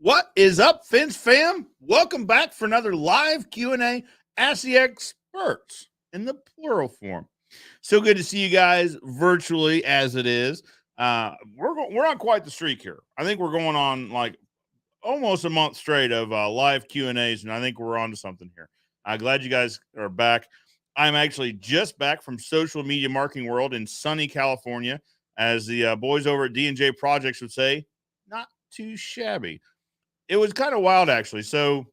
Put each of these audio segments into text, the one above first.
What is up, Fence fam? Welcome back for another live Q&A. Ask the experts in the plural form. So good to see you guys virtually as it is. We're on quite the streak here. I think we're going on like almost a month straight of live Q&As, and I think we're on to something here. Glad you guys are back. I'm actually just back from social media marketing world in sunny California, as the boys over at D&J Projects would say, not too shabby. It was kind of wild, actually. So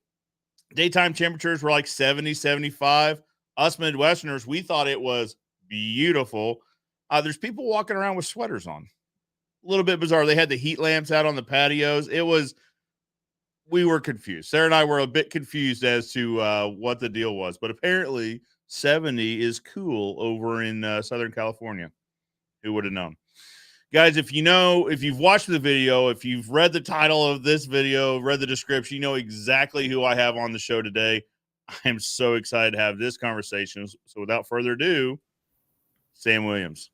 daytime temperatures were like 70, 75. Us Midwesterners, we thought it was beautiful. There's people walking around with sweaters on. A little bit bizarre. They had the heat lamps out on the patios. We were confused. Sarah and I were a bit confused as to what the deal was. But apparently 70 is cool over in Southern California. Who would have known? Guys, if you've watched the video, if you've read the title of this video, read the description, you know exactly who I have on the show today. I am so excited to have this conversation. So without further ado, Sam Williams.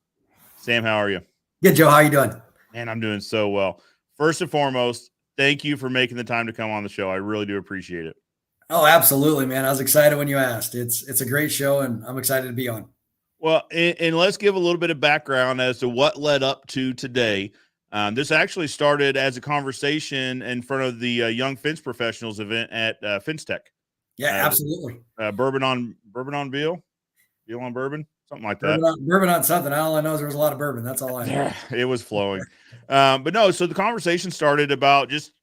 Sam, how are you? Good, Joe. How are you doing? Man, I'm doing so well. First and foremost, thank you for making the time to come on the show. I really do appreciate it. Oh, absolutely, man. I was excited when you asked. It's a great show, and I'm excited to be on. Well, and let's give a little bit of background as to what led up to today. This actually started as a conversation in front of the Young Fence Professionals event at Fence Tech. Yeah, absolutely. Bourbon on Beal on bourbon, something like that. Bourbon on something. All I know is there was a lot of bourbon. That's all I know. Yeah, it was flowing. But no, so the conversation started about just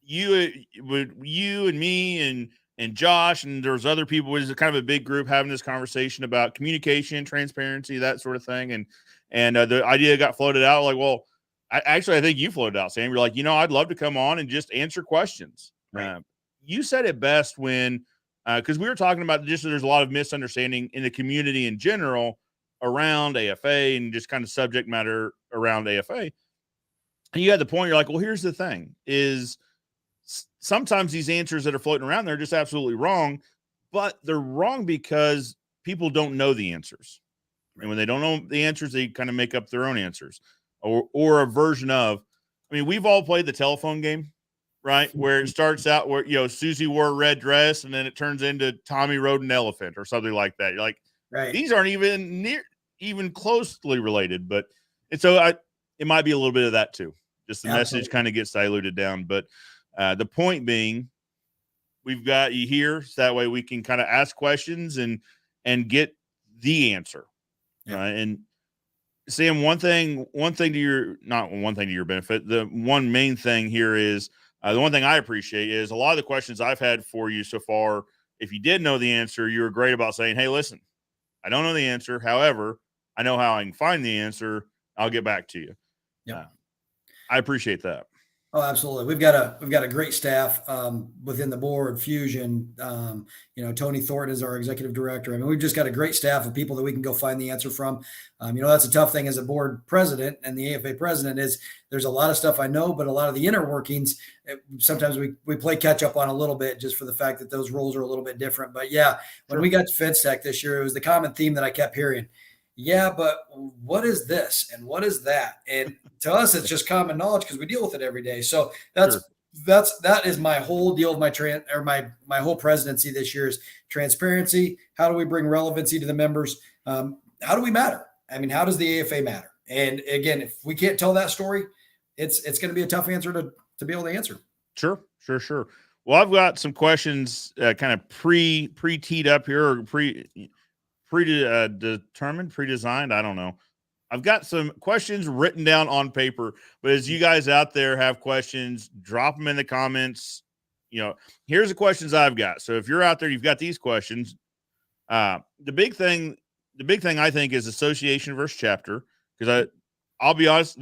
you and me and Josh, and there's other people. It was kind of a big group having this conversation about communication, transparency, that sort of thing. And the idea got floated out like, well, I think you floated out, Sam. You're like, I'd love to come on and just answer questions. Right. You said it best when, because we were talking about just there's a lot of misunderstanding in the community in general around AFA and just kind of subject matter around AFA. And you had the point, you're like, well, here's the thing is, sometimes these answers that are floating around, they're just absolutely wrong, but they're wrong because people don't know the answers. And when they don't know the answers, they kind of make up their own answers or a version of, I mean, we've all played the telephone game, right? Where it starts out where, Susie wore a red dress and then it turns into Tommy rode an elephant or something like that. You're like, right. These aren't even closely related, but and so it might be a little bit of that too. Just the message kind of gets diluted down, but the point being, we've got you here so that way we can kind of ask questions and get the answer. Yeah. Right. And Sam, one thing to your benefit, the one main thing here is the one thing I appreciate is a lot of the questions I've had for you so far. If you did know the answer, you were great about saying, hey, listen, I don't know the answer. However, I know how I can find the answer. I'll get back to you. Yeah. I appreciate that. Oh, absolutely. We've got a great staff within the board. Fusion, Tony Thornton is our executive director. I mean, we've just got a great staff of people that we can go find the answer from. That's a tough thing as a board president and the AFA president is there's a lot of stuff I know, but a lot of the inner workings, sometimes we play catch up on a little bit just for the fact that those roles are a little bit different. But yeah, when we got to Fence Tech this year, it was the common theme that I kept hearing. Yeah, but what is this and what is that? And to us, it's just common knowledge because we deal with it every day. So that is my whole deal of my whole presidency this year is transparency. How do we bring relevancy to the members? How do we matter? I mean, how does the AFA matter? And again, if we can't tell that story, it's going to be a tough answer to be able to answer. Sure. Well, I've got some questions kind of pre-teed up here or pre-designed. I don't know. I've got some questions written down on paper, but as you guys out there have questions, drop them in the comments. Here's the questions I've got. So if you're out there, you've got these questions. The big thing I think is association versus chapter, because I'll be honest,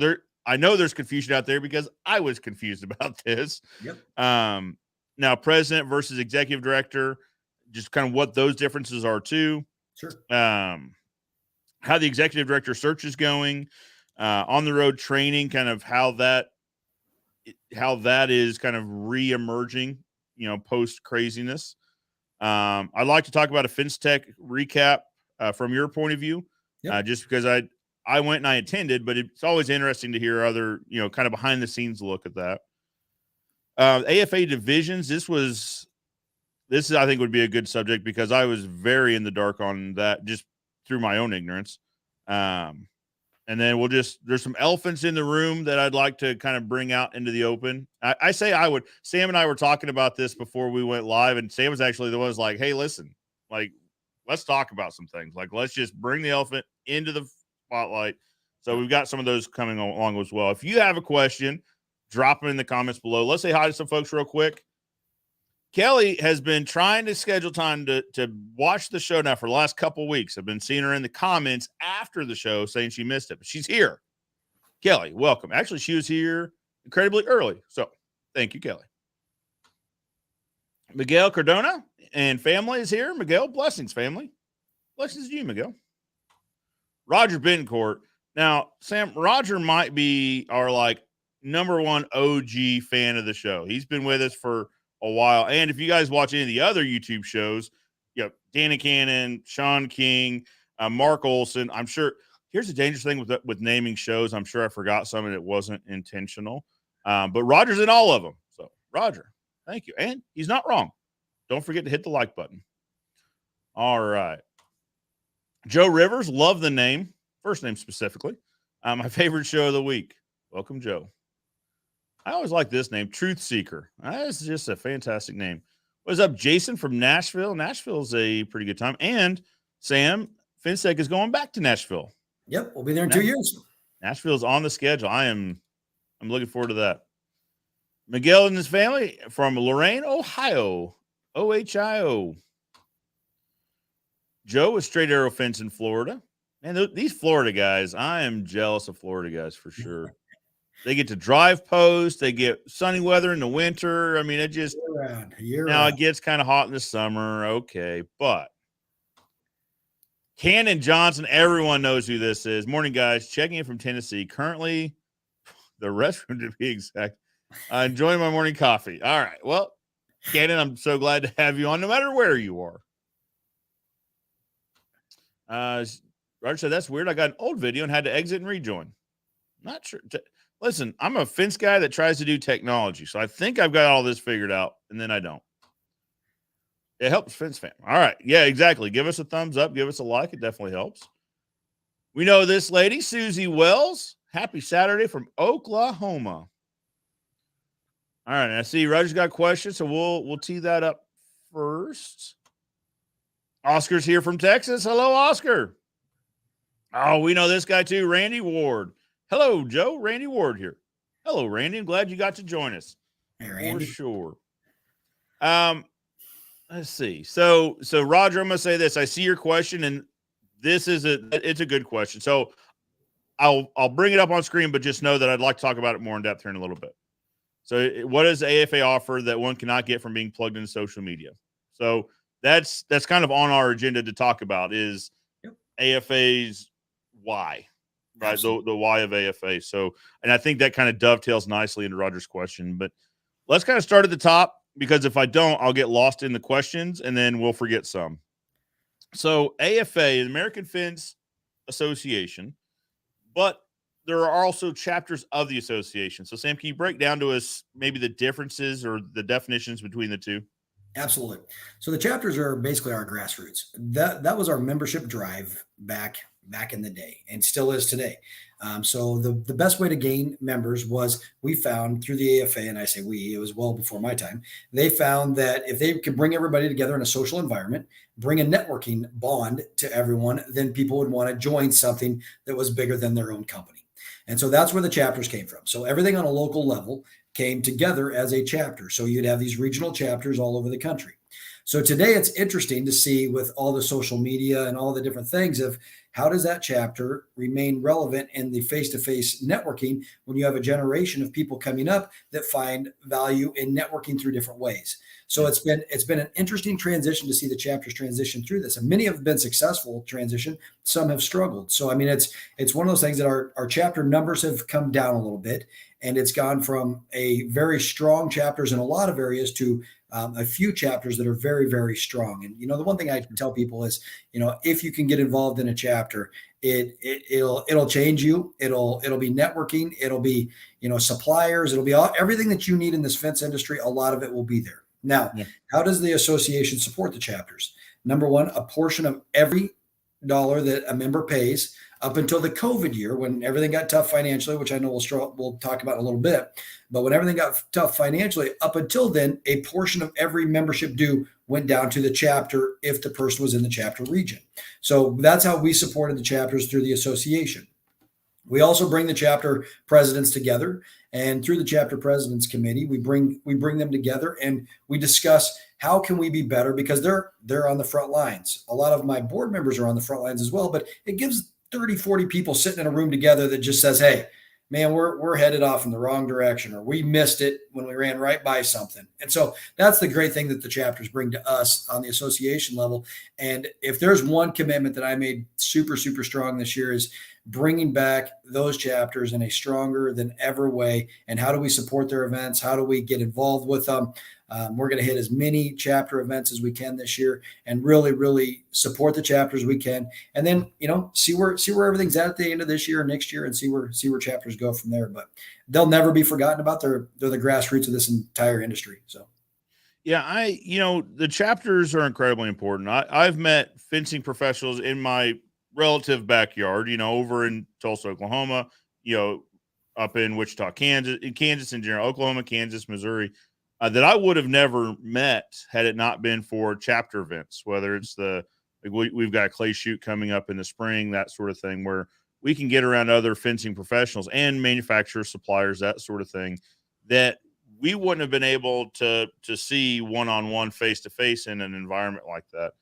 I know there's confusion out there because I was confused about this. Yep. Now president versus executive director, just kind of what those differences are too. Sure. How the executive director search is going, on the road training, kind of how that is kind of re-emerging, post craziness. I'd like to talk about a Fence Tech recap from your point of view, just because I went and I attended, but it's always interesting to hear other, kind of behind the scenes look at that. AFA Divisions. This I think would be a good subject because I was very in the dark on that just through my own ignorance. And then there's some elephants in the room that I'd like to kind of bring out into the open. Sam and I were talking about this before we went live, and Sam was actually the one who's like, hey, listen, like, let's talk about some things. Like, let's just bring the elephant into the spotlight. So we've got some of those coming along as well. If you have a question, drop them in the comments below. Let's say hi to some folks real quick. Kelly has been trying to schedule time to watch the show now for the last couple weeks. I've been seeing her in the comments after the show saying she missed it, but she's here. Kelly, welcome. Actually, she was here incredibly early. So thank you, Kelly. Miguel Cardona and family is here. Miguel, blessings, family. Blessings to you, Miguel. Roger Bencourt. Now, Sam, Roger might be our number one OG fan of the show. He's been with us for a while. And if you guys watch any of the other YouTube shows, Danny Cannon, Sean King, Mark Olson, I'm sure here's the dangerous thing with naming shows. I'm sure I forgot some and it wasn't intentional. But Roger's in all of them. So Roger, thank you. And he's not wrong. Don't forget to hit the like button. All right. Joe Rivers, love the name. First name specifically. My favorite show of the week. Welcome, Joe. I always like this name, Truth Seeker. That's just a fantastic name. What's up, Jason from Nashville? Nashville's a pretty good time. And Sam, FinSec is going back to Nashville. Yep, we'll be there in 2 years. Nashville's on the schedule. I'm looking forward to that. Miguel and his family from Lorain, Ohio. OHIO. Joe is Straight Arrow Fence in Florida. Man, these Florida guys, I am jealous of Florida guys for sure. They get to drive post. They get sunny weather in the winter. I mean, it just year now round. It gets kind of hot in the summer. Okay, but Cannon Johnson, everyone knows who this is. Morning, guys. Checking in from Tennessee. Currently, the restroom to be exact. Enjoying my morning coffee. All right. Well, Cannon, I'm so glad to have you on, no matter where you are. Roger said that's weird. I got an old video and had to exit and rejoin. Not sure. Listen, I'm a fence guy that tries to do technology, so I think I've got all this figured out, and then I don't. It helps Fence Fam. All right. Yeah, exactly. Give us a thumbs up. Give us a like. It definitely helps. We know this lady, Susie Wells. Happy Saturday from Oklahoma. All right. I see Roger's got questions, so we'll tee that up first. Oscar's here from Texas. Hello, Oscar. Oh, we know this guy too, Randy Ward. Hello, Joe. Randy Ward here. Hello, Randy. I'm glad you got to join us. Hey, Randy. For sure. Let's see. So Roger, I'm gonna say this. I see your question, and it's a good question. So I'll bring it up on screen, but just know that I'd like to talk about it more in depth here in a little bit. So what does AFA offer that one cannot get from being plugged into social media? So that's kind of on our agenda to talk about is AFA's why. Right, the why of AFA. So, and I think that kind of dovetails nicely into Roger's question. But let's kind of start at the top because if I don't, I'll get lost in the questions and then we'll forget some. So, AFA, the American Fence Association, but there are also chapters of the association. So, Sam, can you break down to us maybe the differences or the definitions between the two? Absolutely. So the chapters are basically our grassroots. That was our membership drive back in the day and still is today. So the best way to gain members was we found through the AFA, and I say we, it was well before my time, they found that if they could bring everybody together in a social environment, bring a networking bond to everyone, then people would want to join something that was bigger than their own company. And so that's where the chapters came from. So everything on a local level came together as a chapter. So you'd have these regional chapters all over the country. So today it's interesting to see with all the social media and all the different things of how does that chapter remain relevant in the face-to-face networking when you have a generation of people coming up that find value in networking through different ways. So it's been an interesting transition to see the chapters transition through this. And many have been successful transition. Some have struggled. So, I mean, it's one of those things that our chapter numbers have come down a little bit, and it's gone from a very strong chapters in a lot of areas to a few chapters that are very, very strong. And, the one thing I tell people is, if you can get involved in a chapter It'll change you. It'll be networking. It'll be, suppliers. It'll be everything that you need in this fence industry. A lot of it will be there. Now, how does the association support the chapters? Number one, a portion of every dollar that a member pays up until the COVID year, when everything got tough financially, which I know we'll talk about in a little bit. But when everything got tough financially, up until then, a portion of every membership due went down to the chapter if the person was in the chapter region. So that's how we supported the chapters through the association. We also bring the chapter presidents together, and through the chapter presidents committee, we bring them together and we discuss how can we be better, because they're on the front lines. A lot of my board members are on the front lines as well, but it gives 30, 40 people sitting in a room together that just says, hey, man, we're headed off in the wrong direction, or we missed it when we ran right by something. And so that's the great thing that the chapters bring to us on the association level. And if there's one commitment that I made super, super strong this year, is bringing back those chapters in a stronger than ever way. And how do we support their events? How do we get involved with them? We're going to hit as many chapter events as we can this year and really, really support the chapters we can. And then, see where everything's at the end of this year and next year, and see where chapters go from there. But they'll never be forgotten about. They're the grassroots of this entire industry. So. Yeah, the chapters are incredibly important. I've met fencing professionals in my relative backyard, over in Tulsa, Oklahoma, up in Wichita, Kansas in general, Oklahoma, Kansas, Missouri, that I would have never met had it not been for chapter events, whether it's we've got a clay shoot coming up in the spring, that sort of thing, where we can get around other fencing professionals and manufacturers, suppliers, that sort of thing, that we wouldn't have been able to see one-on-one, face-to-face in an environment like that.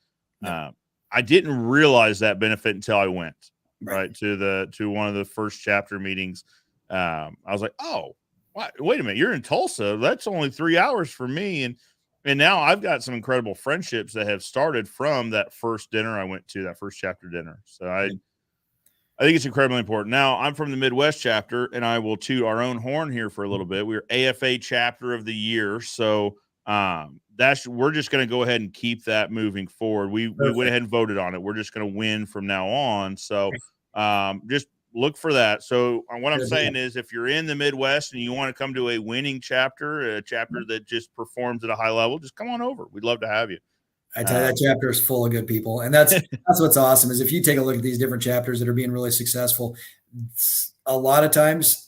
No. I didn't realize that benefit until I went right to one of the first chapter meetings. I was like, oh, wait a minute, you're in Tulsa. That's only 3 hours for me. And now I've got some incredible friendships that have started from that first dinner I went to, that first chapter dinner. So I think it's incredibly important. Now, I'm from the Midwest chapter, and I will toot our own horn here for a little bit. We're AFA Chapter of the Year. So we're just going to go ahead and keep that moving forward. We went ahead and voted on it. We're just going to win from now on. So just look for that. So what I'm saying is, if you're in the Midwest and you want to come to a winning chapter, a chapter that just performs at a high level, just come on over. We'd love to have you. I tell you, that chapter is full of good people. And that's what's awesome, is if you take a look at these different chapters that are being really successful, a lot of times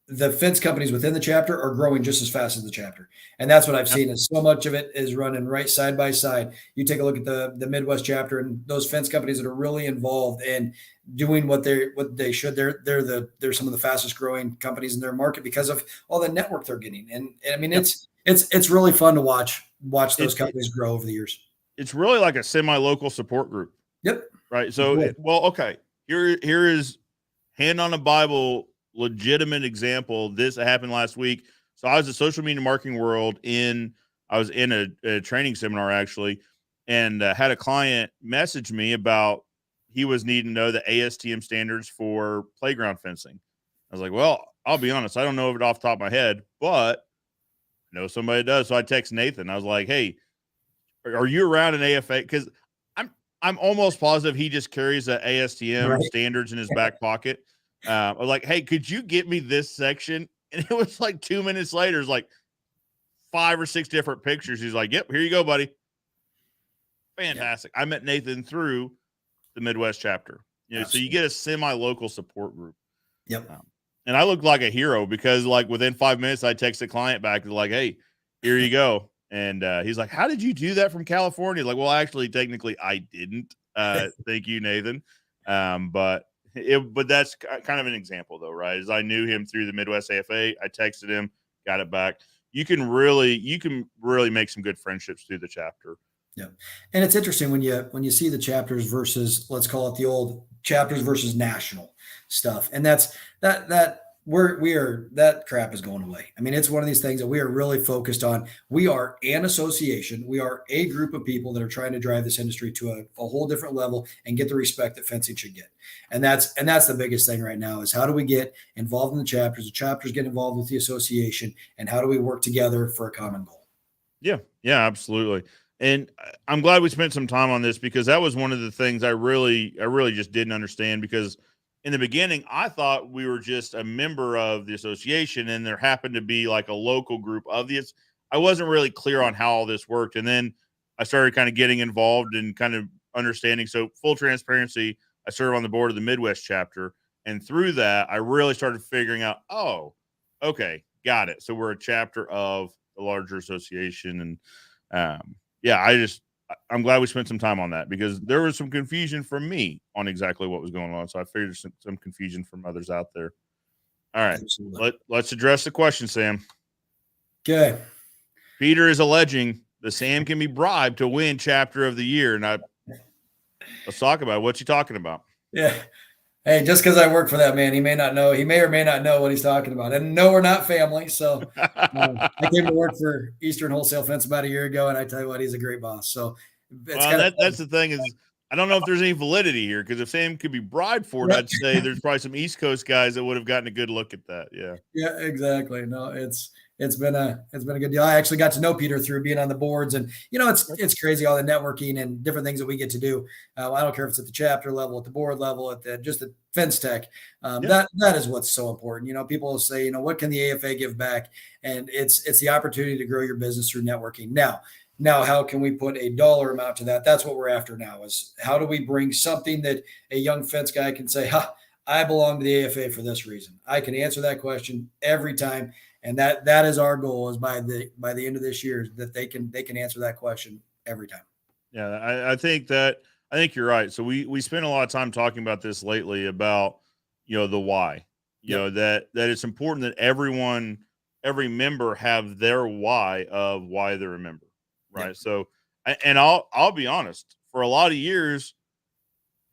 the fence companies within the chapter are growing just as fast as the chapter. And that's what I've seen, is so much of it is running right side by side. You take a look at the Midwest chapter and those fence companies that are really involved in doing what they should. They're some of the fastest growing companies in their market because of all the network they're getting. And I mean, it's really fun to watch those companies grow over the years. It's really like a semi-local support group. Yep. Right. So, okay. Here is hand on the Bible, legitimate example. This happened last week. So I was at Social Media Marketing World I was in a training seminar actually, and had a client message me about he was needing to know the ASTM standards for playground fencing. I was like, well, I'll be honest, I don't know of it off the top of my head, but I know somebody does. So I text Nathan. I was like, hey, are you around an AFA? Because I'm almost positive he just carries the ASTM standards in his back pocket. I was like, hey, could you get me this section? And it was like 2 minutes later, it's like 5 or 6 different pictures. He's like, yep, here you go, buddy. Fantastic. I met Nathan through the Midwest chapter. So you get a semi-local support group. Yep. And I looked like a hero because within 5 minutes, I text the client back like, hey, here you go. And he's like, how did you do that from California? Like, well, actually, technically, I didn't. Thank you, Nathan. But that's kind of an example, though, right? As I knew him through the Midwest AFA, I texted him, got it back. You can really make some good friendships through the chapter. Yeah, and it's interesting when you see the chapters versus, let's call it the old chapters versus national stuff, and that's that crap is going away. I mean, it's one of these things that we are really focused on. We are an association. We are a group of people that are trying to drive this industry to a whole different level and get the respect that fencing should get. And that's the biggest thing right now, is how do we get involved in the chapters get involved with the association, and how do we work together for a common goal? Yeah, absolutely. And I'm glad we spent some time on this because that was one of the things I really just didn't understand, because in the beginning I thought we were just a member of the association and there happened to be like a local group of the. I wasn't really clear on how all this worked, and then I started kind of getting involved and kind of understanding. So full transparency, I serve on the board of the Midwest chapter, and through that I really started figuring out, oh, okay, got it. So we're a chapter of the larger association, and yeah, I'm glad we spent some time on that because there was some confusion from me on exactly what was going on. So I figured some confusion from others out there. All right. Let's address the question, Sam. Okay. Peter is alleging that Sam can be bribed to win chapter of the year. And let's talk about it. What you talking about? Yeah. Hey, just because I work for that man, he may or may not know what he's talking about. And no, we're not family. So I came to work for Eastern Wholesale Fence about a year ago, and I tell you what, he's a great boss. So that's the thing is, I don't know if there's any validity here, because if Sam could be bribed for it, I'd say there's probably some East Coast guys that would have gotten a good look at that. Yeah. Yeah, exactly. No, it's been a good deal. I actually got to know Peter through being on the boards, and it's crazy, all the networking and different things that we get to do. I don't care if it's at the chapter level, at the board level, just the fence tech. That is what's so important. People will say, what can the AFA give back? And it's the opportunity to grow your business through networking. Now, how can we put a dollar amount to that? That's what we're after now, is how do we bring something that a young fence guy can say, I belong to the AFA for this reason. I can answer that question every time. And that is our goal, is by the end of this year, that they can answer that question every time. Yeah, I think you're right. So we spent a lot of time talking about this lately about, the why, that it's important that every member have their why of why they're a member. Right. Yep. So, and I'll be honest, for a lot of years,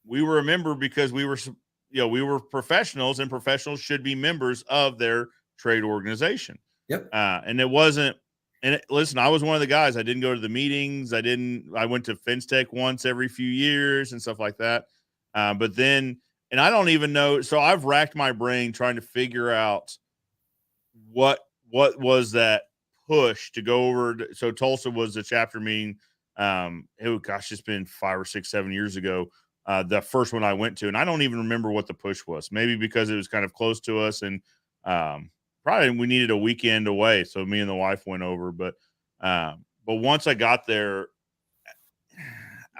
we were a member because we were professionals, and professionals should be members of their trade organization. Yep. And it wasn't, listen, I was one of the guys. I didn't go to the meetings. I went to Fence Tech once every few years and stuff like that. But then, and I don't even know. So I've racked my brain trying to figure out what was that push to go over. So Tulsa was the chapter meeting. It's been 5 or 6, 7 years ago. The first one I went to, and I don't even remember what the push was. Maybe because it was kind of close to us, and probably we needed a weekend away, so me and the wife went over. But once I got there,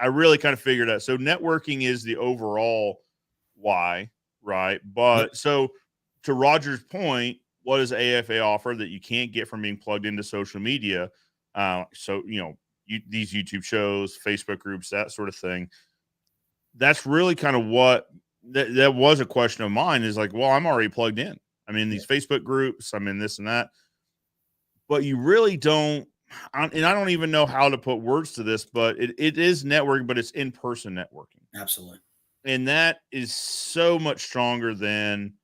I really kind of figured out. So networking is the overall why, right? But so to Roger's point, what does AFA offer that you can't get from being plugged into social media? These YouTube shows, Facebook groups, that sort of thing. That's really kind of what that was a question of mine, is like, well, I'm already plugged in. I'm in these Facebook groups, I'm in this and that, but you really don't. And I don't even know how to put words to this, but it is networking, but it's in-person networking. Absolutely. And that is so much stronger than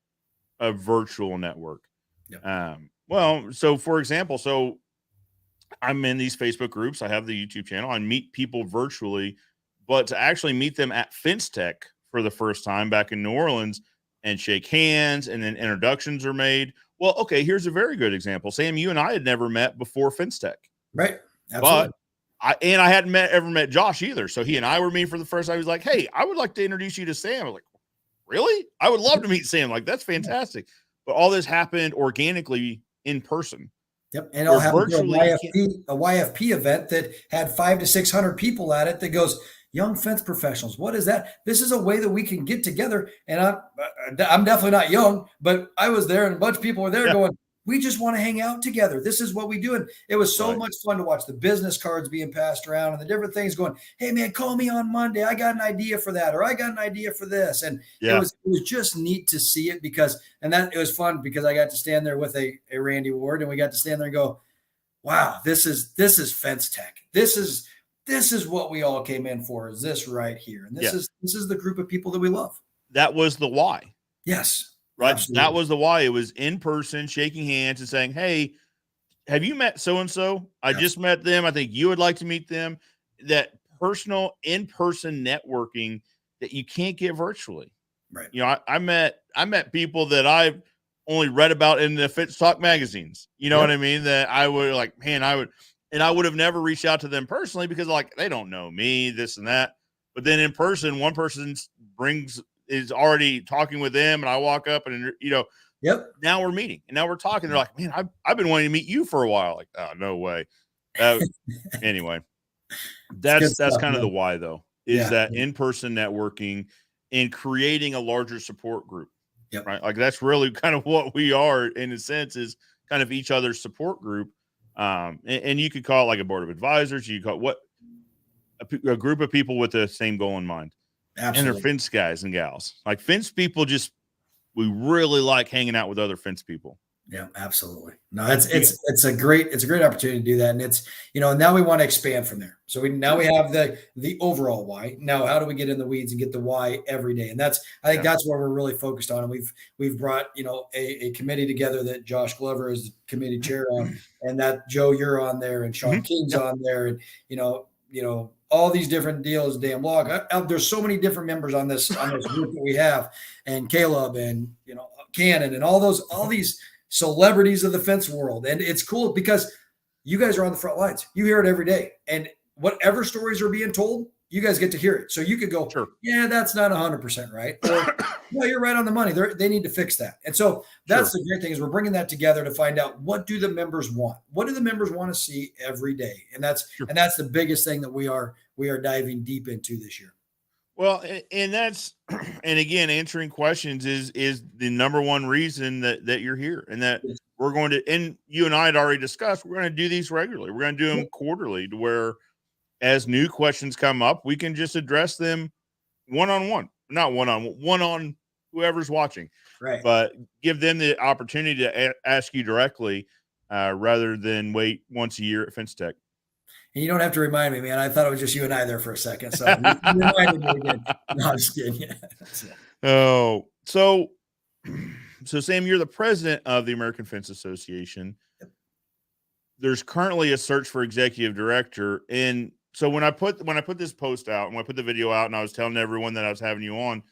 a virtual network. Yep. So for example, I'm in these Facebook groups. I have the YouTube channel. I meet people virtually, but to actually meet them at Fence Tech for the first time back in New Orleans and shake hands, and then introductions are made. Well, okay, here's a very good example. Sam, you and I had never met before Fence Tech. Right. Absolutely. But I hadn't ever met Josh either. So he and I were meeting for the first time. He was like, hey, I would like to introduce you to Sam. I was like, really? I would love to meet Sam. Like, that's fantastic. But all this happened organically in person. Yep. And it'll happen to a YFP event that had 500 to 600 people at it, that goes, young fence professionals. What is that? This is a way that we can get together. And I'm definitely not young, but I was there, and a bunch of people were there going, we just want to hang out together. This is what we do. And it was so much fun to watch the business cards being passed around and the different things going, hey man, call me on Monday. I got an idea for that, or I got an idea for this. And it was just neat to see it, it was fun because I got to stand there with a Randy Ward, and we got to stand there and go, wow, this is Fence Tech. This is what we all came in for, is this right here. And this is the group of people that we love. That was the why. Yes. Right. Absolutely. That was the why. It was in person, shaking hands and saying, hey, have you met so-and-so? I just met them. I think you would like to meet them. That personal in-person networking that you can't get virtually. Right. I met people that I've only read about in the Fitz Talk magazines. You know what I mean? That I would like, man, And I would have never reached out to them personally because like they don't know me, this and that. But then in person, one person is already talking with them, and I walk up and Yep. now we're meeting and now we're talking. They're like, man, I've been wanting to meet you for a while. Like, oh, no way. Anyway, that's kind of the why though, is that in-person networking and creating a larger support group. Yep. Right. Like that's really kind of what we are in a sense, is kind of each other's support group. And you could call it like a board of advisors. You call it a group of people with the same goal in mind. Absolutely. And they're fence guys and gals. Like fence people, we really like hanging out with other fence people. Yeah, absolutely. No, it's a great opportunity to do that. And it's, now we want to expand from there. So we have the overall why. Now, how do we get in the weeds and get the why every day? And I think that's where we're really focused on. And we've brought, a committee together that Josh Glover is the committee chair on, and that Joe, you're on there, and Sean King's on there. And, all these different deals, Dan Log. There's so many different members on this group that we have, and Caleb and, Cannon and all these celebrities of the fence world. And it's cool because you guys are on the front lines. You hear it every day. And whatever stories are being told, you guys get to hear it. So you could go, sure, yeah, that's not 100% right. Or, no, you're right on the money. They need to fix that. And so that's the great thing, is we're bringing that together to find out, what do the members want? What do the members want to see every day? And that's the biggest thing that we are diving deep into this year. Well, and again, answering questions is the number one reason that you're here, and that we're going to, and you and I had already discussed, we're going to do these regularly. We're going to do them quarterly, to where as new questions come up, we can just address them one-on-one, not one on whoever's watching, right? But give them the opportunity to ask you directly, rather than wait once a year at Fence Tech. And you don't have to remind me, man. I thought it was just you and I there for a second. So you reminded me again. No, I'm just kidding. Oh, so Sam, you're the president of the American Fence Association. Yep. There's currently a search for executive director. And so when I put this post out, and when I put the video out, and I was telling everyone that I was having you on,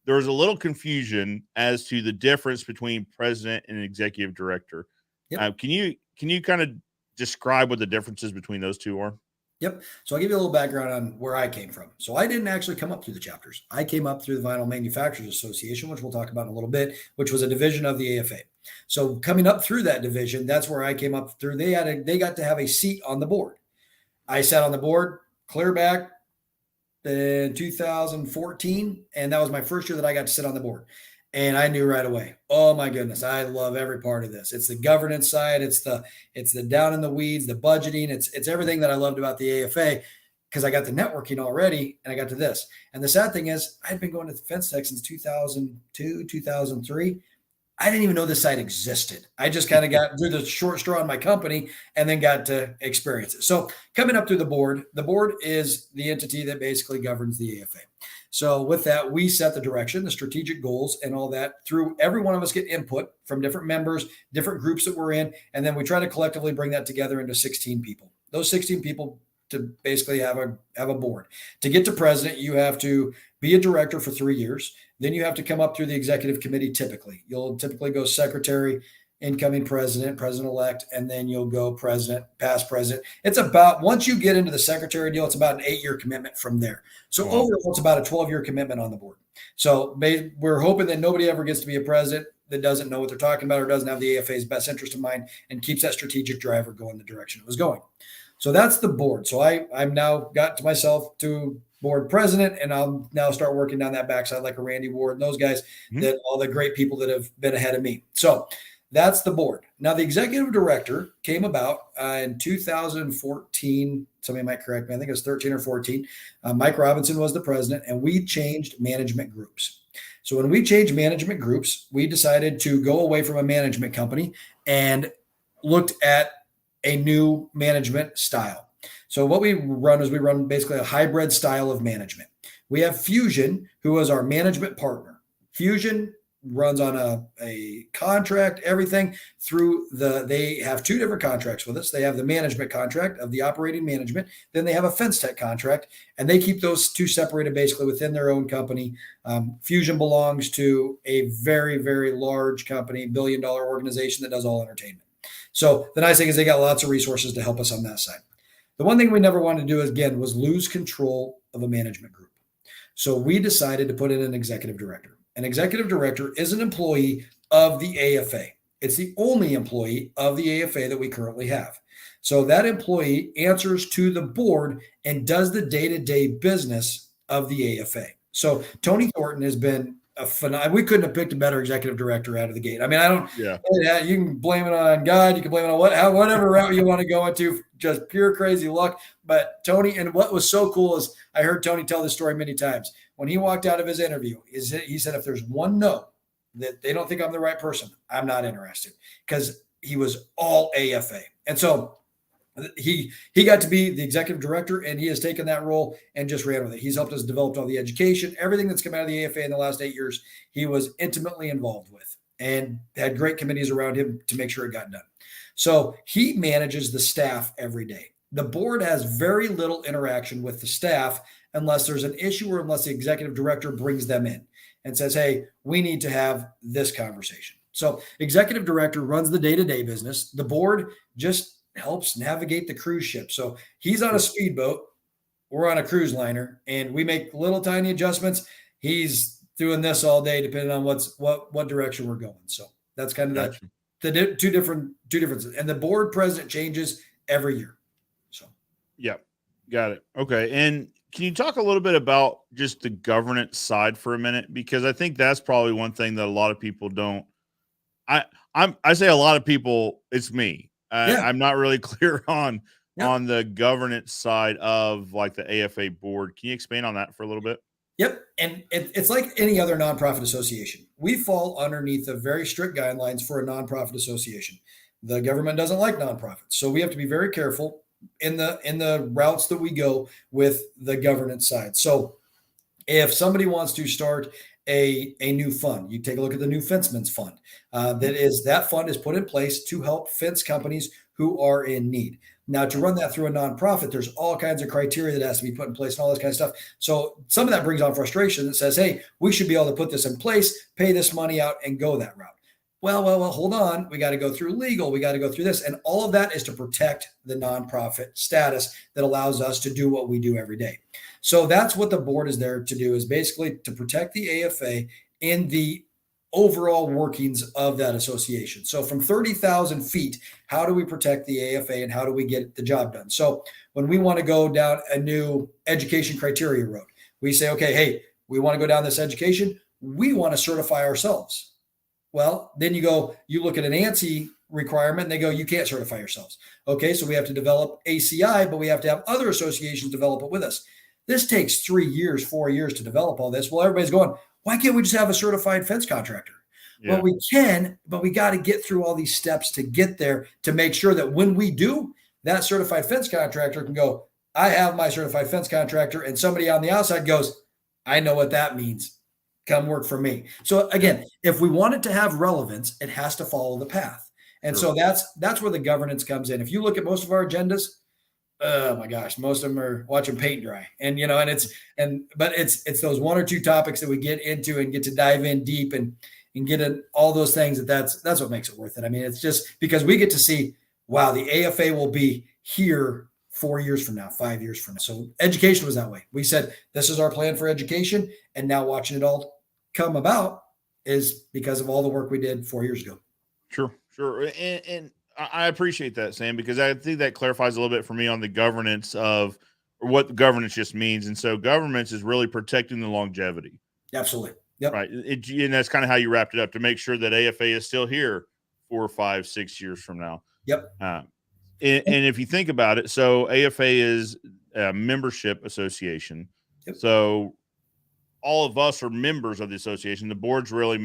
there was a little confusion as to the difference between president and executive director. Yep. Can you kind of describe what the differences between those two are? Yep. So I'll give you a little background on where I came from. So I didn't actually come up through the chapters. I came up through the Vinyl Manufacturers Association, which we'll talk about in a little bit, which was a division of the AFA. So coming up through that division, that's where I came up through. They got to have a seat on the board. I sat on the board clear back in 2014, and that was my first year that I got to sit on the board. And I knew right away, oh my goodness, I love every part of this. It's the governance side. It's the down in the weeds, the budgeting. It's everything that I loved about the AFA, because I got the networking already, and I got to this. And the sad thing is, I'd been going to Fence Tech since 2002, 2003. I didn't even know this site existed. I just kind of got through the short straw in my company and then got to experience it. So coming up through the board is the entity that basically governs the AFA. So with that, we set the direction, the strategic goals, and all that. Through every one of us get input from different members, different groups that we're in, and then we try to collectively bring that together into 16 people. Those 16 people to basically have a board. To get to president, you have to be a director for 3 years. Then you have to come up through the executive committee. Typically, you'll go secretary, incoming president, president-elect, and then you'll go president, past president. It's about, once you get into the secretary deal, it's about an 8-year commitment from there. So overall, it's about a 12-year commitment on the board. So we're hoping that nobody ever gets to be a president that doesn't know what they're talking about or doesn't have the AFA's best interest in mind and keeps that strategic driver going the direction it was going. So that's the board. So I'm now got to myself to board president, and I'll now start working down that backside like a Randy Ward and those guys, that all the great people that have been ahead of me. So that's the board. Now, the executive director came about in 2014. Somebody might correct me. I think it was 13 or 14. Mike Robinson was the president, and we changed management groups. So when we changed management groups, we decided to go away from a management company and looked at a new management style. So what we run is we run basically a hybrid style of management. We have Fusion, who is our management partner. Fusion runs on a contract, everything through they have 2 different contracts with us. They have the management contract of the operating management. Then they have a Fence Tech contract, and they keep those 2 separated basically within their own company. Fusion belongs to a very, very large company, $1 billion organization that does all entertainment. So the nice thing is they got lots of resources to help us on that side. The one thing we never wanted to do again was lose control of a management group. So we decided to put in an executive director. An executive director is an employee of the AFA. It's the only employee of the AFA that we currently have. So that employee answers to the board and does the day-to-day business of the AFA. So Tony Thornton has been we couldn't have picked a better executive director out of the gate. I mean, you can blame it on God, you can blame it on whatever route you want to go into, just pure crazy luck. But Tony, and what was so cool is I heard Tony tell this story many times. When he walked out of his interview, he said, if there's one no, that they don't think I'm the right person, I'm not interested, because he was all AFA. And so he got to be the executive director, and he has taken that role and just ran with it. He's helped us develop all the education, everything that's come out of the AFA in the last 8 years. He was intimately involved with and had great committees around him to make sure it got done. So he manages the staff every day. The board has very little interaction with the staff unless there's an issue or unless the executive director brings them in and says, hey, we need to have this conversation. So executive director runs the day-to-day business. The board just helps navigate the cruise ship. So he's on a speedboat, we're on a cruise liner, and we make little tiny adjustments. He's doing this all day, depending on what direction we're going. So that's kind of the two differences. And the board president changes every year. So yeah, got it. Okay. And can you talk a little bit about just the governance side for a minute? Because I think that's probably one thing that a lot of people don't. I say a lot of people, it's me. I'm not really clear on the governance side of like the AFA board. Can you expand on that for a little bit? Yep. And it's like any other nonprofit association. We fall underneath the very strict guidelines for a nonprofit association. The government doesn't like nonprofits. So we have to be very careful in the routes that we go with the governance side. So if somebody wants to start a new fund, you take a look at the new Fenceman's Fund. That fund is put in place to help fence companies who are in need. Now, to run that through a nonprofit, there's all kinds of criteria that has to be put in place and all this kind of stuff. So some of that brings on frustration that says, hey, we should be able to put this in place, pay this money out, and go that route. Well, hold on. We got to go through legal. We got to go through this. And all of that is to protect the nonprofit status that allows us to do what we do every day. So that's what the board is there to do, is basically to protect the AFA in the overall workings of that association. So from 30,000 feet, how do we protect the AFA and how do we get the job done? So when we want to go down a new education criteria road, we say, okay, hey, we want to go down this education. We want to certify ourselves. Well, then you look at an ANSI requirement and they go, you can't certify yourselves. Okay, so we have to develop ACI, but we have to have other associations develop it with us. This takes 3 years, 4 years to develop all this. Well, everybody's going, why can't we just have a certified fence contractor? Yeah. Well, we can, but we got to get through all these steps to get there to make sure that when we do, that certified fence contractor can go, I have my certified fence contractor, and somebody on the outside goes, I know what that means. Come work for me. So again, if we want it to have relevance, it has to follow the path. And so that's where the governance comes in. If you look at most of our agendas, oh my gosh, most of them are watching paint dry. And but it's those one or two topics that we get into and get to dive in deep and get in all those things that's what makes it worth it. I mean, it's just because we get to see, wow, the AFA will be here 4 years from now, 5 years from now. So education was that way. We said, this is our plan for education. And now watching it all come about is because of all the work we did 4 years ago. Sure. And I appreciate that, Sam, because I think that clarifies a little bit for me on the governance of what governance just means. And so governance is really protecting the longevity. Absolutely. Yep. Right. And that's kind of how you wrapped it up, to make sure that AFA is still here 4, 5, 6 years from now. Yep. And if you think about it, so AFA is a membership association. Yep. So all of us are members of the association. The board's really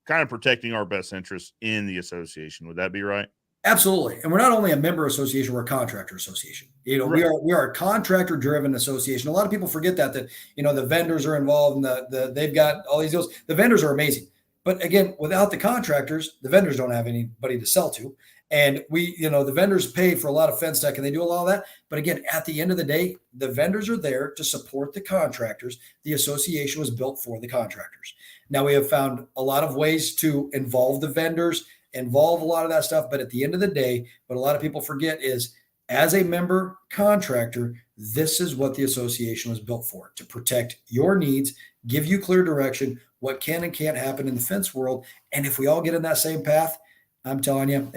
kind of protecting our best interests in the association. Would that be right? Absolutely. And we're not only a member association, we're a contractor association. Right. we are a contractor driven association. A lot of people forget that the vendors are involved and they've got all these deals. The vendors are amazing. But again, without the contractors, the vendors don't have anybody to sell to. And the vendors pay for a lot of fence tech and they do a lot of that. But again, at the end of the day, the vendors are there to support the contractors. The association was built for the contractors. Now we have found a lot of ways to involve the vendors, involve a lot of that stuff. But at the end of the day, what a lot of people forget is as a member contractor, this is what the association was built for, to protect your needs, give you clear direction, what can and can't happen in the fence world. And if we all get in that same path, I'm telling you,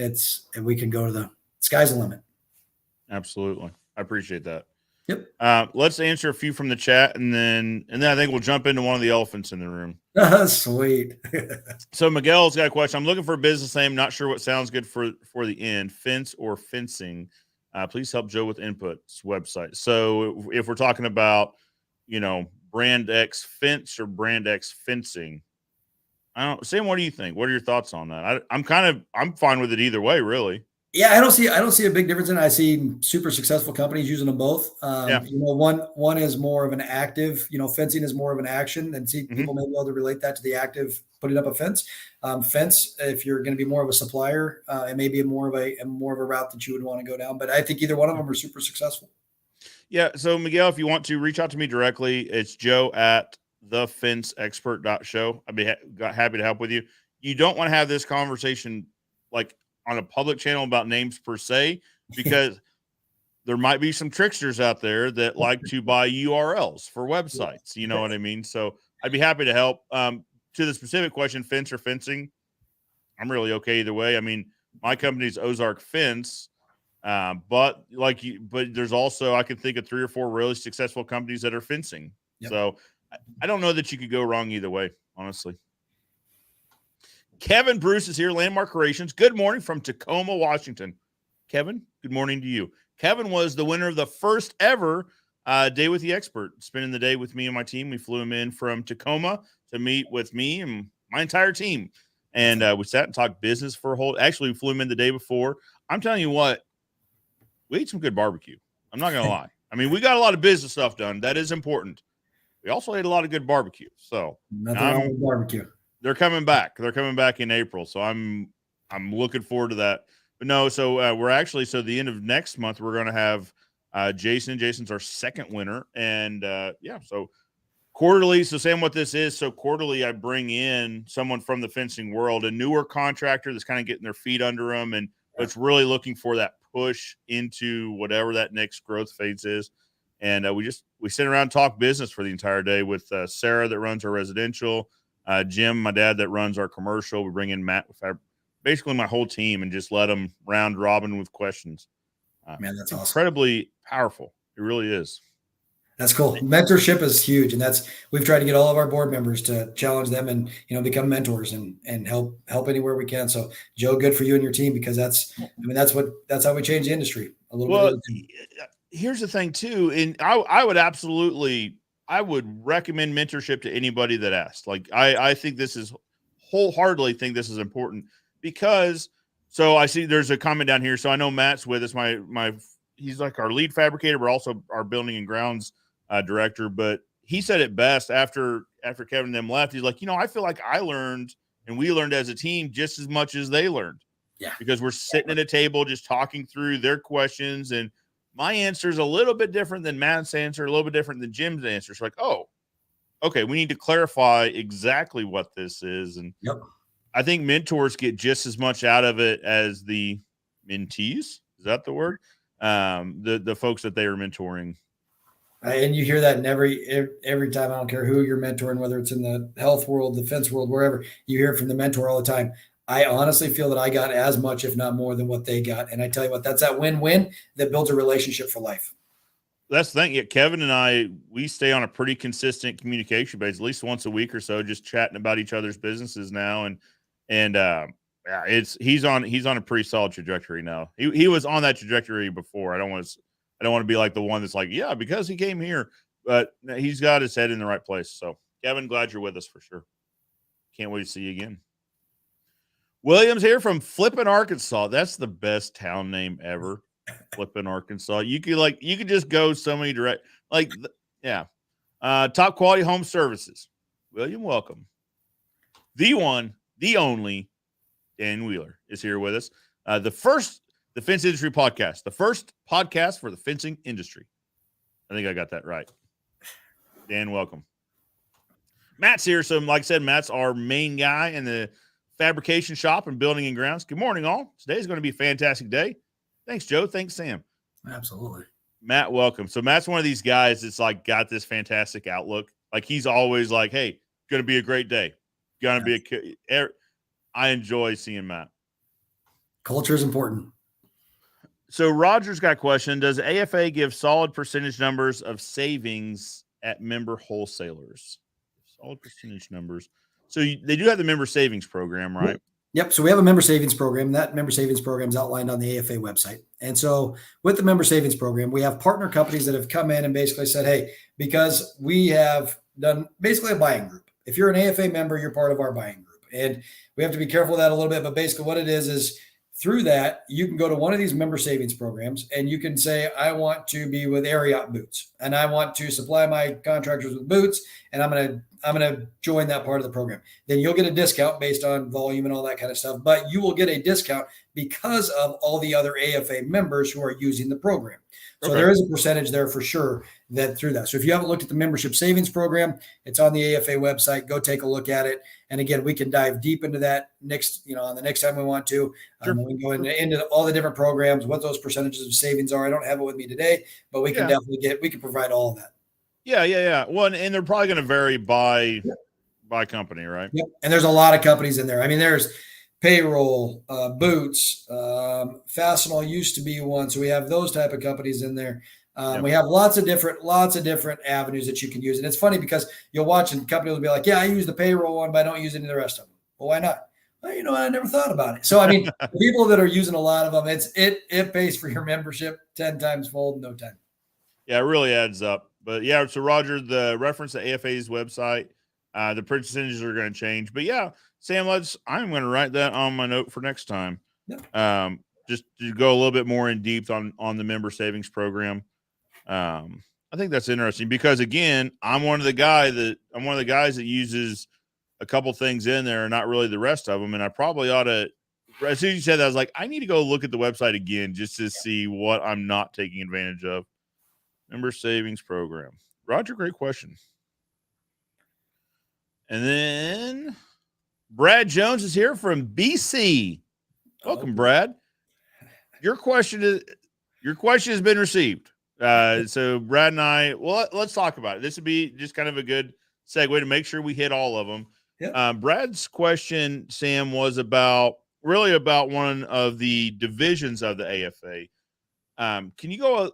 we can go to the sky's the limit. Absolutely. I appreciate that. Yep. Let's answer a few from the chat, and then I think we'll jump into one of the elephants in the room. Sweet. So Miguel's got a question. I'm looking for a business name. Not sure what sounds good for the end. Fence or fencing. Please help Joe with inputs website. So if we're talking about, brand X fence or brand X fencing, Sam, what do you think? What are your thoughts on that? I'm fine with it either way, really. Yeah, I don't see a big difference in it. I see super successful companies using them both. Yeah. One is more of an active, fencing is more of an action, and Mm-hmm. people may be able to relate that to the active putting up a fence. Fence, if you're going to be more of a supplier, it may be more of a route that you would want to go down. But I think either one of them are super successful. Yeah. So Miguel, if you want to reach out to me directly, it's joe@thefenceexpert.show. I'd be happy to help with you. You don't want to have this conversation like on a public channel about names per se, because there might be some tricksters out there that like to buy URLs for websites. You know what I mean? So I'd be happy to help. To the specific question, fence or fencing, I'm really okay either way. I mean, my company's Ozark Fence, but there's also, I can think of 3 or 4 really successful companies that are fencing. Yep. So I don't know that you could go wrong either way, honestly. Kevin Bruce is here, Landmark Creations. Good morning from Tacoma, Washington. Kevin, good morning to you. Kevin was the winner of the first ever Day with the Expert, spending the day with me and my team. We flew him in from Tacoma to meet with me and my entire team. And we sat and talked business for a whole – actually, we flew him in the day before. I'm telling you what, we ate some good barbecue. I'm not going to lie. I mean, we got a lot of business stuff done. That is important. We also ate a lot of good barbecue. So nothing wrong with barbecue. They're coming back. They're coming back in April. So I'm looking forward to that. But no, so we're actually, so the end of next month, we're going to have Jason. Jason's our second winner. And so quarterly. So Sam, what this is, so quarterly, I bring in someone from the fencing world, a newer contractor that's kind of getting their feet under them. And it's really looking for that push into whatever that next growth phase is. And we sit around and talk business for the entire day with Sarah that runs our residential, Jim, my dad, that runs our commercial. We bring in Matt with basically my whole team and just let them round robin with questions. Man, that's awesome. Incredibly powerful. It really is. That's cool. Mentorship is huge. And we've tried to get all of our board members to challenge them and, become mentors and help anywhere we can. So Joe, good for you and your team, because that's how we change the industry a little bit. Here's the thing too. And I would recommend mentorship to anybody that asks. Like, I think this is wholeheartedly think this is important, because so I see there's a comment down here. So I know Matt's with us. He's like our lead fabricator, but also our building and grounds director. But he said it best after Kevin and them left. He's like, I feel like I learned and we learned as a team just as much as they learned. Yeah. Because we're sitting at a table just talking through their questions, and my answer is a little bit different than Matt's answer, a little bit different than Jim's answer. It's like, oh, okay, we need to clarify exactly what this is. And yep. I think mentors get just as much out of it as the mentees. Is that the word? The folks that they are mentoring. And you hear that in every time. I don't care who you're mentoring, whether it's in the health world, the fence world, wherever, you hear from the mentor all the time. I honestly feel that I got as much, if not more, than what they got. And I tell you what, that's that win-win that builds a relationship for life. That's the thing. Yeah, Kevin and I, we stay on a pretty consistent communication base, at least once a week or so, just chatting about each other's businesses now. He's on a pretty solid trajectory now. He was on that trajectory before. I don't want to be like the one that's like, yeah, because he came here, but he's got his head in the right place. So Kevin, glad you're with us for sure. Can't wait to see you again. William's here from Flippin, Arkansas. That's the best town name ever. Flippin, Arkansas. You could just go so many direct, top quality home services. William, welcome. The one, the only, Dan Wheeler is here with us. The Fence Industry Podcast, the first podcast for the fencing industry. I think I got that right. Dan, welcome. Matt's here. So like I said, Matt's our main guy in the fabrication shop and building and grounds. Good morning, all. Today's going to be a fantastic day. Thanks, Joe. Thanks, Sam. Absolutely. Matt, welcome. So Matt's one of these guys that's like got this fantastic outlook. Like he's always like, "Hey, going to be a great day. Going to be a." I enjoy seeing Matt. Culture is important. So Roger's got a question: does AFA give solid percentage numbers of savings at member wholesalers? Solid percentage numbers. So they do have the member savings program, right? Yep. So we have a member savings program. That member savings program is outlined on the AFA website. And so with the member savings program, we have partner companies that have come in and basically said, hey, because we have done basically a buying group. If you're an AFA member, you're part of our buying group. And we have to be careful of that a little bit. But basically what it is through that, you can go to one of these member savings programs and you can say, I want to be with Ariat Boots and I want to supply my contractors with boots and I'm going to join that part of the program. Then you'll get a discount based on volume and all that kind of stuff, but you will get a discount because of all the other AFA members who are using the program. So there is a percentage there for sure that through that. So if you haven't looked at the membership savings program, it's on the AFA website. Go take a look at it. And again, we can dive deep into that on the next time we want to. We can go into all the different programs, what those percentages of savings are. I don't have it with me today, but we can we can provide all of that. Yeah. Well, and they're probably going to vary by company, right? Yep. And there's a lot of companies in there. I mean, there's Payroll, Boots, Fastenal used to be one. So we have those type of companies in there. We have lots of different avenues that you can use. And it's funny because you'll watch and companies will be like, yeah, I use the Payroll one, but I don't use any of the rest of them. Well, why not? Well, I never thought about it. So, I mean, people that are using a lot of them, it pays for your membership 10 times fold in no time. Yeah, it really adds up. But yeah, so Roger, the reference to AFA's website, the percentages are going to change. But yeah, Sam, I'm going to write that on my note for next time. Yeah. Just to go a little bit more in depth on the member savings program. I think that's interesting because again, I'm one of the guys that uses a couple things in there and not really the rest of them. And I probably ought to, as soon as you said that, I was like, I need to go look at the website again just to see what I'm not taking advantage of. Member savings program. Roger, great question. And then Brad Jones is here from BC. Welcome, Brad. Your question has been received. So Brad and I, well, let's talk about it. This would be just kind of a good segue to make sure we hit all of them. Yep. Brad's question, Sam, was about one of the divisions of the AFA. Can you go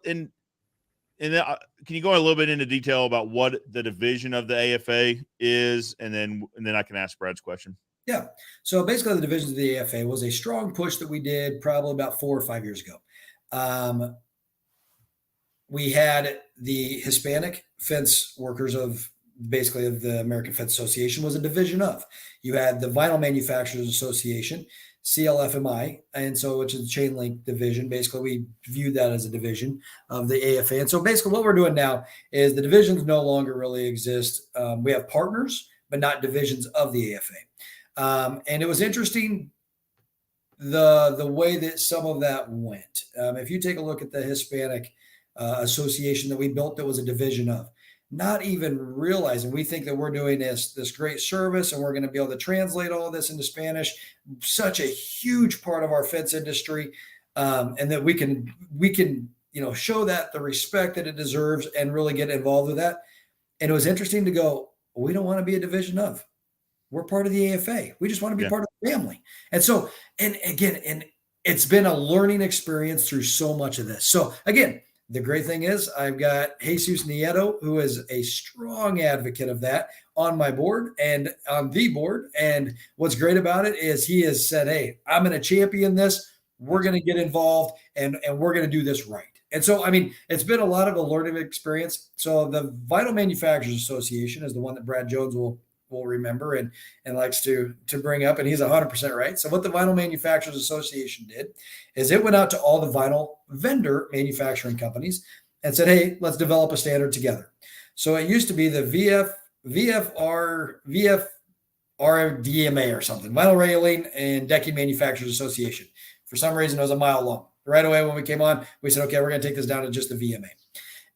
a little bit into detail about what the division of the AFA is, and then I can ask Brad's question. Yeah. So basically, the divisions of the AFA was a strong push that we did probably about 4 or 5 years ago. We had the Hispanic fence workers of the American Fence Association was a division of. You had the Vinyl Manufacturers Association, CLFMI, and so which is the chain link division. Basically, we viewed that as a division of the AFA. And so basically what we're doing now is the divisions no longer really exist. We have partners, but not divisions of the AFA. And it was interesting the way that some of that went. If you take a look at the Hispanic association that we built that was a division of, not even realizing we think that we're doing this great service and we're going to be able to translate all this into Spanish, such a huge part of our fence industry, and that we can show that the respect that it deserves and really get involved with that. And it was interesting to go, we don't want to be a division of. We're part of the AFA. We just want to be part of the family. And so, and it's been a learning experience through so much of this. So again, the great thing is I've got Jesus Nieto, who is a strong advocate of that on my board and on the board. And what's great about it is he has said, hey, I'm going to champion this. We're going to get involved and we're going to do this right. And so, I mean, it's been a lot of a learning experience. So the Vinyl Manufacturers Association is the one that Brad Jones will remember and likes to bring up, and he's 100% right. So what the Vinyl Manufacturers Association did is it went out to all the vinyl vendor manufacturing companies and said, hey, let's develop a standard together. So it used to be the VFRDMA or something, Vinyl Railing and Decking Manufacturers Association. For some reason, it was a mile long. Right away when we came on, we said, okay, we're going to take this down to just the VMA.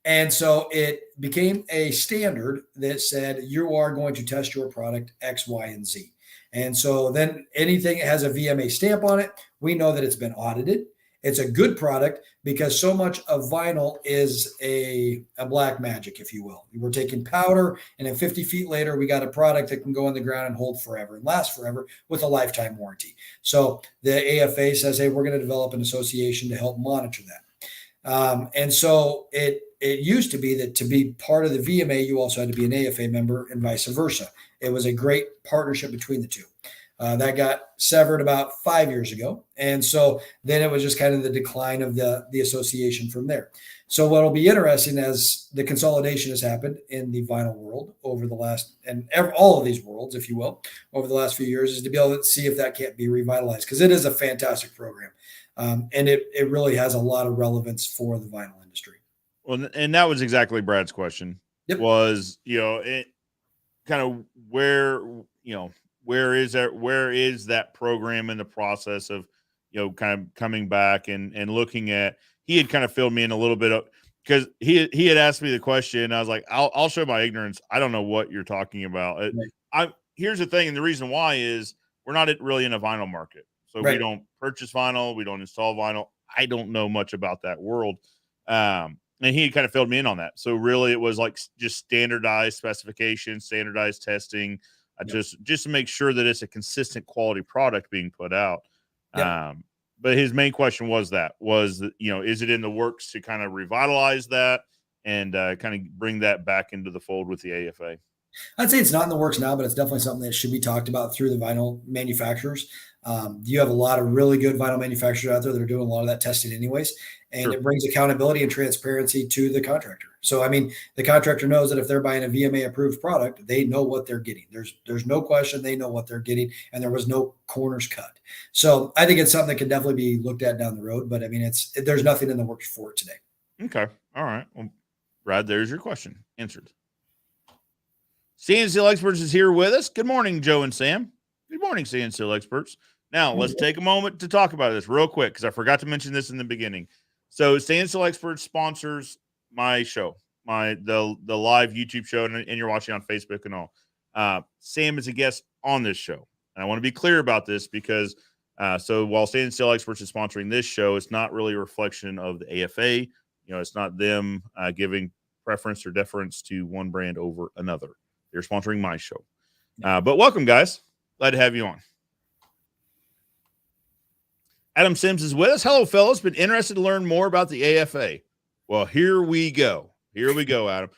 And so it became a standard that said you are going to test your product X, Y, and Z. And so then anything that has a VMA stamp on it, we know that it's been audited It's a good product because so much of vinyl is a black magic, if you will. We're taking powder, and then 50 feet later, we got a product that can go in the ground and hold forever and last forever with a lifetime warranty. So the AFA says, hey, we're going to develop an association to help monitor that. And so it used to be that to be part of the VMA, you also had to be an AFA member and vice versa. It was a great partnership between the two. That got severed about 5 years ago. And so then it was just kind of the decline of the association from there. So what'll be interesting as the consolidation has happened in the vinyl world over the last, and all of these worlds, if you will, over the last few years, is to be able to see if that can't be revitalized, because it is a fantastic program. And it really has a lot of relevance for the vinyl industry. Well, and that was exactly Brad's question. Yep. Was, it kind of where is that program in the process of, kind of coming back and looking at, he had kind of filled me in a little bit of, because he had asked me the question. I was like, I'll show my ignorance. I don't know what you're talking about. Right. Here's the thing. And the reason why is we're not really in a vinyl market. So Right. We don't purchase vinyl. We don't install vinyl. I don't know much about that world. And he kind of filled me in on that. So really it was like just standardized specifications, standardized testing, just to make sure that it's a consistent quality product being put out. Yep. But his main question was, is it in the works to kind of revitalize that and kind of bring that back into the fold with the AFA? I'd say it's not in the works now, but it's definitely something that should be talked about through the vinyl manufacturers. You have a lot of really good vinyl manufacturers out there that are doing a lot of that testing anyways, and Sure. It brings accountability and transparency to the contractor. So, I mean, the contractor knows that if they're buying a VMA approved product, they know what they're getting. There's no question they know what they're getting, and there was no corners cut. So I think it's something that can definitely be looked at down the road, but I mean, there's nothing in the works for it today. Okay. All right. Well, Brad, there's your question answered. CNC Experts is here with us. Good morning, Joe and Sam. Good morning, CNC Experts. Now, let's take a moment to talk about this real quick, because I forgot to mention this in the beginning. So CNC Experts sponsors my show, the live YouTube show, and you're watching on Facebook and all. Sam is a guest on this show. And I want to be clear about this because so while CNC Experts is sponsoring this show, it's not really a reflection of the AFA. It's not them giving preference or deference to one brand over another. They're sponsoring my show. But welcome, guys. Glad to have you on. Adam Sims is with us. Hello, fellas. Been interested to learn more about the AFA. Well, here we go. Here we go, Adam.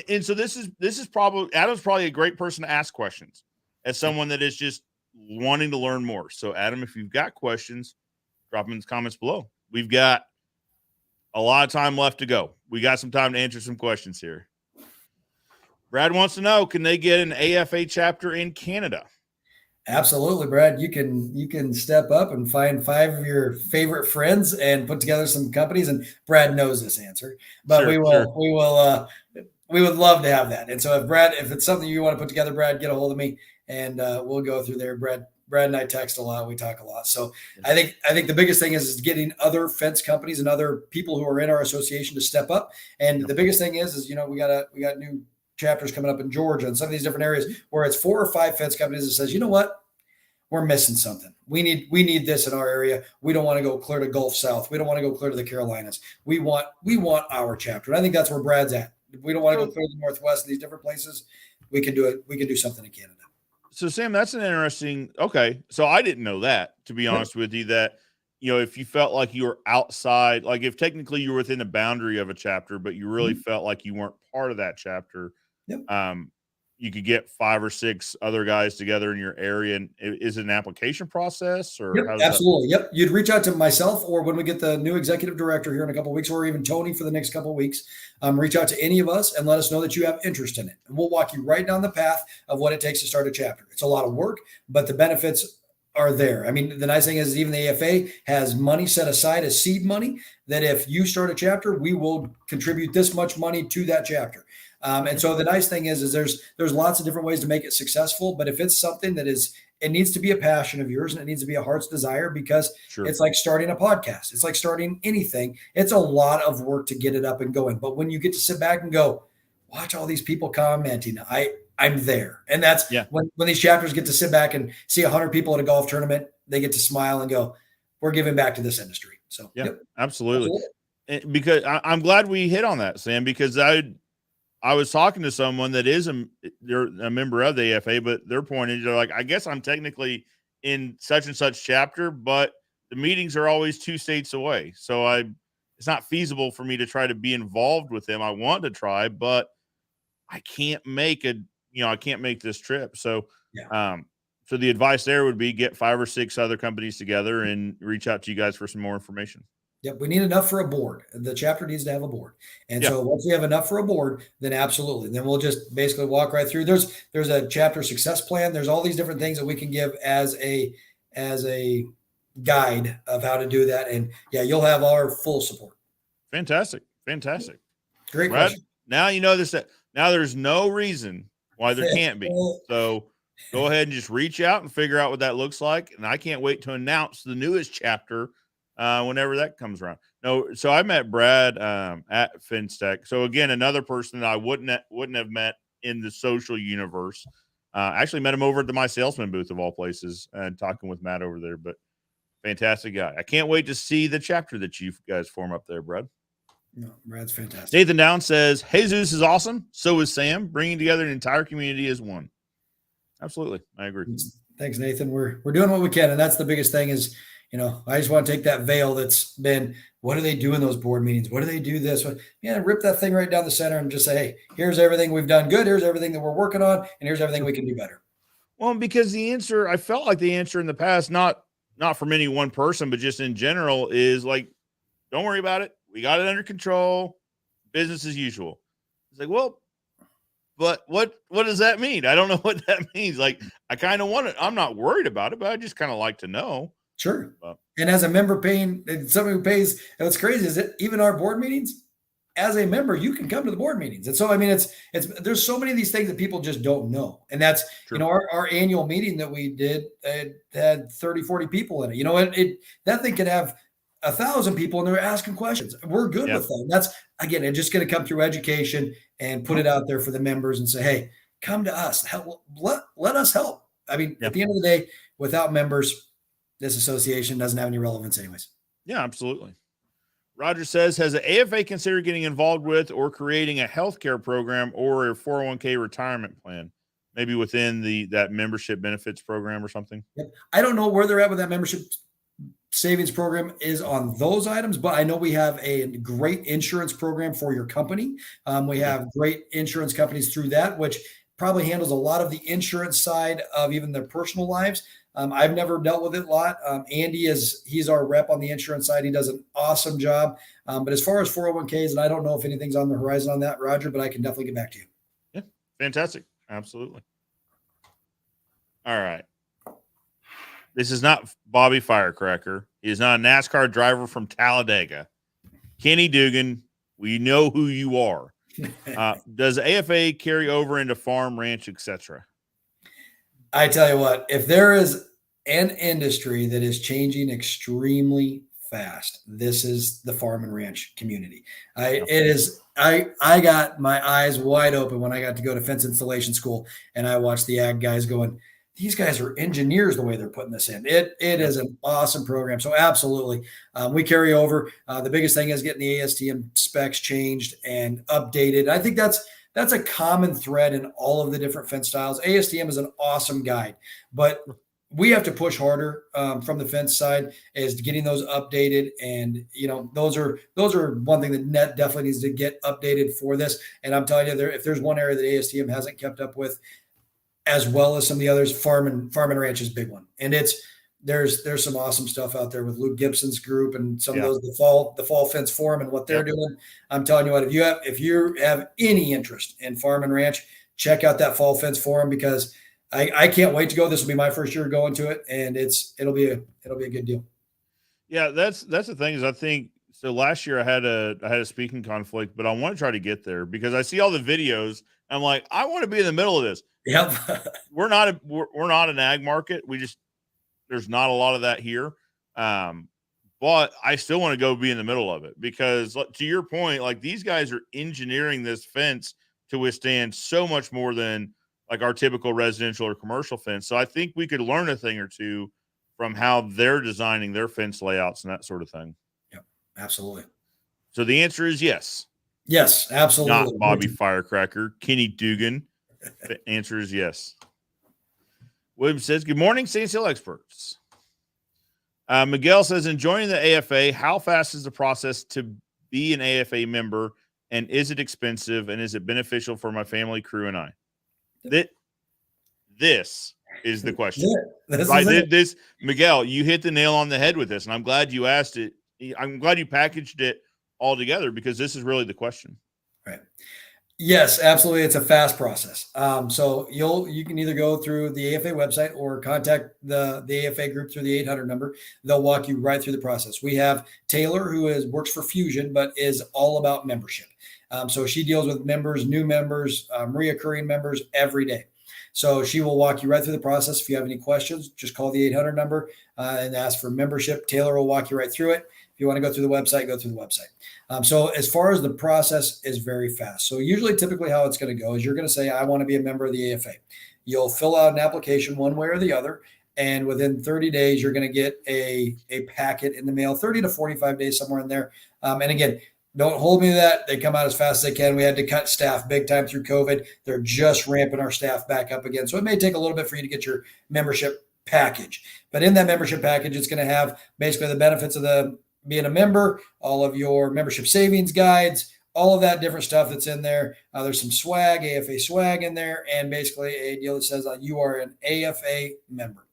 And so this is probably, Adam's probably a great person to ask questions as someone that is just wanting to learn more. So, Adam, if you've got questions, drop them in the comments below. We've got a lot of time left to go. We got some time to answer some questions here. Brad wants to know, can they get an AFA chapter in Canada? Absolutely, Brad. You can step up and find 5 of your favorite friends and put together some companies. And Brad knows this answer, but Sure. We would love to have that. And so if it's something you want to put together, Brad, get a hold of me and we'll go through there. Brad and I text a lot. We talk a lot. So I think the biggest thing is getting other fence companies and other people who are in our association to step up. And the biggest thing is we got new chapters coming up in Georgia and some of these different areas where it's 4 or 5 fence companies that says, you know what, we're missing something. We need this in our area. We don't want to go clear to Gulf South. We don't want to go clear to the Carolinas. We want our chapter. And I think that's where Brad's at. We don't want to go clear to the Northwest and these different places. We can do it. We can do something in Canada. So Sam, that's an interesting. Okay. So I didn't know that, to be honest with you, that, if you felt like you were outside, like if technically you were within the boundary of a chapter, but you really felt like you weren't part of that chapter, you could get 5 or 6 other guys together in your area. And is it an application process or? Absolutely. Yep. You'd reach out to myself, or when we get the new executive director here in a couple of weeks, or even Tony for the next couple of weeks, reach out to any of us and let us know that you have interest in it. And we'll walk you right down the path of what it takes to start a chapter. It's a lot of work, but the benefits are there. I mean, the nice thing is even the AFA has money set aside as seed money that if you start a chapter, we will contribute this much money to that chapter. And so the nice thing is there's lots of different ways to make it successful. But if it's something that it needs to be a passion of yours and it needs to be a heart's desire, because It's like starting a podcast. It's like starting anything. It's a lot of work to get it up and going. But when you get to sit back and go, watch all these people commenting, I'm there. And that's when these chapters get to sit back and see 100 people at a golf tournament, they get to smile and go, we're giving back to this industry. So, Yeah, yep, absolutely. absolutely. Because I'm glad we hit on that, Sam, because I was talking to someone that is they're a member of the AFA, but their point is they're like, I guess I'm technically in such and such chapter, but the meetings are always 2 states away. So it's not feasible for me to try to be involved with them. I want to try, but I can't make I can't make this trip. So, Yeah. so the advice there would be get 5 or 6 other companies together and reach out to you guys for some more information. Yep, we need enough for a board. The chapter needs to have a board. And Yeah. so once we have enough for a board, then absolutely. Then we'll just basically walk right through. There's a chapter success plan. There's all these different things that we can give as a guide of how to do that. And yeah, you'll have our full support. Fantastic. Fantastic. Great Brad, question. now you know this. Now there's no reason why there can't be. So go ahead and just reach out and figure out what that looks like. And I can't wait to announce the newest chapter whenever that comes around. No, so I met Brad at FinStech. So again, another person that I wouldn't have met in the social universe. Actually met him over at the My Salesman booth of all places and talking with Matt over there. But fantastic guy. I can't wait to see the chapter that you guys form up there, Brad. No, Brad's fantastic. Nathan Down says, Jesus is awesome. So is Sam. Bringing together an entire community as one. Absolutely. I agree. Thanks, Nathan. We're doing what we can. And that's the biggest thing is, I just want to take that veil that's been, what do they do in those board meetings? What do they do this? Rip that thing right down the center and just say, hey, here's everything we've done good. Here's everything that we're working on. And here's everything we can do better. Well, because I felt like the answer in the past, not from any one person, but just in general is like, don't worry about it. We got it under control. Business as usual. It's like, well, but what does that mean? I don't know what that means. Like, I kind of want it. I'm not worried about it, but I just kind of like to know. Sure. And as a member paying, somebody who pays, and what's crazy is that even our board meetings, as a member, you can come to the board meetings. And so, I mean, it's there's so many of these things that people just don't know. And that's, True. Our annual meeting that we did had 30, 40 people in it. That thing could have 1,000 people and they're asking questions. We're good with them. That's, again, it's just going to come through education and put it out there for the members and say, hey, come to us. Help, let us help. I mean, at the end of the day, without members, this association doesn't have any relevance anyways. Yeah, absolutely. Roger says, has the AFA considered getting involved with or creating a healthcare program or a 401k retirement plan, maybe within that membership benefits program or something? Yep. I don't know where they're at with that membership savings program is on those items, but I know we have a great insurance program for your company. We have great insurance companies through that, which probably handles a lot of the insurance side of even their personal lives. I've never dealt with it a lot. Andy he's our rep on the insurance side. He does an awesome job. But as far as 401ks, and I don't know if anything's on the horizon on that, Roger, but I can definitely get back to you. Yeah, fantastic. Absolutely. All right. This is not Bobby Firecracker. He is not a NASCAR driver from Talladega. Kenny Dugan, we know who you are. Does AFA carry over into farm, ranch, etc.? I tell you what, if there is an industry that is changing extremely fast, this is the farm and ranch community. I got my eyes wide open when I got to go to fence installation school and I watched the ag guys going, these guys are engineers the way they're putting this in. It is an awesome program. So absolutely. We carry over. The biggest thing is getting the ASTM specs changed and updated. I think that's a common thread in all of the different fence styles. ASTM is an awesome guide, but we have to push harder from the fence side as to getting those updated. And, those are one thing that definitely needs to get updated for this. And I'm telling you, if there's one area that ASTM hasn't kept up with, as well as some of the others, farm and ranch is a big one. And there's some awesome stuff out there with Luke Gibson's group and some of those, the fall fence forum and what they're doing. I'm telling you what, if you have any interest in farm and ranch, check out that fall fence forum because I can't wait to go. This will be my first year going to it, and it'll be a good deal. Yeah, that's the thing is I think so. Last year I had a speaking conflict, but I want to try to get there because I see all the videos. I'm like, I want to be in the middle of this. Yep. we're not an ag market. There's not a lot of that here. But I still want to go be in the middle of it because to your point, like these guys are engineering this fence to withstand so much more than like our typical residential or commercial fence. So I think we could learn a thing or two from how they're designing their fence layouts and that sort of thing. Absolutely. So the answer is yes. Yes, absolutely. Not Bobby Firecracker. Kenny Dugan. The answer is yes. William says, good morning, Saints Hill experts. Miguel says, in joining the AFA, how fast is the process to be an AFA member, and is it expensive, and is it beneficial for my family, crew, and I? This is the question. This Miguel, you hit the nail on the head with this, and I'm glad you asked it. I'm glad you packaged it all together, because this is really the question. Right. Yes, absolutely. It's a fast process. So you can either go through the AFA website or contact the AFA group through the 800 number. They'll walk you right through the process. We have Taylor, who works for Fusion, but is all about membership. So she deals with members, new members, reoccurring members every day. So she will walk you right through the process. If you have any questions, just call the 800 number and ask for membership. Taylor will walk you right through it. If you want to go through the website, go through the website. So as far as the process is very fast. So typically how it's going to go is you're going to say, I want to be a member of the AFA. You'll fill out an application one way or the other. And within 30 days, you're going to get a packet in the mail, 30 to 45 days, somewhere in there. And again, don't hold me to that. They come out as fast as they can. We had to cut staff big time through COVID. They're just ramping our staff back up again. So it may take a little bit for you to get your membership package. But in that membership package, it's going to have basically the benefits of being a member, all of your membership savings guides, all of that different stuff that's in there. There's some swag, AFA swag in there, and basically a deal that says you are an AFA member.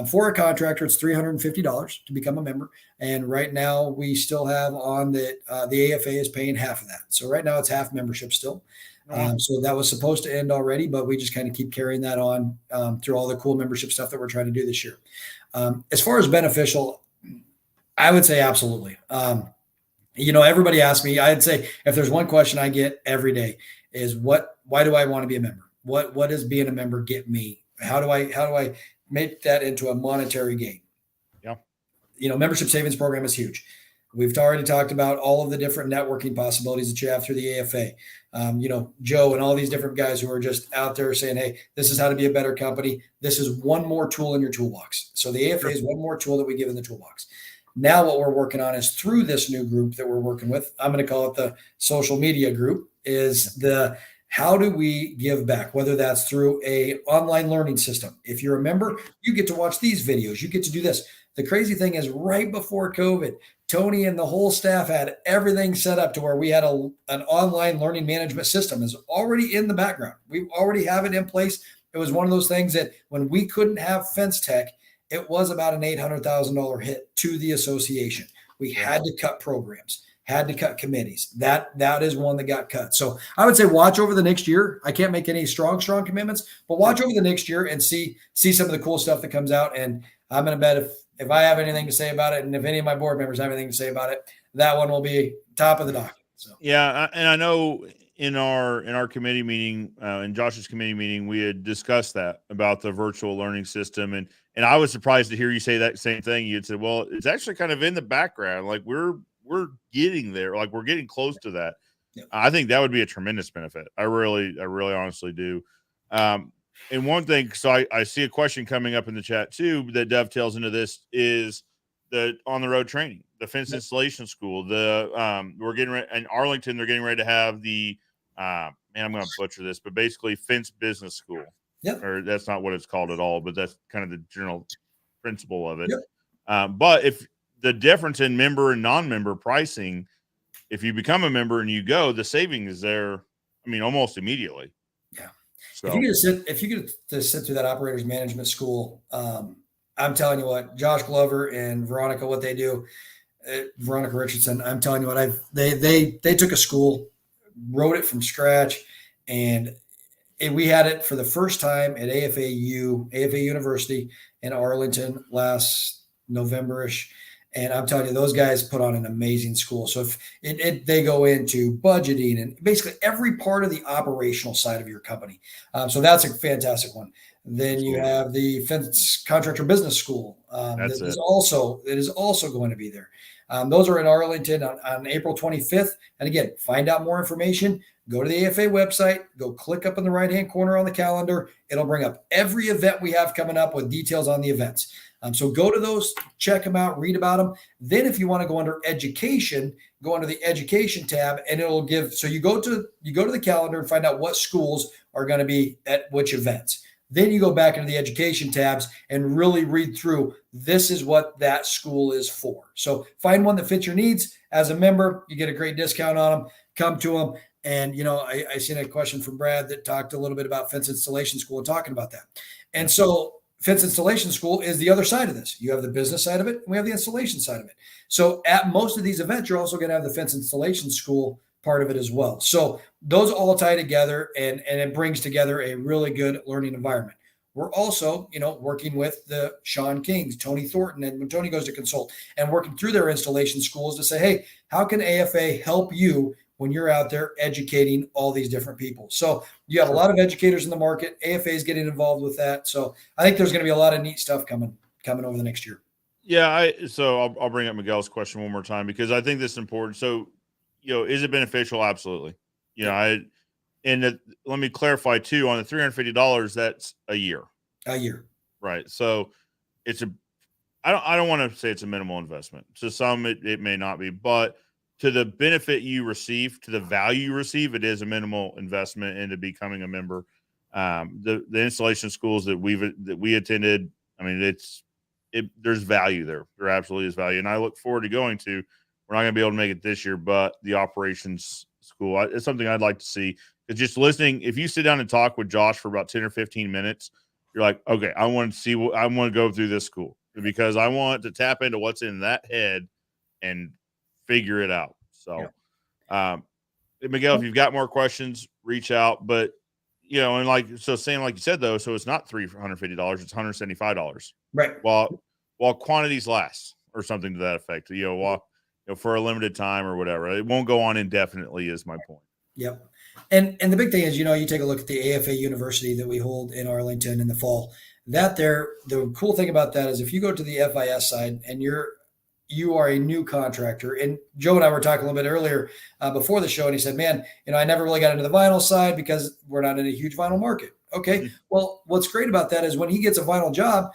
For a contractor, it's $350 to become a member. And right now we still have on the AFA is paying half of that. So right now it's half membership still. So that was supposed to end already, but we just kind of keep carrying that on through all the cool membership stuff that we're trying to do this year. As far as beneficial, I would say absolutely. Everybody asks me, I'd say if there's one question I get every day is why do I want to be a member? What does being a member get me? How do I make that into a monetary gain? Yeah. Membership savings program is huge. We've already talked about all of the different networking possibilities that you have through the AFA. Joe and all these different guys who are just out there saying, hey, this is how to be a better company. This is one more tool in your toolbox. So the AFA is one more tool that we give in the toolbox. Now what we're working on is through this new group that we're working with, I'm going to call it the social media group, is how do we give back, whether that's through a online learning system. If you're a member, you get to watch these videos. You get to do this. The crazy thing is right before COVID, Tony and the whole staff had everything set up to where we had an online learning management system is already in the background. We already have it in place. It was one of those things that when we couldn't have Fence Tech, it was about an $800,000 hit to the association. We had to cut programs, had to cut committees. That is one that got cut. So I would say watch over the next year. I can't make any strong commitments, but watch over the next year and see some of the cool stuff that comes out. And I'm going to bet if I have anything to say about it, and if any of my board members have anything to say about it, that one will be top of the docket. So yeah, and I know in our committee meeting, in Josh's committee meeting, we had discussed that about the virtual learning system, and I was surprised to hear you say that same thing. You had said, well, it's actually kind of in the background, like we're getting there, like we're getting close to that. Yep. I think that would be a tremendous benefit. I really honestly do. And one thing, so I see a question coming up in the chat too that dovetails into this is the on the road training, the fence installation school. We're getting ready in Arlington. They're getting ready to have the I'm going to butcher this, but basically fence business school. Yep. Or that's not what it's called at all, but that's kind of the general principle of it. Yep. But if the difference in member and non-member pricing, if you become a member and you go, the savings is there. I mean, almost immediately. Yeah. So if you get to sit through that operators management school, I'm telling you what, Josh Glover and Veronica, what they do, Veronica Richardson, I'm telling you what, they took a school, wrote it from scratch, and we had it for the first time at AFA University in Arlington last November-ish. And I'm telling you, those guys put on an amazing school. So if they go into budgeting and basically every part of the operational side of your company. So that's a fantastic one. Then you have the Fence Contractor Business School. That is also going to be there. Those are in Arlington on April 25th. And again, find out more information. Go to the AFA website, go click up in the right-hand corner on the calendar. It'll bring up every event we have coming up with details on the events. So go to those, check them out, read about them. Then if you want to go under education, go under the education tab, and it'll give. So you go to the calendar and find out what schools are going to be at which events. Then you go back into the education tabs and really read through, this is what that school is for. So find one that fits your needs. As a member, you get a great discount on them. Come to them. And, I seen a question from Brad that talked a little bit about fence installation school and talking about that. And so fence installation school is the other side of this. You have the business side of it, and we have the installation side of it. So at most of these events, you're also going to have the fence installation school part of it as well. So those all tie together, and it brings together a really good learning environment. We're also, working with the Sean Kings, Tony Thornton, and when Tony goes to consult, and working through their installation schools to say, hey, how can AFA help you when you're out there educating all these different people? So you have a lot of educators in the market. AFA is getting involved with that. So I think there's going to be a lot of neat stuff coming over the next year. Yeah. So I'll bring up Miguel's question one more time, because I think this is important. So, is it beneficial? Absolutely. Let me clarify too, on the $350, that's a year. Right. So I don't want to say it's a minimal investment. To some, it may not be, but to the benefit you receive, to the value you receive, it is a minimal investment into becoming a member. The installation schools that we attended, I mean, there's value there. There absolutely is value. And I look forward to going to, we're not going to be able to make it this year, but the operations school, it's something I'd like to see. It's just listening. If you sit down and talk with Josh for about 10 or 15 minutes, you're like, okay, I want to go through this school, because I want to tap into what's in that head and figure it out. So, Miguel, if you've got more questions, reach out. But, Sam, like you said, though, so it's not $350, it's $175. Right. While quantities last, or something to that effect, for a limited time or whatever. It won't go on indefinitely, is my point. Yep. And the big thing is, you take a look at the AFA University that we hold in Arlington in the fall. The cool thing about that is, if you go to the FIS side and you are a new contractor, and Joe and I were talking a little bit earlier before the show, and he said, man, I never really got into the vinyl side because we're not in a huge vinyl market. Okay. Mm-hmm. Well, what's great about that is when he gets a vinyl job,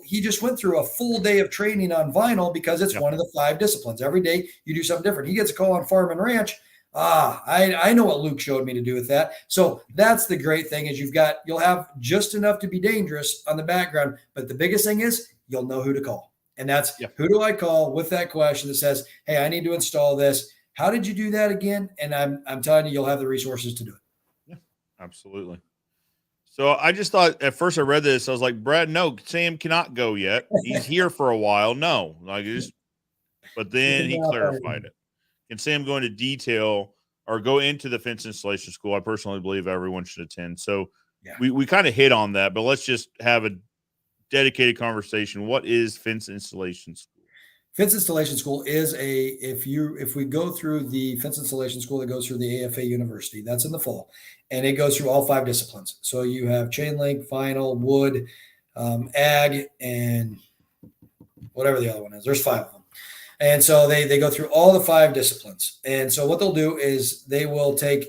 he just went through a full day of training on vinyl, because it's one of the 5 disciplines. Every day you do something different. He gets a call on farm and ranch. I know what Luke showed me to do with that. So that's the great thing, is you'll have just enough to be dangerous on the background. But the biggest thing is, you'll know who to call. And that's who do I call with that question that says, hey, I need to install this. How did you do that again? And I'm telling you, you'll have the resources to do it. Yeah, absolutely. So I just thought, at first I read this, I was like, Brad, no, Sam cannot go yet. He's here for a while. No, but then he clarified it. Can Sam go into detail or go into the fence installation school? I personally believe everyone should attend. So we kind of hit on that, but let's just have a dedicated conversation. What is fence installation school? Fence installation school is if we go through the fence installation school that goes through the AFA University, that's in the fall, and it goes through all 5 disciplines. So you have chain link, vinyl, wood, ag, and whatever the other one is. There's 5 of them. And so they go through all the 5 disciplines. And so what they'll do is they will take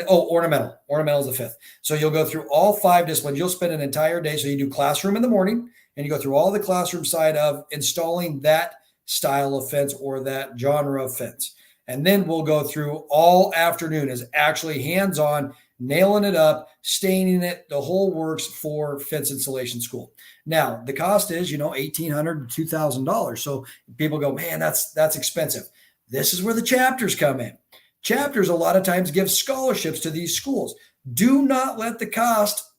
ornamental. Ornamental is the 5th. So you'll go through all 5 disciplines. You'll spend an entire day. So you do classroom in the morning, and you go through all the classroom side of installing that style of fence or that genre of fence. And then we'll go through all afternoon is actually hands-on, nailing it up, staining it, the whole works for fence installation school. Now, the cost is, $1,800 to $2,000. So people go, man, that's expensive. This is where the chapters come in. Chapters a lot of times give scholarships to these schools. Do not let the cost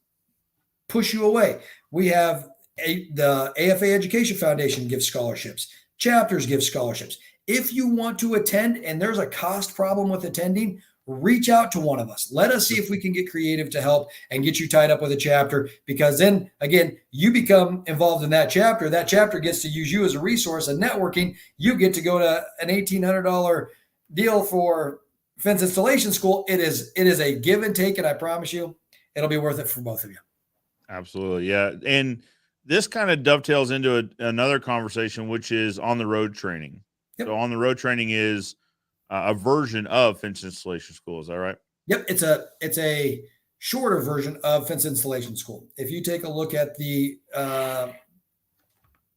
push you away. We have the AFA Education Foundation gives scholarships. Chapters give scholarships. If you want to attend and there's a cost problem with attending, reach out to one of us. Let us see if we can get creative to help and get you tied up with a chapter, because then, again, you become involved in that chapter. That chapter gets to use you as a resource, and networking. You get to go to an $1,800 deal for fence installation school. It is a give and take, and I promise you it'll be worth it for both of you. Absolutely. Yeah. And this kind of dovetails into another conversation, which is on the road training. Yep. So on the road training is a version of fence installation school. Is that right? Yep. It's a shorter version of fence installation school. If you take a look at the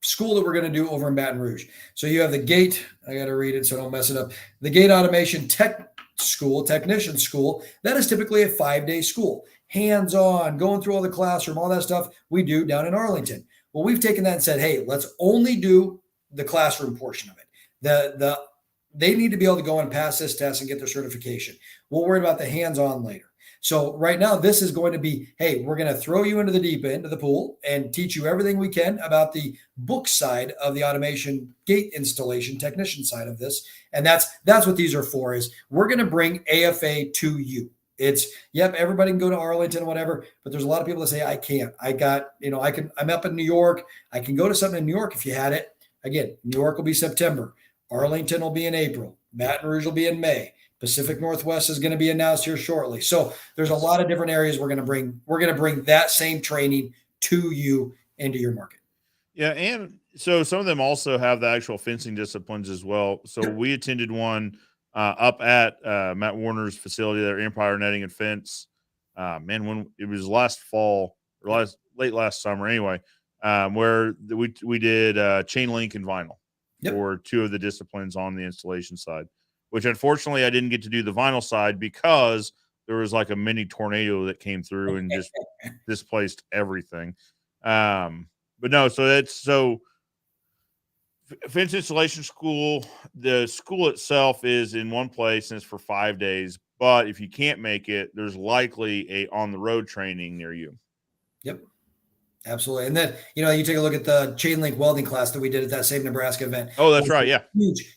school that we're going to do over in Baton Rouge. So you have the gate. I got to read it so I don't mess it up. The gate automation technician school. That is typically a 5-day school, hands-on, going through all the classroom, all that stuff we do down in Arlington. Well, we've taken that and said, hey, let's only do the classroom portion of it. They need to be able to go and pass this test and get their certification. We'll worry about the hands-on later. So right now, this is going to be, hey, we're going to throw you into the deep end of the pool and teach you everything we can about the book side of the automation gate installation technician side of this. And that's what these are for, is we're going to bring AFA to you. It's, yep, everybody can go to Arlington, whatever, but there's a lot of people that say, I can't. I'm up in New York. I can go to something in New York if you had it. Again, New York will be September. Arlington will be in April. Baton Rouge will be in May. Pacific Northwest is going to be announced here shortly. So there's a lot of different areas we're going to bring that same training to you into your market. Yeah, and so some of them also have the actual fencing disciplines as well. So we attended one up at Matt Warner's facility there, Empire Netting and Fence. When it was last fall or late last summer anyway, where we did chain link and vinyl for two of the disciplines on the installation side, which unfortunately I didn't get to do the vinyl side because there was like a mini tornado that came through and just displaced everything. But no, so fence installation school, the school itself is in one place and it's for 5 days. But if you can't make it, there's likely a on the road training near you. Yep. Absolutely. And then, you take a look at the chain link welding class that we did at that same Nebraska event. Oh, that's right. Yeah.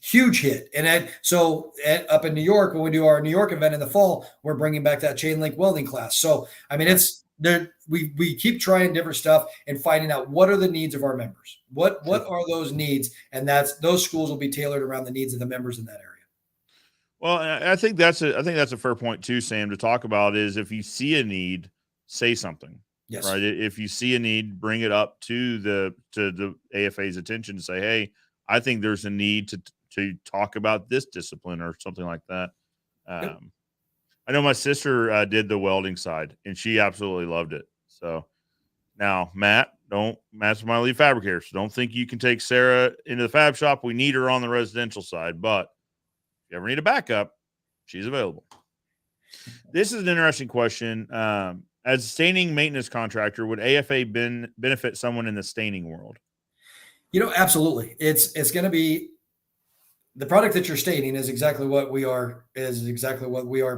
Huge hit. And up in New York, when we do our New York event in the fall, we're bringing back that chain link welding class. So, I mean, it's there. We keep trying different stuff and finding out what are the needs of our members. What are those needs? And those schools will be tailored around the needs of the members in that area. Well, I think that's a fair point too, Sam, to talk about is if you see a need, say something. Yes. Right. If you see a need, bring it up to the AFA's attention to say, hey, I think there's a need to talk about this discipline or something like that. I know my sister did the welding side and she absolutely loved it. So now, Matt's my lead fabricator. So don't think you can take Sarah into the fab shop. We need her on the residential side, but if you ever need a backup, she's available. This is an interesting question. As a staining maintenance contractor, would AFA benefit someone in the staining world? Absolutely. It's going to be the product that you're staining is exactly what we are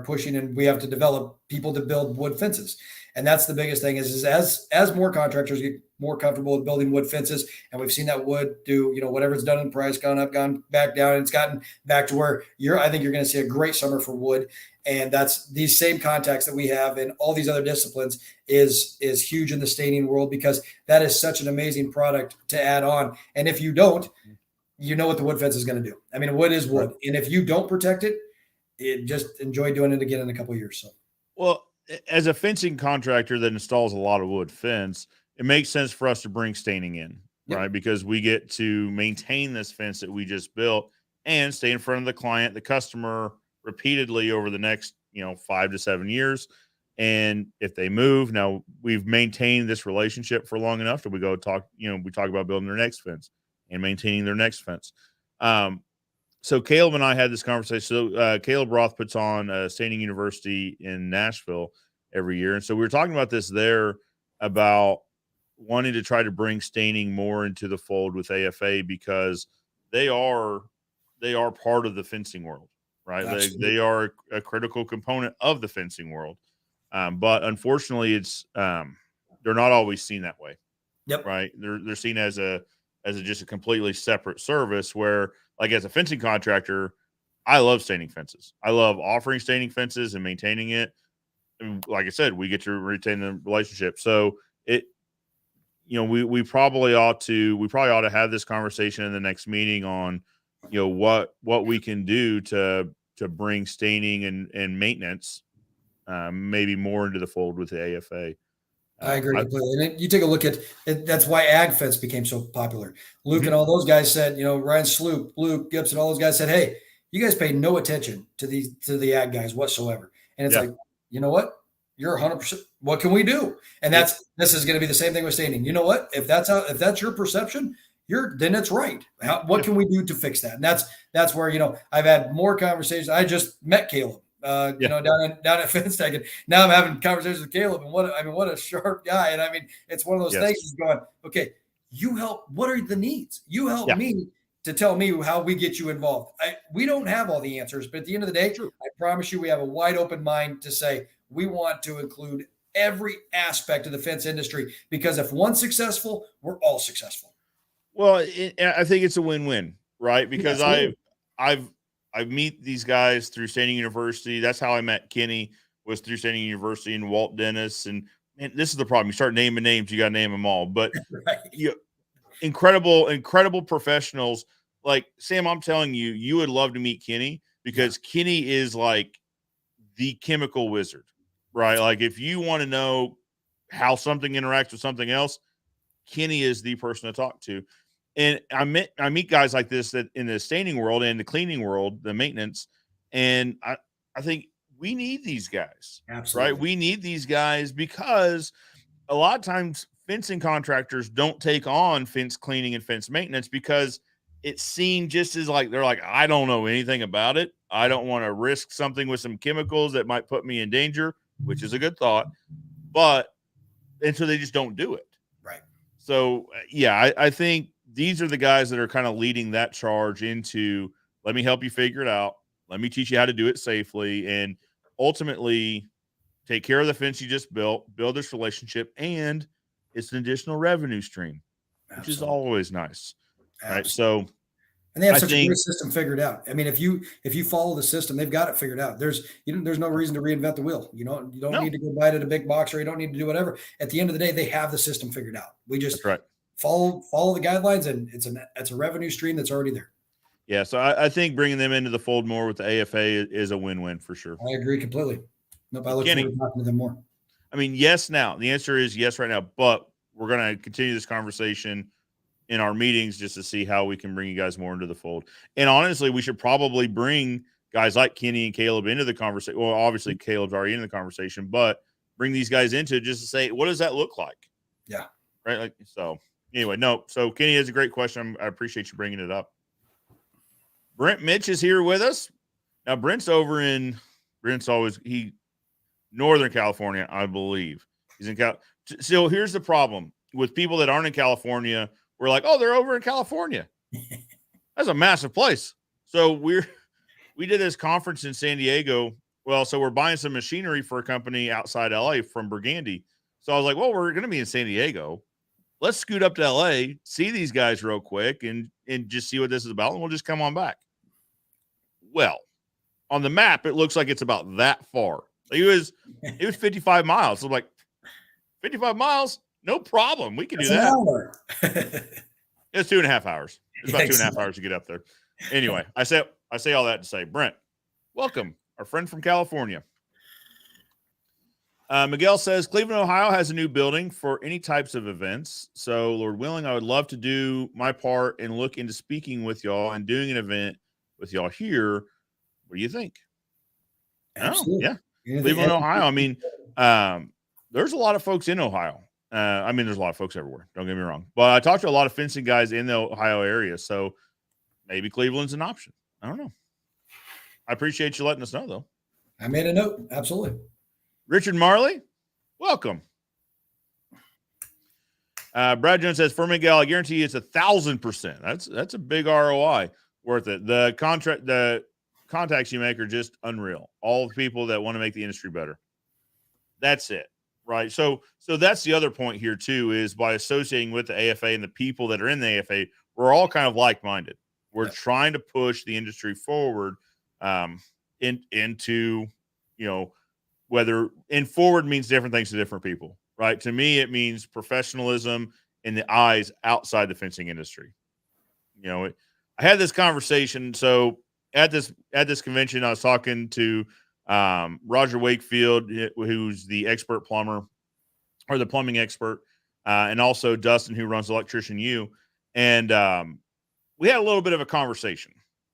pushing, and we have to develop people to build wood fences. And that's the biggest thing is as more contractors get more comfortable with building wood fences, and we've seen that wood do, whatever it's done in price, gone up, gone back down, and it's gotten back to where I think you're going to see a great summer for wood. And that's these same contacts that we have in all these other disciplines is huge in the staining world, because that is such an amazing product to add on. And if you don't, you know what the wood fence is going to do. I mean, wood is wood. And if you don't protect it, just enjoy doing it again in a couple of years. So, well, as a fencing contractor that installs a lot of wood fence, it makes sense for us to bring staining in, right? Because we get to maintain this fence that we just built and stay in front of the client, the customer, repeatedly over the next 5 to 7 years. And if they move, now we've maintained this relationship for long enough that we go talk, we talk about building their next fence and maintaining their next fence. So Caleb and I had this conversation. So Caleb Roth puts on a staining university in Nashville every year. And so we were talking about this there about wanting to try to bring staining more into the fold with AFA, because they are part of the fencing world. Right. They are a critical component of the fencing world. But unfortunately, it's they're not always seen that way. Yep. Right. They're seen as just a completely separate service where, like, as a fencing contractor, I love staining fences. I love offering staining fences and maintaining it. And like I said, we get to retain the relationship. So we probably ought to have this conversation in the next meeting on, what we can do to bring staining and maintenance maybe more into the fold with the AFA. I agree completely. And you take a look at it, that's why ag fence became so popular. Luke and all those guys said, Ryan Sloop, Luke Gibson, all those guys said, hey, you guys pay no attention to the ag guys whatsoever. And it's like, you know what? You're 100%. What can we do? And this is going to be the same thing with staining. You know what? If that's your perception, then it's right. What can we do to fix that? And that's where, I've had more conversations. I just met Caleb, down at FinStech, and now I'm having conversations with Caleb, and what a sharp guy. And I mean, it's one of those things is going, okay, you help. What are the needs? You help me to tell me how we get you involved. We don't have all the answers, but at the end of the day, I promise you, we have a wide open mind to say we want to include every aspect of the fence industry, because if one's successful, we're all successful. Well, I think it's a win-win, right? Because I meet these guys through Standing University. That's how I met Kenny, was through Standing University and Walt Dennis. And this is the problem. You start naming names, you got to name them all. But incredible professionals. Like, Sam, I'm telling you, you would love to meet Kenny, because Kenny is like the chemical wizard, right? Like, if you want to know how something interacts with something else, Kenny is the person to talk to. And I meet guys like this that in the staining world and the cleaning world, the maintenance, and I think we need these guys. Absolutely. Right? We need these guys because a lot of times fencing contractors don't take on fence cleaning and fence maintenance because it's seen just as like, they're like, I don't know anything about it. I don't want to risk something with some chemicals that might put me in danger, which is a good thought. And so they just don't do it. Right. So, I think these are the guys that are kind of leading that charge into, let me help you figure it out. Let me teach you how to do it safely, and ultimately take care of the fence you just build this relationship, and it's an additional revenue stream, which is always nice. Absolutely. Right. So, and they have such a great system figured out. I mean, if you follow the system, they've got it figured out. There's no reason to reinvent the wheel. You don't need to go buy it at a big box, or you don't need to do whatever. At the end of the day, they have the system figured out. We just follow the guidelines, and it's a revenue stream that's already there. Yeah. So I think bringing them into the fold more with the AFA is a win-win for sure. I agree completely. Nope. I look forward to talking to them more. I mean, yes, now the answer is yes right now, but we're going to continue this conversation in our meetings just to see how we can bring you guys more into the fold. And honestly, we should probably bring guys like Kenny and Caleb into the conversation. Well, obviously Caleb's already in the conversation, but bring these guys into it just to say, what does that look like? Yeah. Right. Like, so anyway, so Kenny has a great question. I appreciate you bringing it up. Brent Mitch is here with us. Now Brent's Northern California, I believe. He's in So here's the problem with people that aren't in California. We're like, oh, they're over in California. That's a massive place. So we did this conference in San Diego. Well, so we're buying some machinery for a company outside LA from Burgundy. So I was like, well, we're going to be in San Diego. Let's scoot up to LA, see these guys real quick, and just see what this is about, and we'll just come on back. Well, on the map, it looks like it's about that far. It was 55 miles. So I'm like, 55 miles? No problem. We can do that. It's 2.5 hours. It's about 2.5 hours to get up there. Anyway, I say all that to say, Brent, welcome, our friend from California. Miguel says Cleveland, Ohio has a new building for any types of events. So, Lord willing, I would love to do my part and look into speaking with y'all and doing an event with y'all here. What do you think? Absolutely. Oh, yeah. Cleveland, Ohio. I mean, there's a lot of folks in Ohio. There's a lot of folks everywhere. Don't get me wrong. But I talked to a lot of fencing guys in the Ohio area. So maybe Cleveland's an option. I don't know. I appreciate you letting us know, though. I made a note. Absolutely. Richard Marley, welcome. Brad Jones says, for Miguel, I guarantee you it's 1,000%. That's a big ROI. Worth it. The contacts you make are just unreal. All the people that want to make the industry better. That's it. Right. So that's the other point here too, is by associating with the AFA and the people that are in the AFA, we're all kind of like-minded. We're trying to push the industry forward into, whether in forward means different things to different people, right? To me, it means professionalism in the eyes outside the fencing industry. I had this conversation. So at this convention, I was talking to Roger Wakefield, who's the expert plumber or the plumbing expert, and also Dustin, who runs Electrician U. And we had a little bit of a conversation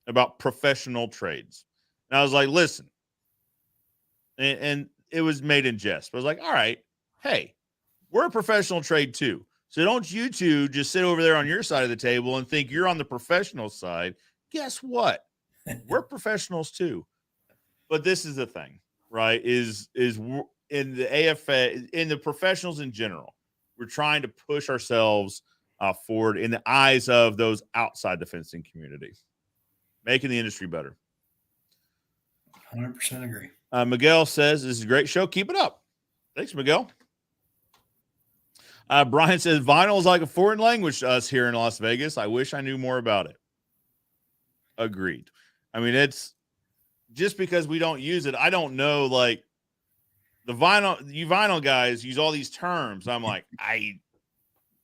about professional trades. And I was like, listen, and it was made in jest. But I was like, all right, hey, we're a professional trade too. So don't you two just sit over there on your side of the table and think you're on the professional side. Guess what? We're professionals too. But this is the thing, right? Is in the AFA, in the professionals in general, we're trying to push ourselves forward in the eyes of those outside the fencing community, making the industry better. 100% agree. Miguel says, this is a great show. Keep it up. Thanks, Miguel. Brian says, vinyl is like a foreign language to us here in Las Vegas. I wish I knew more about it. Agreed. I mean, it's just because we don't use it. I don't know, like, the vinyl guys use all these terms. I'm like, I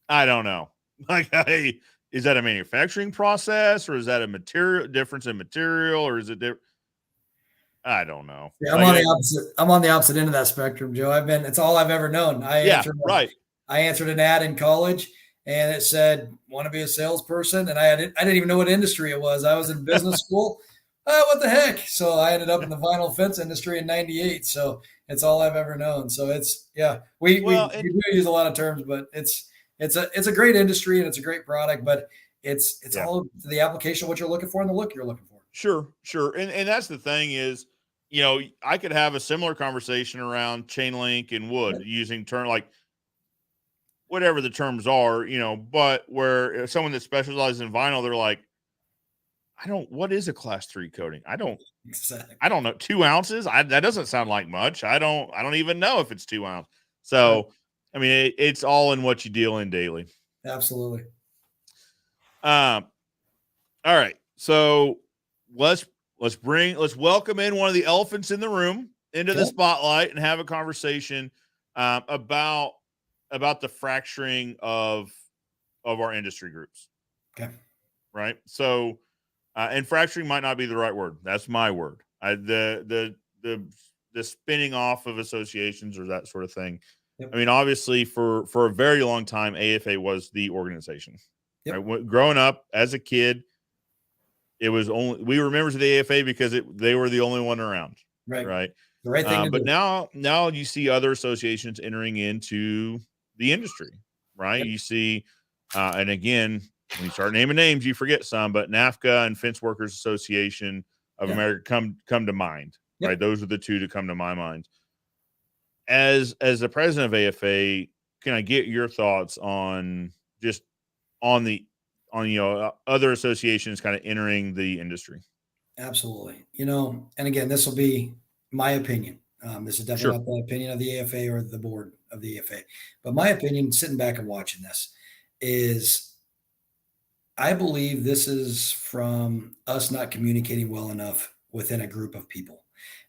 don't know. Like, is that a manufacturing process, or is that a material difference in material, or is it different? I don't know. Yeah, I'm on the opposite end of that spectrum, Joe. It's all I've ever known. I answered an ad in college, and it said, want to be a salesperson? And I didn't even know what industry it was. I was in business school. What the heck? So I ended up in the vinyl fence industry in '98. So it's all I've ever known. So we do use a lot of terms, but it's a great industry and it's a great product, but it's all the application of what you're looking for and the look you're looking for. Sure. And that's the thing is, I could have a similar conversation around chain link and wood using term like whatever the terms are, but where someone that specializes in vinyl, they're like, what is a class 3 coating? I don't know. 2 ounces. That doesn't sound like much. I don't even know if it's 2 ounces. So, I mean, it's all in what you deal in daily. Absolutely. All right. So let's welcome in one of the elephants in the room into the spotlight and have a conversation about the fracturing of our industry groups. Okay. Right. So, and fracturing might not be the right word. That's my word. The spinning off of associations or that sort of thing. Yep. I mean, obviously for a very long time, AFA was the organization. Yep. Right? Growing up as a kid, we were members of the AFA because they were the only one around. Right. The right thing to but do. Now you see other associations entering into the industry, right? Yep. You see, and again, when you start naming names, you forget some, but NAFCA and Fence Workers Association of America come to mind, right? Those are the two to come to my mind. As the president of AFA, can I get your thoughts on other associations kind of entering the industry? Absolutely. And again, this will be my opinion. This is definitely not the opinion of the AFA or the board of the AFA, but my opinion, sitting back and watching this, is I believe this is from us not communicating well enough within a group of people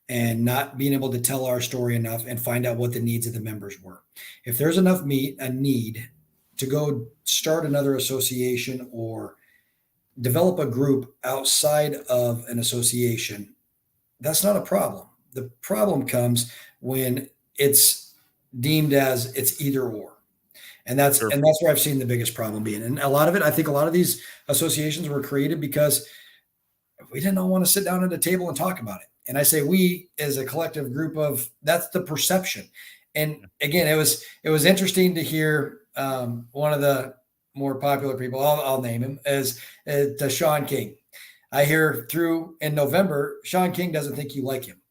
and not being able to tell our story enough and find out what the needs of the members were. If there's enough a need to go start another association or develop a group outside of an association, that's not a problem. The problem comes when it's deemed as it's either or. And that's where I've seen the biggest problem being. And I think a lot of these associations were created because we didn't all want to sit down at a table and talk about it. And I say we as a collective group that's the perception. And again, it was interesting to hear one of the more popular people, I'll name him, as Sean King. I hear in November, Sean King doesn't think you like him.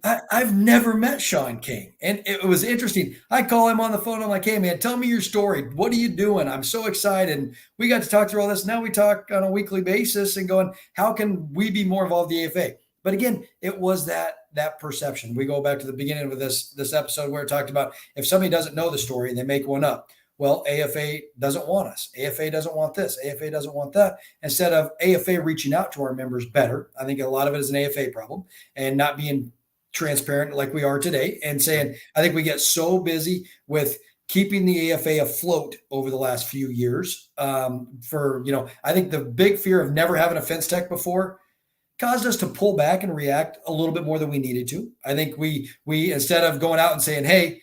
I've never met Sean King. And it was interesting. I call him on the phone. I'm like, hey, man, tell me your story. What are you doing? I'm so excited. And we got to talk through all this. Now we talk on a weekly basis and going, how can we be more involved in the AFA? But again, it was that perception. We go back to the beginning of this episode where it talked about if somebody doesn't know the story and they make one up. Well, AFA doesn't want us. AFA doesn't want this. AFA doesn't want that. Instead of AFA reaching out to our members better, I think a lot of it is an AFA problem and not being transparent like we are today and saying, I think we get so busy with keeping the AFA afloat over the last few years. I think the big fear of never having a fence tech before caused us to pull back and react a little bit more than we needed to. I think we instead of going out and saying, hey,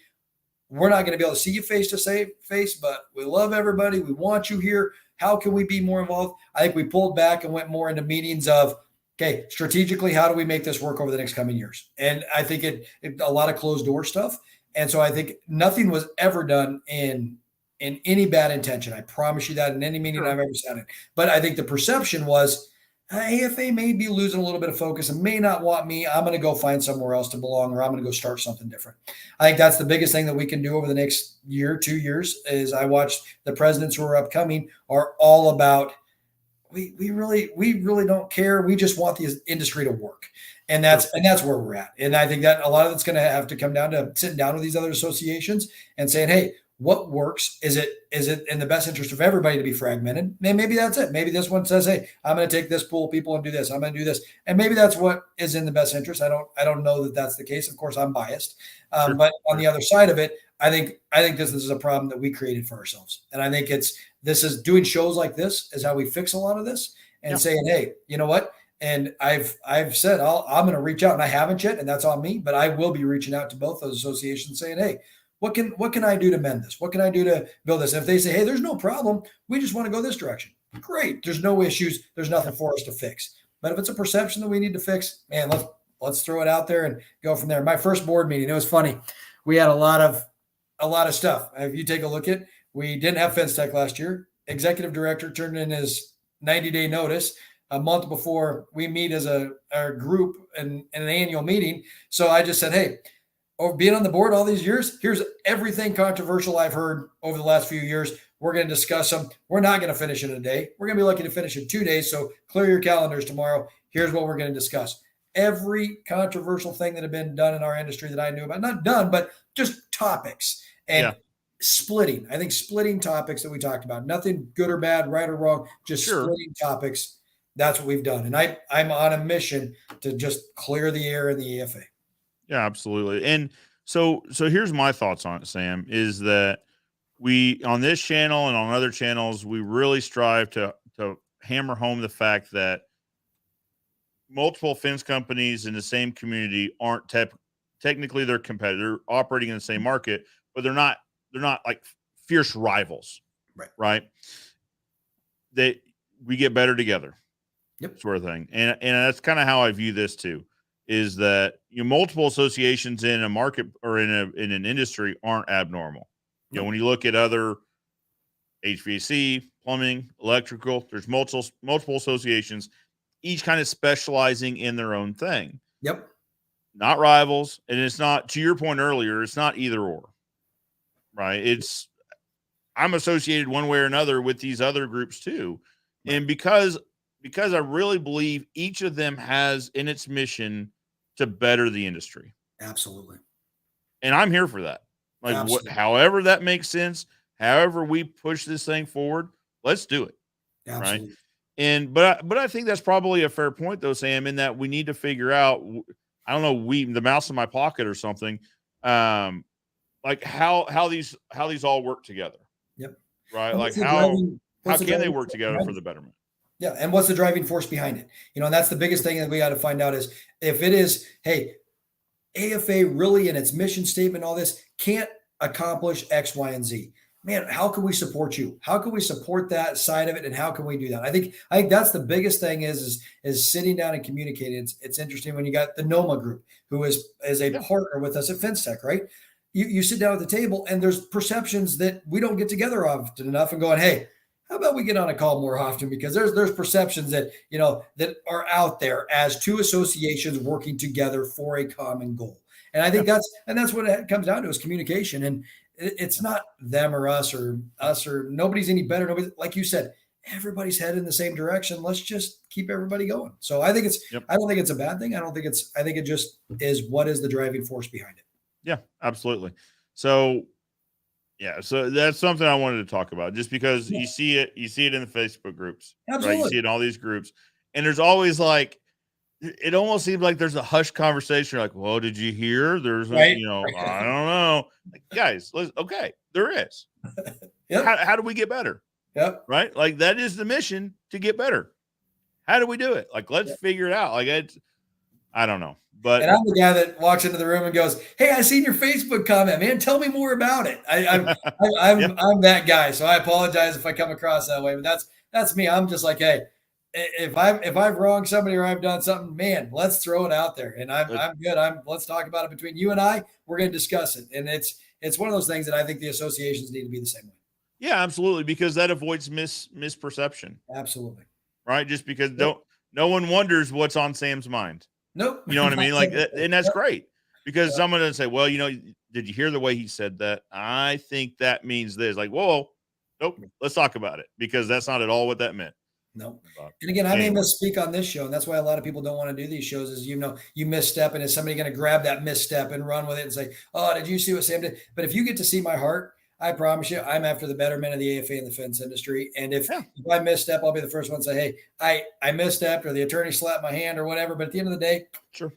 we're not going to be able to see you face to face, but we love everybody. We want you here. How can we be more involved? I think we pulled back and went more into meetings of, okay, strategically, how do we make this work over the next coming years? And I think a lot of closed door stuff. And so I think nothing was ever done in in any bad intention. I promise you that in any meeting I've ever sat in. But I think the perception was AFA may be losing a little bit of focus and may not want me. I'm going to go find somewhere else to belong, or I'm going to go start something different. I think that's the biggest thing that we can do over the next year, 2 years, is I watched the presidents who are upcoming are all about, we really don't care. We just want the industry to work. And that's where we're at. And I think that a lot of it's going to have to come down to sitting down with these other associations and saying, hey, what works? Is it in the best interest of everybody to be fragmented? And maybe that's it. Maybe this one says, hey, I'm going to take this pool of people and do this. I'm going to do this. And maybe that's what is in the best interest. I don't know that that's the case. Of course, I'm biased. But on the other side of it, I think this is a problem that we created for ourselves. And I think this is doing shows like this is how we fix a lot of this and saying, hey, you know what? And I've said I'm going to reach out, and I haven't yet, and that's on me, but I will be reaching out to both those associations saying, hey, what can I do to mend this? What can I do to build this? And if they say, hey, there's no problem, we just want to go this direction. Great. There's no issues. There's nothing for us to fix. But if it's a perception that we need to fix, man, let's throw it out there and go from there. My first board meeting, it was funny. We had a lot of stuff. If you take a look at, we didn't have Fence Tech last year. Executive director turned in his 90-day notice a month before we meet as our group in an annual meeting. So I just said, hey, over being on the board all these years, here's everything controversial I've heard over the last few years. We're going to discuss them. We're not going to finish in a day. We're going to be lucky to finish in 2 days. So clear your calendars tomorrow. Here's what we're going to discuss. Every controversial thing that had been done in our industry that I knew about, not done, but just topics and splitting. I think splitting topics that we talked about, nothing good or bad, right or wrong, just splitting topics. That's what we've done. And I'm on a mission to just clear the air in the AFA. Yeah, absolutely. And so here's my thoughts on it, Sam, is that we, on this channel and on other channels, we really strive to hammer home the fact that multiple fence companies in the same community aren't technically their competitor, operating in the same market, but they're not like fierce rivals, right? We get better together, sort of thing. And that's kind of how I view this too. Is that multiple associations in a market or in an industry aren't abnormal. When you look at other HVAC, plumbing, electrical, there's multiple associations, each kind of specializing in their own thing. Not rivals, and it's not, to your point earlier, it's not either or, right? I'm associated one way or another with these other groups too, and because I really believe each of them has in its mission to better the industry. Absolutely. And I'm here for that. However that makes sense, however we push this thing forward, let's do it. Absolutely. Right. But I think that's probably a fair point though, Sam, in that we need to figure out, I don't know, the mouse in my pocket or something, like how these all work together. Right. Like how can they work together for the betterment? Yeah. And what's the driving force behind it? And that's the biggest thing that we got to find out is if it is, hey, AFA really in its mission statement, all this can't accomplish X, Y, and Z. Man, how can we support you? How can we support that side of it? And how can we do that? I think that's the biggest thing is sitting down and communicating. It's interesting when you got the NOMA group, who is a partner with us at Fence Tech, right? You sit down at the table and there's perceptions that we don't get together often enough and going, hey, how about we get on a call more often? Because there's perceptions that, that are out there as two associations working together for a common goal. And I think that's what it comes down to is communication. And it's not them or us or nobody's any better. Nobody, like you said, everybody's headed in the same direction. Let's just keep everybody going. So I think I don't think it's a bad thing. I think it just is what is the driving force behind it. Yeah, absolutely. So that's something I wanted to talk about just because you see it in the Facebook groups, right? You see it in all these groups, and there's always it almost seems like there's a hushed conversation. You're like, well, did you hear? There's, I don't know, guys. Okay, there is. How do we get better? Right. Like that is the mission to get better. How do we do it? Let's figure it out. I don't know. And I'm the guy that walks into the room and goes, "Hey, I seen your Facebook comment, man. Tell me more about it." I'm that guy, so I apologize if I come across that way, but that's me. I'm just like, hey, if I've wronged somebody or I've done something, man, let's throw it out there, and I'm good. Let's talk about it between you and I. We're going to discuss it, and it's one of those things that I think the associations need to be the same way. Yeah, absolutely, because that avoids misperception, Absolutely. right? Just because Yep. no one wonders what's on Sam's mind. Nope. You know what I mean? Like, and that's Yep. great because Yep. someone doesn't say, "Well, did you hear the way he said that? I think that means this." Like, whoa, nope. Let's talk about it because that's not at all what that meant. No. But And again, I may anyway, misspeak on this show, and that's why a lot of people don't want to do these shows. Is you misstep, and is somebody going to grab that misstep and run with it and say, "Oh, did you see what Sam did?" But if you get to see my heart, I promise you, I'm after the betterment of the AFA and the fence industry. And yeah, if I misstep, I'll be the first one to say, "Hey, I misstepped," or the attorney slapped my hand or whatever. But at the end of the day, sure.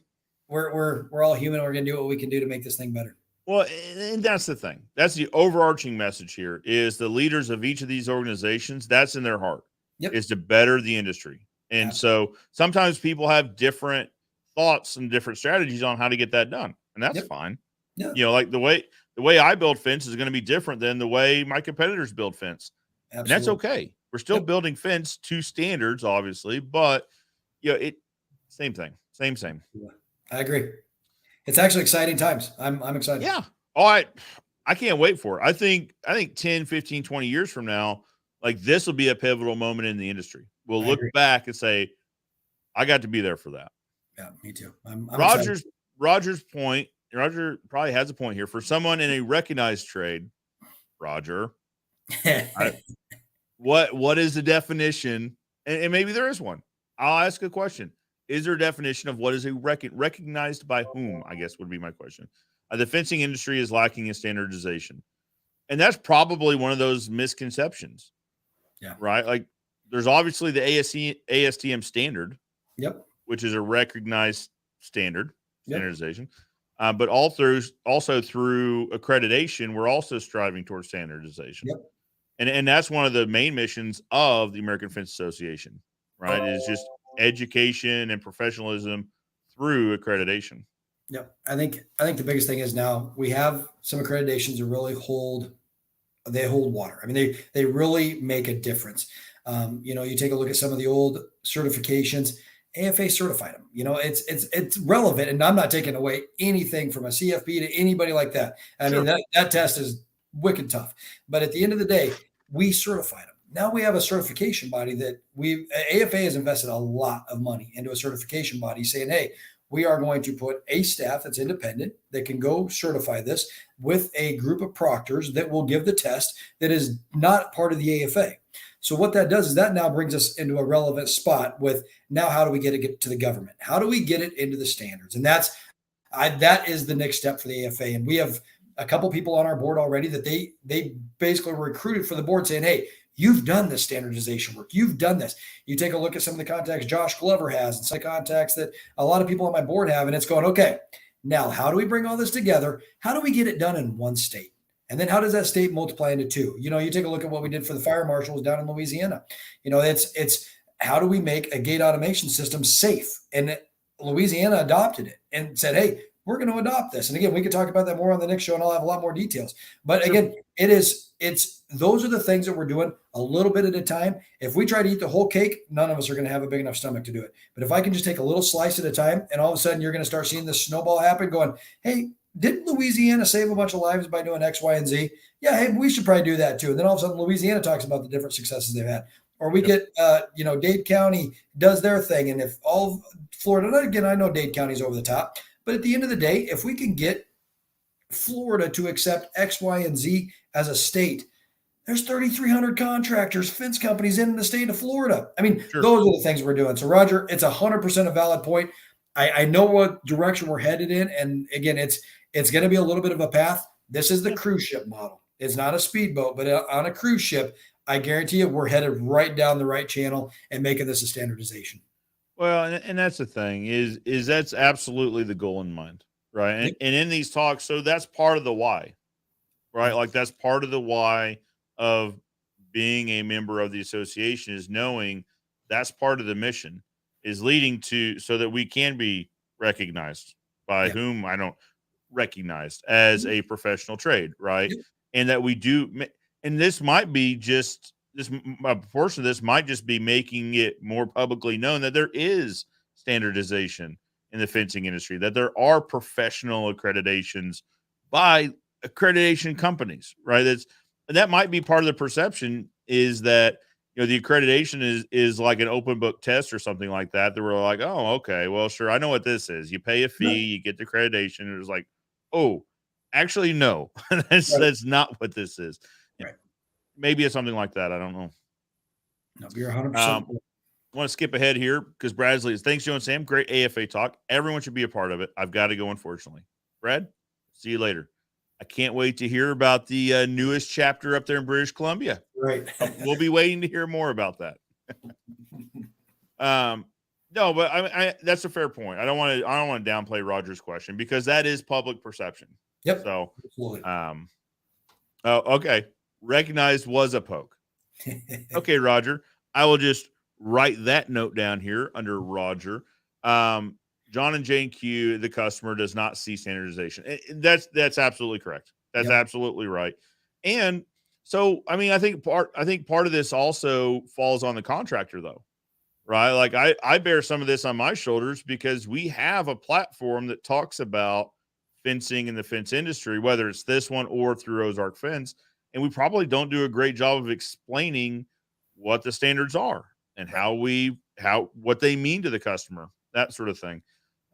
we're all human. We're going to do what we can do to make this thing better. Well, and that's the thing. That's the overarching message here is the leaders of each of these organizations, that's in their heart, Yep. is to better the industry. And Absolutely. so sometimes people have different thoughts and different strategies on how to get that done. And that's Yep. fine. Yeah. Like the way I build fence is going to be different than the way my competitors build fence. And that's Absolutely. okay. We're still Yep. building fence to standards, obviously, but it same thing. Same. Yeah. I agree. It's actually exciting times. I'm excited. Yeah. Oh, I can't wait for it. I think 10, 15, 20 years from now, like this will be a pivotal moment in the industry. We'll I look agree. back and say, I got to be there for that. Yeah, me too. I'm excited. Roger's point, Roger probably has a point here. For someone in a recognized trade, Roger, what is the definition? And maybe there is one. I'll ask a question. Is there a definition of what is a recognized by whom? I guess would be my question. The fencing industry is lacking in standardization. And that's probably one of those misconceptions. Yeah. Right? Like there's obviously the ASTM standard, Yep. which is a recognized Yep. standardization. But also through accreditation, we're also striving towards standardization. Yep. And that's one of the main missions of the American Fence Association, right? Is just education and professionalism through accreditation. Yep. I think the biggest thing is now we have some accreditations that really hold water. I mean, they really make a difference. You take a look at some of the old certifications. AFA certified them. It's relevant, and I'm not taking away anything from a CFP to anybody like that. I mean, that test is wicked tough. But at the end of the day, we certified them. Now we have a certification body that AFA has invested a lot of money into a certification body saying, hey, we are going to put a staff that's independent that can go certify this with a group of proctors that will give the test that is not part of the AFA. So what that does is that now brings us into a relevant spot with now how do we get it to the government? How do we get it into the standards? And that is the next step for the AFA. And we have a couple people on our board already that they basically were recruited for the board saying, hey, you've done this standardization work. You've done this. You take a look at some of the contacts Josh Glover has and some contacts that a lot of people on my board have. And it's going, okay, now how do we bring all this together? How do we get it done in one state? And then how does that state multiply into two? You take a look at what we did for the fire marshals down in Louisiana. It's how do we make a gate automation system safe? And Louisiana adopted it and said, hey, we're going to adopt this. And again, we could talk about that more on the next show and I'll have a lot more details. But again, those are the things that we're doing a little bit at a time. If we try to eat the whole cake, none of us are going to have a big enough stomach to do it. But if I can just take a little slice at a time, and all of a sudden you're going to start seeing this snowball happen going, hey, didn't Louisiana save a bunch of lives by doing X, Y, and Z? Yeah, hey, we should probably do that too. And then all of a sudden Louisiana talks about the different successes they've had. Or we get, Dade County does their thing. And if all of Florida, again, I know Dade County's over the top, but at the end of the day, if we can get Florida to accept X, Y, and Z as a state, there's 3,300 contractors, fence companies in the state of Florida. I mean, Those are the things we're doing. So, Roger, it's 100% a valid point. I know what direction we're headed in. And again, it's going to be a little bit of a path. This is the cruise ship model. It's not a speedboat, but on a cruise ship, I guarantee you we're headed right down the right channel and making this a standardization. Well, and that's the thing is that's absolutely the goal in mind, right? And in these talks, so that's part of the why, right? Like that's part of the why of being a member of the association is knowing that's part of the mission is leading to so that we can be recognized by whom I don't recognized as a professional trade, right? And that we do, and this might be just a portion of this might just be making it more publicly known that there is standardization in the fencing industry, that there are professional accreditations by accreditation companies, right? that might be part of the perception, is that, the accreditation is like an open book test or something like that. They were like, oh, okay, well, sure, I know what this is. You pay a fee, you get the accreditation. It was like, oh, actually, no, that's not what this is. Right. Maybe it's something like that. I don't know. No, you're 100%. I want to skip ahead here because Bradley is, thanks, Joe and Sam. Great AFA talk. Everyone should be a part of it. I've got to go, unfortunately. Brad, see you later. I can't wait to hear about the newest chapter up there in British Columbia. Right. We'll be waiting to hear more about that. No, but I that's a fair point. I don't want to downplay Roger's question because that is public perception. Yep. So, absolutely. Oh, okay. Recognized was a poke. Okay, Roger. I will just write that note down here under Roger. John and Jane Q, the customer, does not see standardization. That's absolutely correct. That's absolutely right. And so, I mean, I think part of this also falls on the contractor, though, right? Like I bear some of this on my shoulders because we have a platform that talks about fencing in the fence industry, whether it's this one or through Ozark Fence, and we probably don't do a great job of explaining what the standards are and what they mean to the customer, that sort of thing.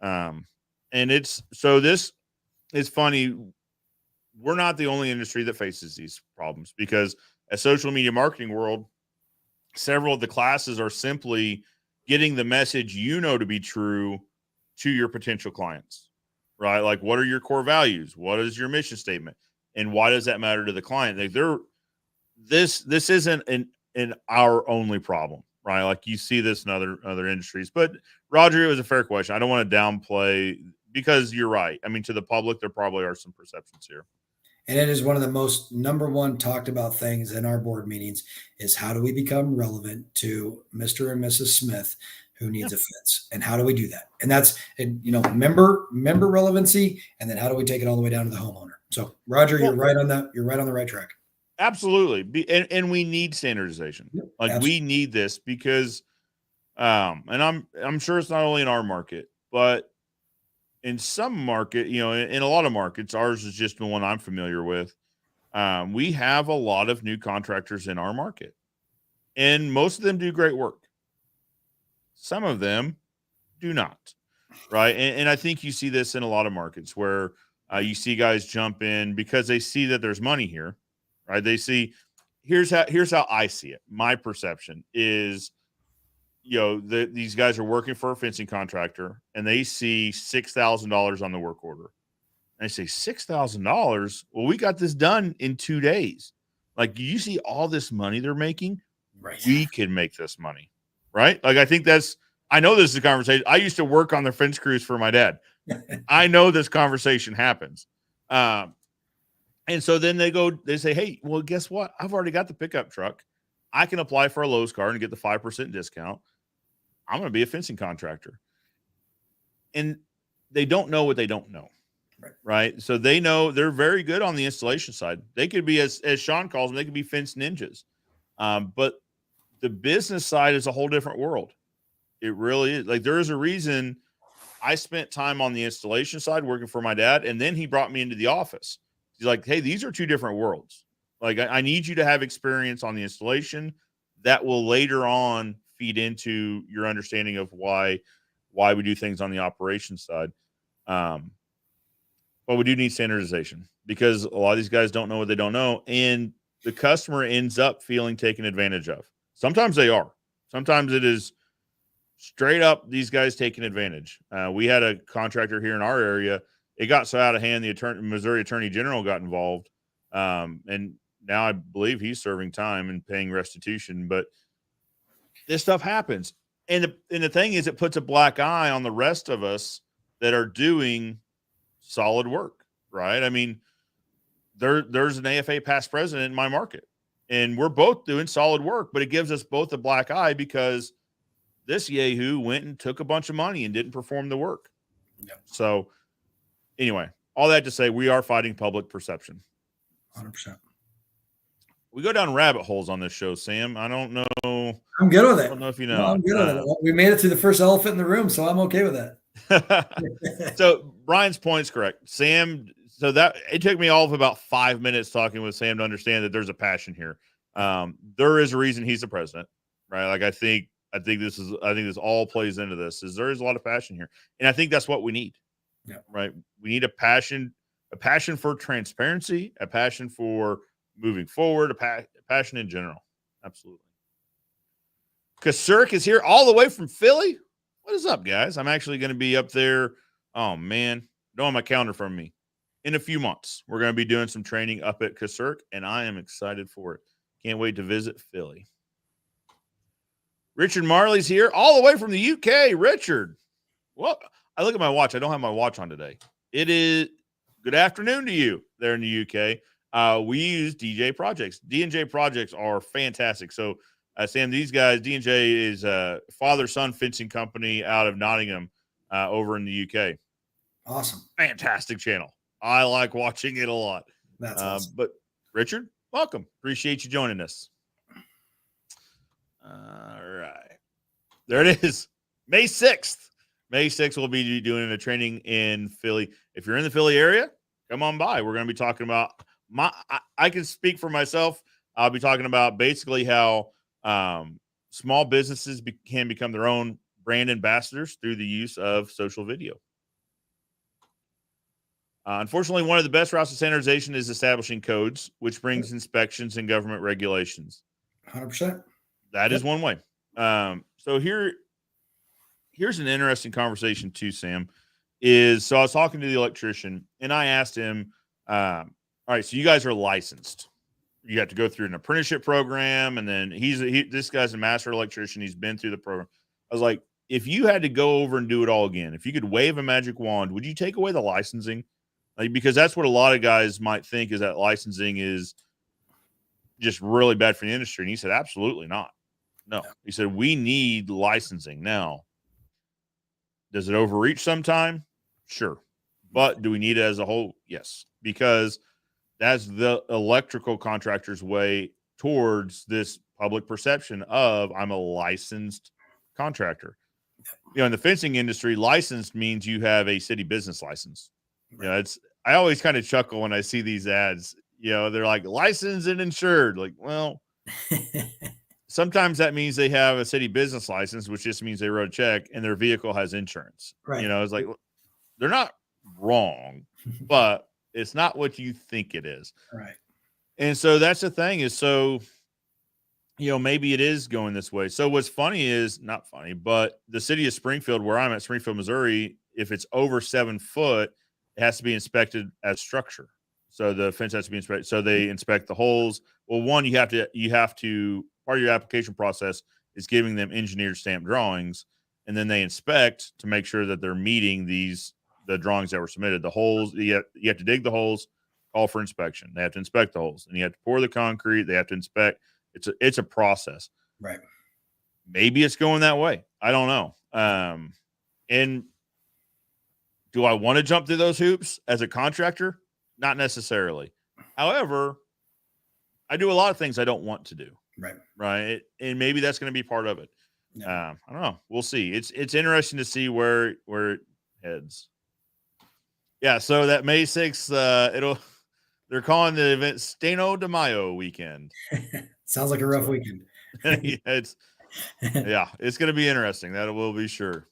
And this is funny. We're not the only industry that faces these problems because as social media marketing world, several of the classes are simply getting the message to be true to your potential clients, right? Like, what are your core values? What is your mission statement? And why does that matter to the client? Like, this isn't an our only problem, right? Like, you see this in other industries. But Roger, it was a fair question. I don't want to downplay because you're right. I mean, to the public, there probably are some perceptions here. And it is one of the most number one talked about things in our board meetings is how do we become relevant to Mr. and Mrs. Smith who needs a fence, and how do we do that? And that's, member relevancy. And then how do we take it all the way down to the homeowner? So Roger, you're right on that. You're right on the right track. Absolutely. And we need standardization. We need this because, and I'm sure it's not only in our market, but in some market, in a lot of markets, ours is just the one I'm familiar with. We have a lot of new contractors in our market, and most of them do great work. Some of them do not, right? And I think you see this in a lot of markets where you see guys jump in because they see that there's money here, right? They see, here's how I see it. My perception is, these guys are working for a fencing contractor and they see $6,000 on the work order. And they say, $6,000? Well, we got this done in 2 days. Like, you see all this money they're making? Right. We can make this money, right? Like, I know this is a conversation. I used to work on the fence crews for my dad. I know this conversation happens. And so then they say, hey, well, guess what? I've already got the pickup truck. I can apply for a Lowe's card and get the 5% discount. I'm going to be a fencing contractor. And they don't know what they don't know. Right. So they know they're very good on the installation side. They could be, as Sean calls them, they could be fence ninjas. But the business side is a whole different world. It really is. Like, there is a reason I spent time on the installation side working for my dad. And then he brought me into the office. He's like, hey, these are two different worlds. Like, I need you to have experience on the installation that will later on feed into your understanding of why we do things on the operations side. But we do need standardization because a lot of these guys don't know what they don't know. And the customer ends up feeling taken advantage of. Sometimes they are. Sometimes it is straight up these guys taking advantage. We had a contractor here in our area. It got so out of hand, the Missouri Attorney General got involved. And now I believe he's serving time and paying restitution. But this stuff happens. And the thing is, it puts a black eye on the rest of us that are doing solid work, right? I mean, there's an AFA past president in my market, and we're both doing solid work, but it gives us both a black eye because this yahoo went and took a bunch of money and didn't perform the work. Yeah. So anyway, all that to say, we are fighting public perception. 100%. We go down rabbit holes on this show, Sam. I don't know. I'm good with it. I don't know if you know. No, I'm good with it. We made it to the first elephant in the room, so I'm okay with that. So Brian's point's correct. Sam so that it took me all of about 5 minutes talking with Sam to understand that there's a passion here. There is a reason he's the president, right? Like I think this all plays into this. Is there is a lot of passion here, and I think that's what we need. Yeah. Right. We need a passion for transparency, a passion for moving forward, a passion in general. Absolutely. Kasirk is here all the way from Philly. What is up, guys? I'm actually going to be up there. Oh man, don't have my calendar from me. In a few months, we're going to be doing some training up at Kasirk, and I am excited for it. Can't wait to visit Philly. Richard Marley's here all the way from the UK. Richard, well, I look at my watch. I don't have my watch on today. It is good afternoon to you there in the UK. We use DJ Projects. D&J Projects are fantastic. So, Sam, these guys, D&J is a father-son fencing company out of Nottingham over in the UK. Awesome. Fantastic channel. I like watching it a lot. That's awesome. But, Richard, welcome. Appreciate you joining us. All right. There it is. May 6th. May 6th, we'll be doing a training in Philly. If you're in the Philly area, come on by. We're going to be talking about I can speak for myself. I'll be talking about basically how small businesses can become their own brand ambassadors through the use of social video. Unfortunately, one of the best routes to standardization is establishing codes, which brings inspections and government regulations. 100%. That is one way. So here's an interesting conversation too, Sam. So I was talking to the electrician, and I asked him, all right, so you guys are licensed. You have to go through an apprenticeship program, and then this guy's a master electrician. He's been through the program. I was like, if you had to go over and do it all again, if you could wave a magic wand, would you take away the licensing? Like, because that's what a lot of guys might think, is that licensing is just really bad for the industry. And he said, absolutely not. No. He said, we need licensing. Now, does it overreach sometime? Sure. But do we need it as a whole? Yes. Because that's the electrical contractor's way towards this public perception of I'm a licensed contractor. You know, in the fencing industry, licensed means you have a city business license. You know, I always kind of chuckle when I see these ads. You know, they're like licensed and insured. Like, well, sometimes that means they have a city business license, which just means they wrote a check and their vehicle has insurance. Right. You know, it's like, they're not wrong, but it's not what you think it is. Right. And so that's the thing is, so, you know, maybe it is going this way. So what's funny is, not funny, but the city of Springfield, where I'm at, Springfield, Missouri, if it's over 7 foot, it has to be inspected as structure. So the fence has to be inspected. So they inspect the holes. Well, one, you have to part of your application process is giving them engineered stamp drawings, and then they inspect to make sure that they're meeting the drawings that were submitted. The holes, you have to dig the holes, call for inspection. They have to inspect the holes, and you have to pour the concrete. They have to inspect. It's a process. Right. Maybe it's going that way. I don't know. And do I want to jump through those hoops as a contractor? Not necessarily. However, I do a lot of things I don't want to do. Right. Right. And maybe that's going to be part of it. Yeah. I don't know. We'll see. It's interesting to see where it heads. Yeah. So that May 6th, they're calling the event Steno de Mayo weekend. Sounds like a rough weekend. It's going to be interesting. That will be sure.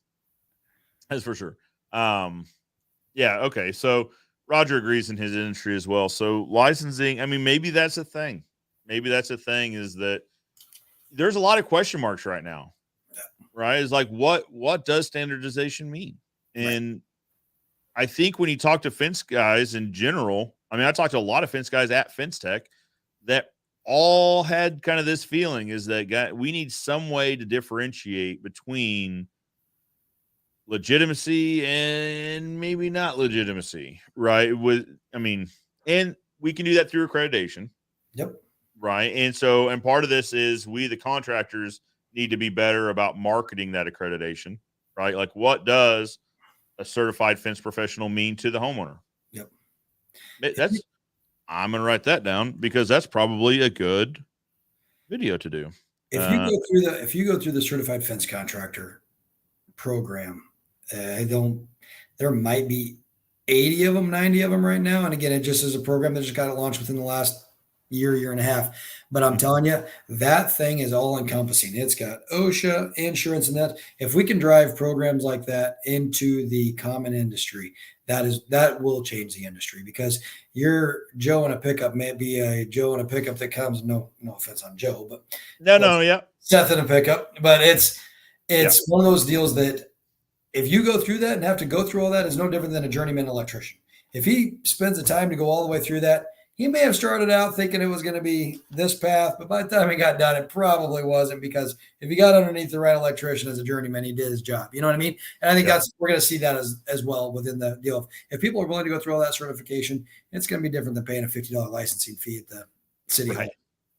That's for sure. Yeah. Okay. So Roger agrees in his industry as well. So licensing, I mean, maybe that's a thing. Maybe that's a thing, is that there's a lot of question marks right now, right? It's like, what does standardization mean? And I think when you talk to fence guys in general, I mean, I talked to a lot of fence guys at Fence Tech that all had kind of this feeling, is that we need some way to differentiate between legitimacy and maybe not legitimacy, right? And we can do that through accreditation. Yep. Right. And part of this is we, the contractors, need to be better about marketing that accreditation, right? Like, what does a certified fence professional mean to the homeowner? Yep. I'm going to write that down, because that's probably a good video to do. If you go through the certified fence contractor program, there might be 80 of them, 90 of them right now. And again, it just is a program that just got launched within the last year and a half. But I'm telling you, that thing is all encompassing. It's got OSHA, insurance, and that. If we can drive programs like that into the common industry, that will change the industry, because your Joe in a pickup may be a Joe in a pickup that comes, no offense on Joe, but No, yeah. Seth in a pickup. But it's one of those deals that if you go through that and have to go through all that, is no different than a journeyman electrician. If he spends the time to go all the way through that, he may have started out thinking it was going to be this path, but by the time he got done, it probably wasn't, because if he got underneath the right electrician as a journeyman, he did his job. You know what I mean? And I think we're going to see that as well within the deal. If people are willing to go through all that certification, it's going to be different than paying a $50 licensing fee at the city hall.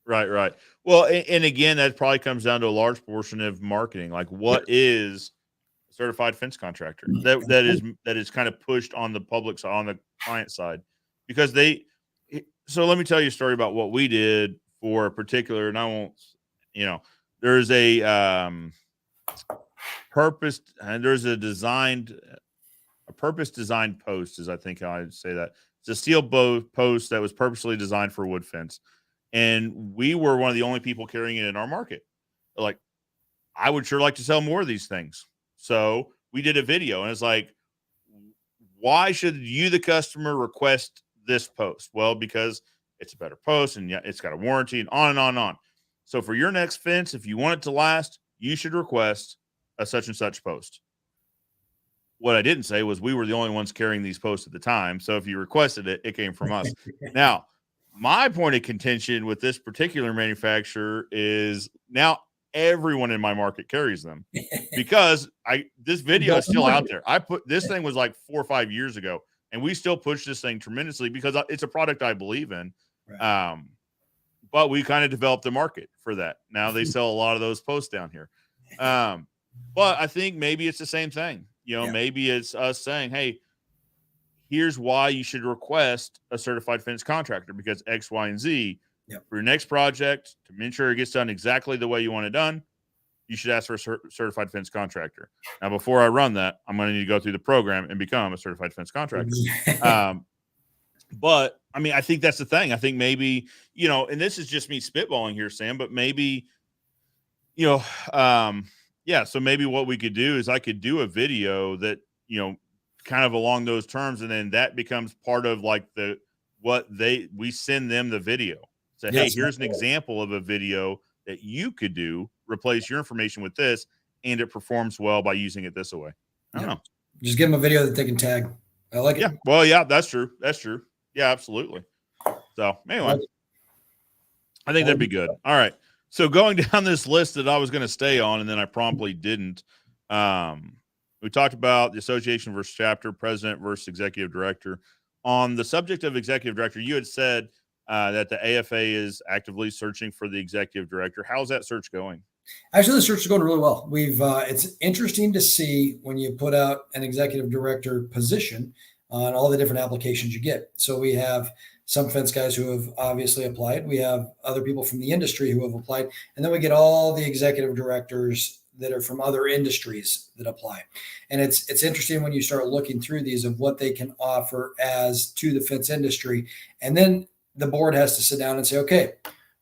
Right. Well, and again, that probably comes down to a large portion of marketing. Like, what is a certified fence contractor? That is kind of pushed on the public side, on the client side, because so let me tell you a story about what we did for a particular, and I won't, there's a purpose designed post, is I think how I'd say that. It's a steel post that was purposely designed for wood fence. And we were one of the only people carrying it in our market. Like, I would sure like to sell more of these things. So we did a video, and it's like, why should you, the customer, request this post? Well, because it's a better post, and it's got a warranty, and on and on and on. So for your next fence, if you want it to last, you should request a such and such post. What I didn't say was we were the only ones carrying these posts at the time. So if you requested it, it came from us. Now, my point of contention with this particular manufacturer is now everyone in my market carries them, because this video is still out there. This thing was like 4 or 5 years ago, and we still push this thing tremendously because it's a product I believe in. Right. But we kind of developed the market for that. Now they sell a lot of those posts down here. But I think maybe it's the same thing. Maybe it's us saying, hey, here's why you should request a certified fence contractor, because X, Y, and Z. For your next project, to make sure it gets done exactly the way you want it done, you should ask for a certified fence contractor. Now, before I run that, I'm going to need to go through the program and become a certified fence contractor. But I mean, I think that's the thing. I think maybe, and this is just me spitballing here, Sam, but maybe, so maybe what we could do is I could do a video that, kind of along those terms, and then that becomes part of like we send them the video. Say, hey, here's an example of a video that you could do, replace your information with this, and it performs well by using it this way. I don't know. Just give them a video that they can tag. I like it. Yeah. Well, yeah, that's true. Yeah, absolutely. So anyway, I think that'd be good. All right. So going down this list that I was going to stay on, and then I promptly didn't. We talked about the association versus chapter, president versus executive director. On the subject of executive director, you had said that the AFA is actively searching for the executive director. How's that search going? Actually, the search is going really well. It's interesting to see when you put out an executive director position on all the different applications you get. So we have some fence guys who have obviously applied. We have other people from the industry who have applied. And then we get all the executive directors that are from other industries that apply. And it's interesting when you start looking through these of what they can offer as to the fence industry. And then the board has to sit down and say, okay,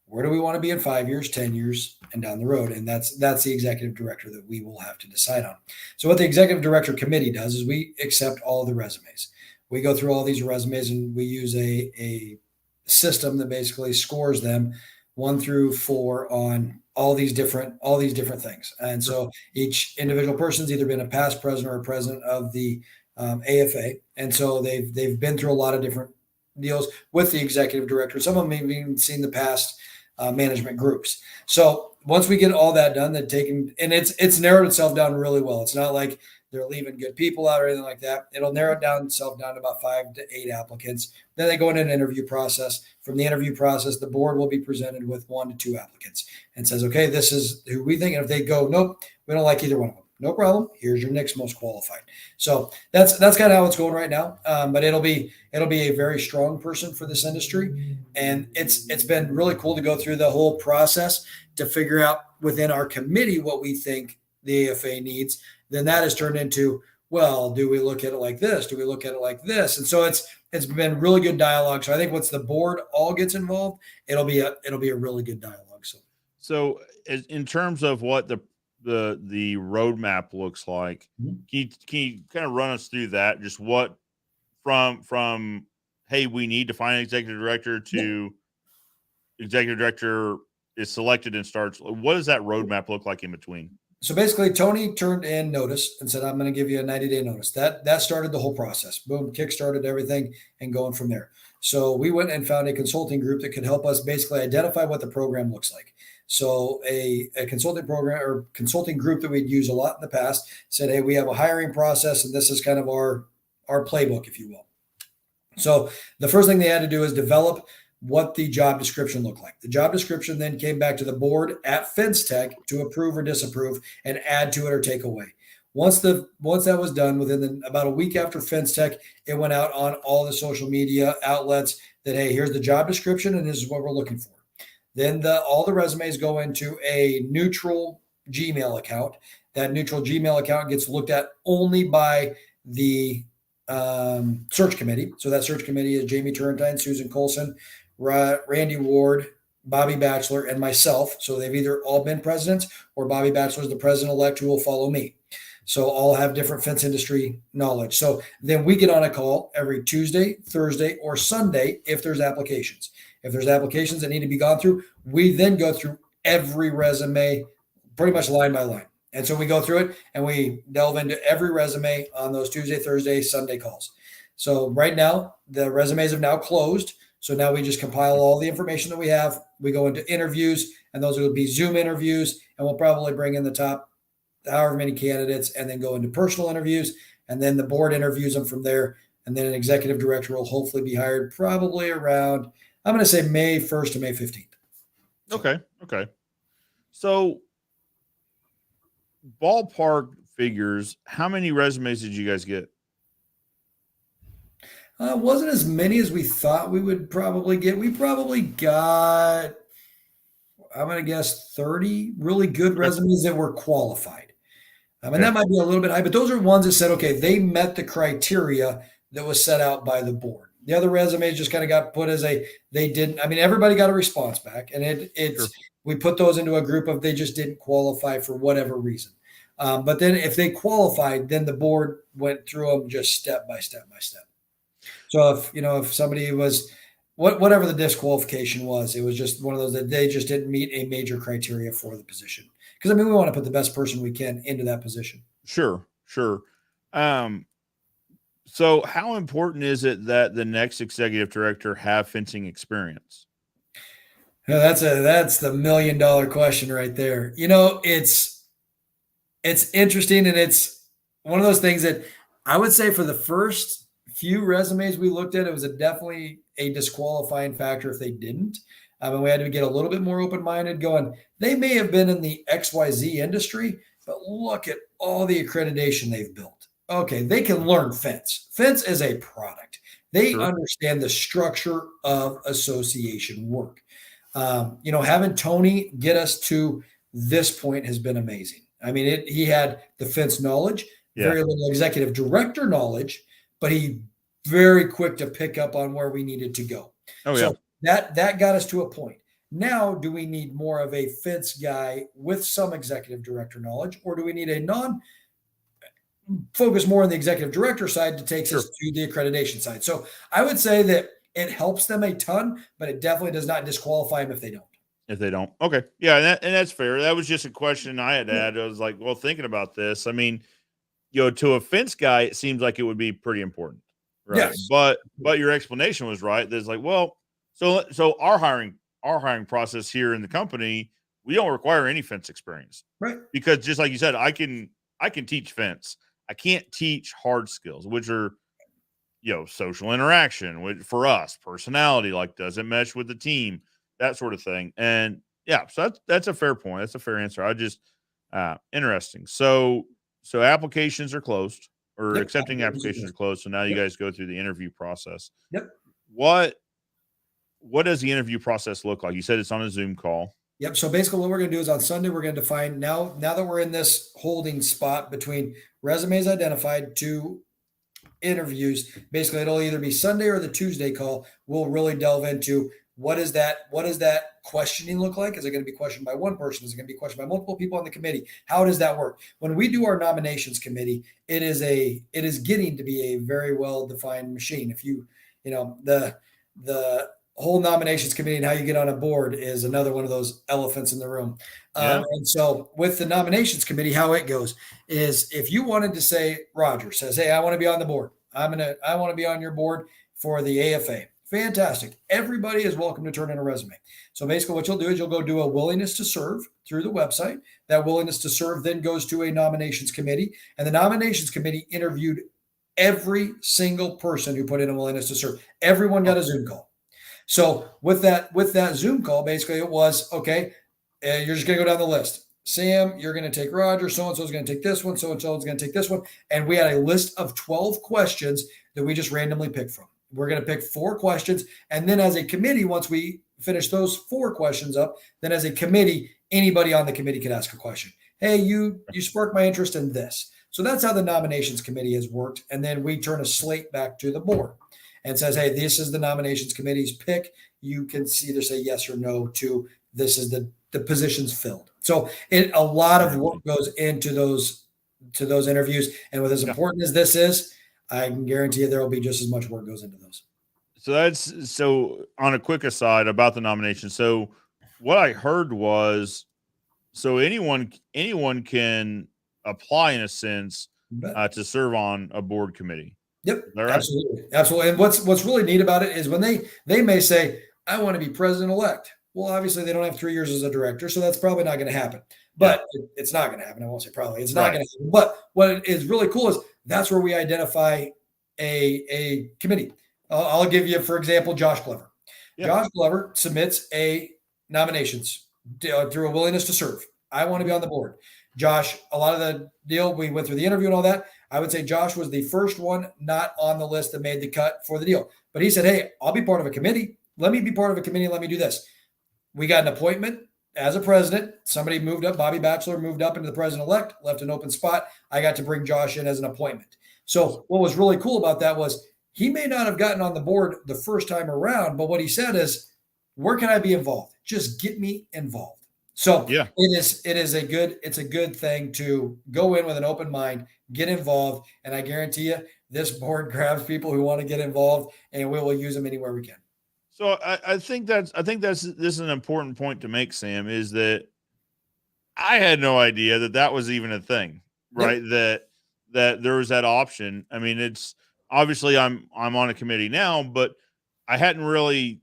where do we want to be in 5 years, 10 years, and down the road? And that's the executive director that we will have to decide on. So what the executive director committee does is we accept all the resumes. We go through all these resumes, and we use a system that basically scores them 1 through 4 on all these different things. And so each individual person's either been a past president or a president of the AFA. And so they've been through a lot of different deals with the executive director. Some of them have even seen the past management groups. So once we get all that done, and it's narrowed itself down really well. It's not like they're leaving good people out or anything like that. It'll narrow itself down to about 5 to 8 applicants. Then they go in an interview process. From the interview process, the board will be presented with 1 to 2 applicants and says, okay, this is who we think. And if they go, nope, we don't like either one of them, no problem. Here's your next most qualified. So that's kind of how it's going right now. But it'll be a very strong person for this industry. And it's been really cool to go through the whole process to figure out within our committee what we think the AFA needs. Then that has turned into, well, do we look at it like this? Do we look at it like this? And so it's been really good dialogue. So I think once the board all gets involved, it'll be a really good dialogue. So in terms of what the roadmap looks like, Mhm. can you kind of run us through that? Just what from hey, we need to find an executive director to executive director is selected and starts. What does that roadmap look like in between? So basically, Tony turned in notice and said, "I'm going to give you a 90-day notice." That started the whole process. Boom, kickstarted everything, and going from there. So we went and found a consulting group that could help us basically identify what the program looks like. So a consulting program or consulting group that we'd used a lot in the past said, "Hey, we have a hiring process, and this is kind of our playbook, if you will." So the first thing they had to do is develop what the job description looked like. The job description then came back to the board at Fence Tech to approve or disapprove and add to it or take away. Once that was done, about a week after Fence Tech, it went out on all the social media outlets that, hey, here's the job description and this is what we're looking for. Then all the resumes go into a neutral Gmail account. That neutral Gmail account gets looked at only by the search committee. So that search committee is Jamie Turrentine, Susan Colson, Randy Ward, Bobby Batchelor, and myself. So they've either all been presidents or Bobby Batchelor is the president-elect who will follow me. So all have different fence industry knowledge. So then we get on a call every Tuesday, Thursday, or Sunday if there's applications. If there's applications that need to be gone through, we then go through every resume pretty much line by line. And so we go through it and we delve into every resume on those Tuesday, Thursday, Sunday calls. So right now, the resumes have now closed. So now we just compile all the information that we have. We go into interviews, and those will be Zoom interviews, and we'll probably bring in the top however many candidates and then go into personal interviews. And then the board interviews them from there. And then an executive director will hopefully be hired probably around, I'm going to say May 1st to May 15th. So. Okay. So ballpark figures, how many resumes did you guys get? Wasn't as many as we thought we would probably get. We probably got, I'm going to guess 30 really good resumes that were qualified. And that might be a little bit high, but those are ones that said, okay, they met the criteria that was set out by the board. The other resumes just kind of got put as they didn't. I mean, everybody got a response back, and we put those into a group of they just didn't qualify for whatever reason. But then if they qualified, then the board went through them just step by step by step. So if somebody was whatever the disqualification was, it was just one of those that they just didn't meet a major criteria for the position. Because we want to put the best person we can into that position. Sure. So how important is it that the next executive director have fencing experience? That's the $1 million question right there. It's interesting, and it's one of those things that I would say for the first few resumes we looked at, it was definitely a disqualifying factor if they didn't. And we had to get a little bit more open-minded going, they may have been in the XYZ industry, but look at all the accreditation they've built. Okay, they can learn fence. Fence is a product. They understand the structure of association work. Having Tony get us to this point has been amazing. I mean, he had the fence knowledge, very little executive director knowledge, but he very quick to pick up on where we needed to go. So that got us to a point. Now, do we need more of a fence guy with some executive director knowledge, or do we need a focus more on the executive director side to take us to the accreditation side? So I would say that it helps them a ton, but it definitely does not disqualify them if they don't. Okay. Yeah. And that's fair. That was just a question I had to add. I was like, well, thinking about this, I mean, to a fence guy, it seems like it would be pretty important. Right. Yes. But your explanation was right. There's like, well, so our hiring process here in the company, we don't require any fence experience. Right. Because just like you said, I can teach fence. I can't teach hard skills, which are, social interaction, which for us, personality, like does it mesh with the team, that sort of thing. And so that's a fair point. That's a fair answer. I just interesting. So applications are closed, or accepting applications are closed. So now you guys go through the interview process. Yep. What does the interview process look like? You said it's on a Zoom call. Yep. So basically what we're going to do is on Sunday, we're going to define now that we're in this holding spot between resumes identified to interviews. Basically, it'll either be Sunday or the Tuesday call. We'll really delve into what does that questioning look like? Is it going to be questioned by one person? Is it going to be questioned by multiple people on the committee? How does that work? When we do our nominations committee, it is getting to be a very well defined machine. If the whole nominations committee and how you get on a board is another one of those elephants in the room. Yeah. And so with the nominations committee, how it goes is if you wanted to say, Roger says, hey, I want to be on the board. I want to be on your board for the AFA. Fantastic. Everybody is welcome to turn in a resume. So basically what you'll do is you'll go do a willingness to serve through the website. That willingness to serve then goes to a nominations committee, and the nominations committee interviewed every single person who put in a willingness to serve. Everyone got a Zoom call. So with that Zoom call, basically it was, okay, you're just going to go down the list. Sam, you're going to take Roger. So-and-so is going to take this one. So-and-so is going to take this one. And we had a list of 12 questions that we just randomly picked from. We're going to pick 4 questions. And then as a committee, once we finish those 4 questions up, then as a committee, anybody on the committee could ask a question. Hey, you sparked my interest in this. So that's how the nominations committee has worked. And then we turn a slate back to the board and says, hey, this is the nominations committee's pick. You can either say yes or no to this is the positions filled. So a lot of work goes into those interviews. And with as important as this is, I can guarantee you there will be just as much work goes into those. So on a quick aside about the nomination. So what I heard was, so anyone can apply in a sense to serve on a board committee. Yep, right? Absolutely. And what's really neat about it is when they may say, I want to be president-elect. Well, obviously they don't have 3 years as a director, so that's probably not going to happen. But it's not going to happen. I won't say probably. It's not going to happen. But what is really cool is that's where we identify a committee. I'll give you, for example, Josh Glover. Yeah. Josh Glover submits a nominations through a willingness to serve. I want to be on the board. Josh, a lot of the deal, we went through the interview and all that. I would say Josh was the first one not on the list that made the cut for the deal. But he said, hey, I'll be part of a committee. Let me be part of a committee. Let me do this. We got an appointment as a president. Somebody moved up. Bobby Batchelor moved up into the president-elect, left an open spot. I got to bring Josh in as an appointment. So what was really cool about that was he may not have gotten on the board the first time around, but what he said is, where can I be involved? Just get me involved. So it's a good thing to go in with an open mind, get involved. And I guarantee you this board grabs people who want to get involved, and we will use them anywhere we can. So I think this is an important point to make, Sam, is that I had no idea that was even a thing, right? Yep. That there was that option. I mean, it's obviously I'm on a committee now, but I didn't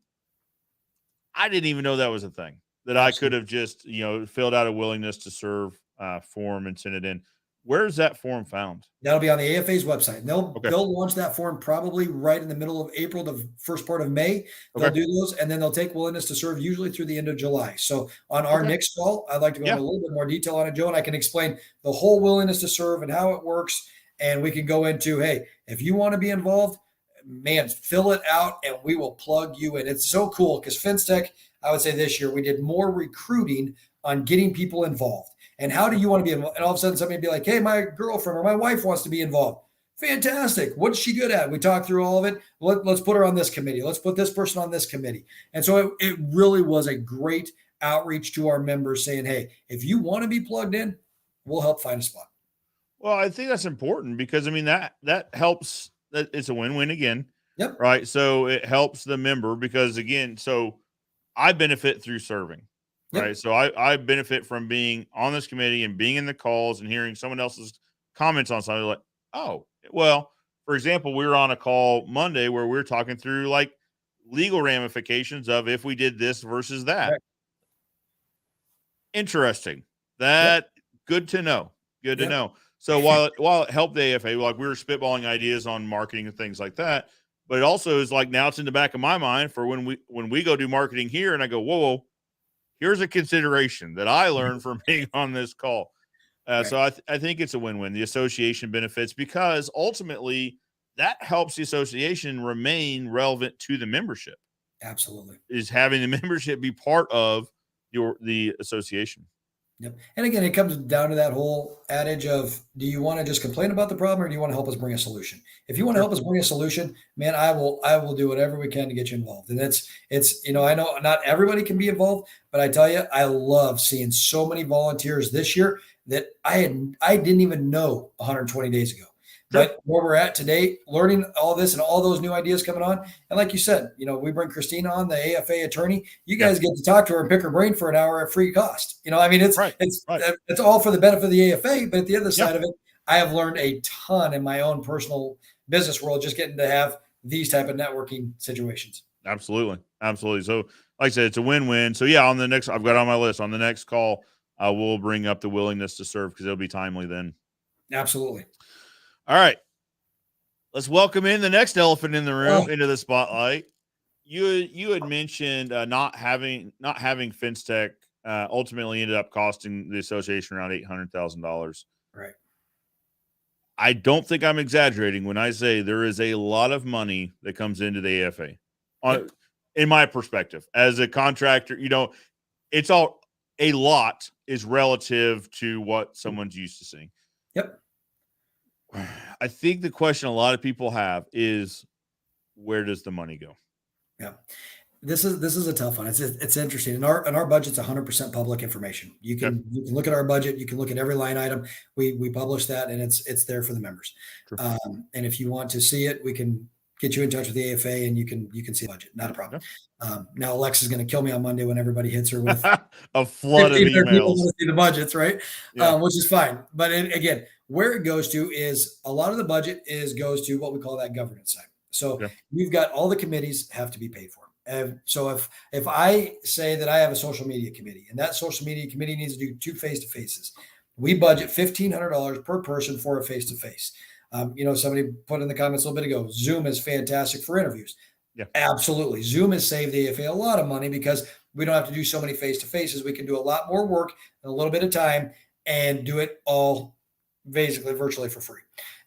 even know that was a thing, that I could have just, filled out a willingness to serve form and sent it in. Where's that form found? That'll be on the AFA's website. They'll launch that form probably right in the middle of April, the first part of May. They'll do those, and then they'll take willingness to serve usually through the end of July. So on our next call, I'd like to go into a little bit more detail on it, Joe, and I can explain the whole willingness to serve and how it works. And we can go into, hey, if you want to be involved, man, fill it out and we will plug you in. It's so cool because FinTech, I would say this year, we did more recruiting on getting people involved. And how do you want to be involved? And all of a sudden somebody would be like, hey, my girlfriend or my wife wants to be involved. Fantastic. What's she good at? We talked through all of it. Let's put her on this committee. Let's put this person on this committee. And so it really was a great outreach to our members saying, hey, if you want to be plugged in, we'll help find a spot. Well, I think that's important because, I mean, that helps. That it's a win-win again. Yep. Right. So it helps the member because, again, so I benefit through serving. Yep. Right. So I benefit from being on this committee and being in the calls and hearing someone else's comments on something like, oh, well, for example, we were on a call Monday where we were talking through like legal ramifications of if we did this versus that. Right. Interesting. Good to know. Good to know. So while it helped the AFA, like we were spitballing ideas on marketing and things like that, but it also is like now it's in the back of my mind for when we go do marketing here and I go, whoa, here's a consideration that I learned from being on this call. So I think it's a win-win. The association benefits because ultimately that helps the association remain relevant to the membership. Absolutely. Is having the membership be part of the association. Yep. And again, it comes down to that whole adage of, do you want to just complain about the problem, or do you want to help us bring a solution? If you want to help us bring a solution, man, I will do whatever we can to get you involved. And it's, I know not everybody can be involved, but I tell you, I love seeing so many volunteers this year that I didn't even know 120 days ago. But where we're at today, learning all this and all those new ideas coming on. And like you said, we bring Christina on, the AFA attorney. You guys get to talk to her and pick her brain for an hour at free cost. It's all for the benefit of the AFA. But at the other side of it, I have learned a ton in my own personal business world, just getting to have these type of networking situations. Absolutely. So like I said, it's a win-win. So yeah, I've got on my list on the next call, I will bring up the willingness to serve because it'll be timely then. Absolutely. All right, let's welcome in the next elephant in the room into the spotlight. You had mentioned not having Fence Tech ultimately ended up costing the association around $800,000. Right. I don't think I'm exaggerating when I say there is a lot of money that comes into the AFA. In my perspective, as a contractor, it's all a lot is relative to what someone's used to seeing. Yep. I think the question a lot of people have is, where does the money go? Yeah, this is a tough one. It's interesting. And our budget's 100% public information. You can look at our budget. You can look at every line item. We publish that, and it's there for the members. And if you want to see it, we can get you in touch with the AFA, and you can see the budget. Not a problem. Now Alexa's going to kill me on Monday when everybody hits her with a flood of emails. People want to see the budgets, right? Which is fine. But again, where it goes to is a lot of the budget goes to what we call that governance side. So you've got all the committees have to be paid for. So if I say that I have a social media committee, and that social media committee needs to do 2 face-to-faces, we budget $1,500 per person for a face-to-face. Somebody put in the comments a little bit ago, Zoom is fantastic for interviews. Yeah, absolutely. Zoom has saved the AFA a lot of money because we don't have to do so many face-to-faces. We can do a lot more work in a little bit of time and do it all basically virtually for free.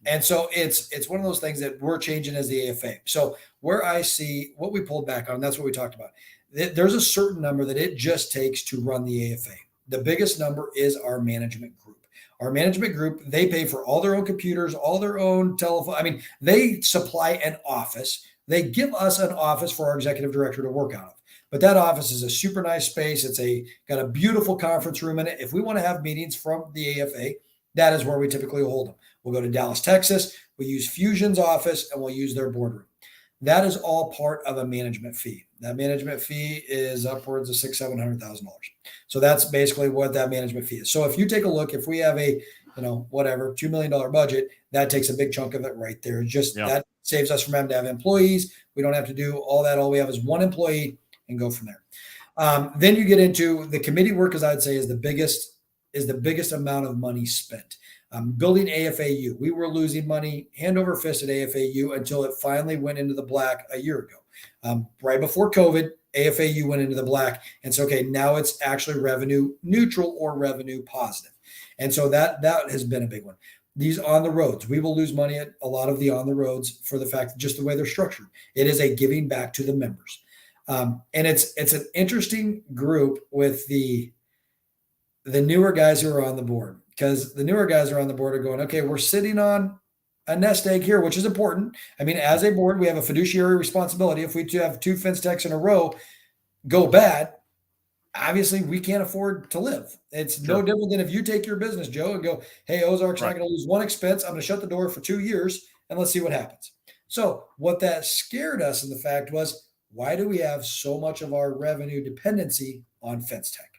And so it's one of those things that we're changing as the AFA. So where I see what we pulled back on, that's what we talked about. There's a certain number that it just takes to run the AFA. The biggest number is our management group. Our management group, they pay for all their own computers, all their own telephone. I mean, they supply an office. They give us an office for our executive director to work out of. But that office is a super nice space. It's got a beautiful conference room in it. If we want to have meetings from the AFA, that is where we typically hold them. We'll go to Dallas, Texas. We use Fusion's office, and we'll use their boardroom. That is all part of a management fee. That management fee is upwards of $600,000-$700,000. So that's basically what that management fee is. So if you take a look, if we have a, $2 million budget, that takes a big chunk of it right there. That saves us from having to have employees. We don't have to do all that. All we have is one employee and go from there. Then you get into the committee work, as I'd say, is the biggest amount of money spent. Building AFAU, we were losing money hand over fist at AFAU until it finally went into the black a year ago. Right before COVID, AFAU went into the black. And so, now it's actually revenue neutral or revenue positive. And so that has been a big one. These on the roads, we will lose money at a lot of the on the roads for the fact that just the way they're structured. It is a giving back to the members. And it's an interesting group with the newer guys who are on the board, because the newer guys are on the board are going, okay, we're sitting on a nest egg here, which is important. I mean, as a board, we have a fiduciary responsibility. If we have 2 fence techs in a row go bad, obviously we can't afford to live. It's no different than if you take your business, Joe, and go, hey, Ozark's not going to lose one expense. I'm going to shut the door for 2 years and let's see what happens. So what that scared us in the fact was, why do we have so much of our revenue dependency on fence tech?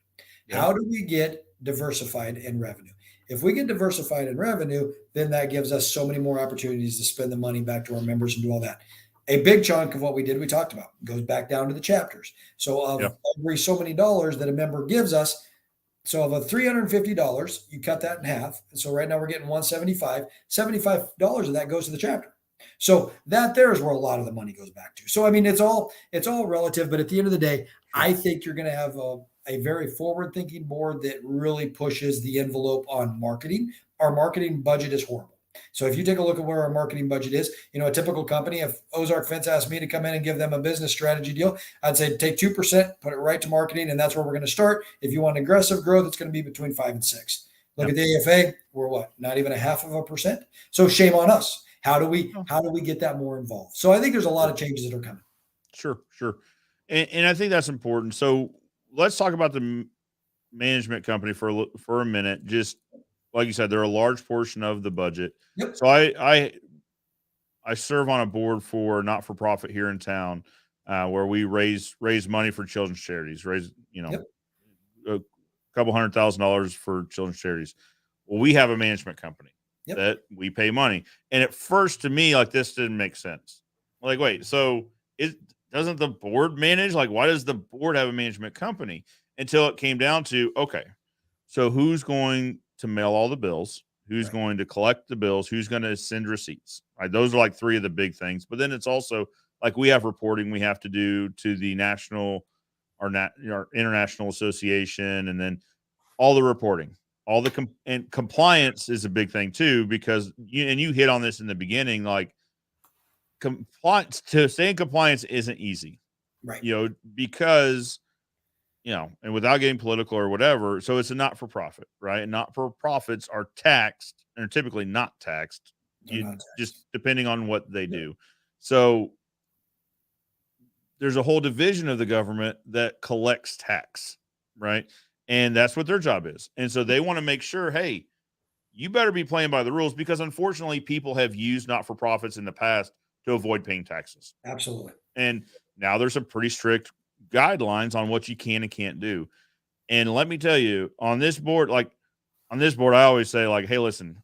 Yeah. How do we get diversified in revenue? If we get diversified in revenue, then that gives us so many more opportunities to spend the money back to our members and do all that. A big chunk of what we did, we talked about, goes back down to the chapters. So of every so many dollars that a member gives us, so of a $350, you cut that in half. And so right now we're getting $175. $75 of that goes to the chapter. So that there is where a lot of the money goes back to. So, I mean, it's all relative, but at the end of the day, I think you're going to have a very forward-thinking board that really pushes the envelope on marketing. Our marketing budget is horrible. So if you take a look at where our marketing budget is, a typical company, if Ozark Fence asked me to come in and give them a business strategy deal, I'd say take 2%, put it right to marketing, and that's where we're going to start. If you want aggressive growth, it's going to be between 5 and 6. Look at the AFA, we're what? Not even a 0.5%. So shame on us. How do we get that more involved? So I think there's a lot of changes that are coming. Sure. And I think that's important. So let's talk about the management company for a minute. Just like you said, they're a large portion of the budget. Yep. So I serve on a board for not for profit here in town, where we raise money for children's charities. A couple $100,000 for children's charities. Well, we have a management company that we pay money. And at first, to me, like, this didn't make sense. Like, wait, so doesn't the board manage? Like, why does the board have a management company? Until it came down to, okay, so who's going to mail all the bills? Who's going to collect the bills? Who's going to send receipts? Right? Those are like three of the big things. But then it's also like we have reporting we have to do to the national or our international association, and then all the reporting, all the and compliance is a big thing too, because you hit on this in the beginning, like compliance, to stay in compliance isn't easy, right? Because and without getting political or whatever, so it's a not-for-profit, right? And not-for-profits are taxed, and are typically not taxed. Just depending on what they do. So there's a whole division of the government that collects tax, right? And that's what their job is. And so they want to make sure, hey, you better be playing by the rules, because unfortunately people have used not-for-profits in the past to avoid paying taxes. Absolutely. And now there's some pretty strict guidelines on what you can and can't do. And let me tell you, on this board, I always say, like, hey, listen,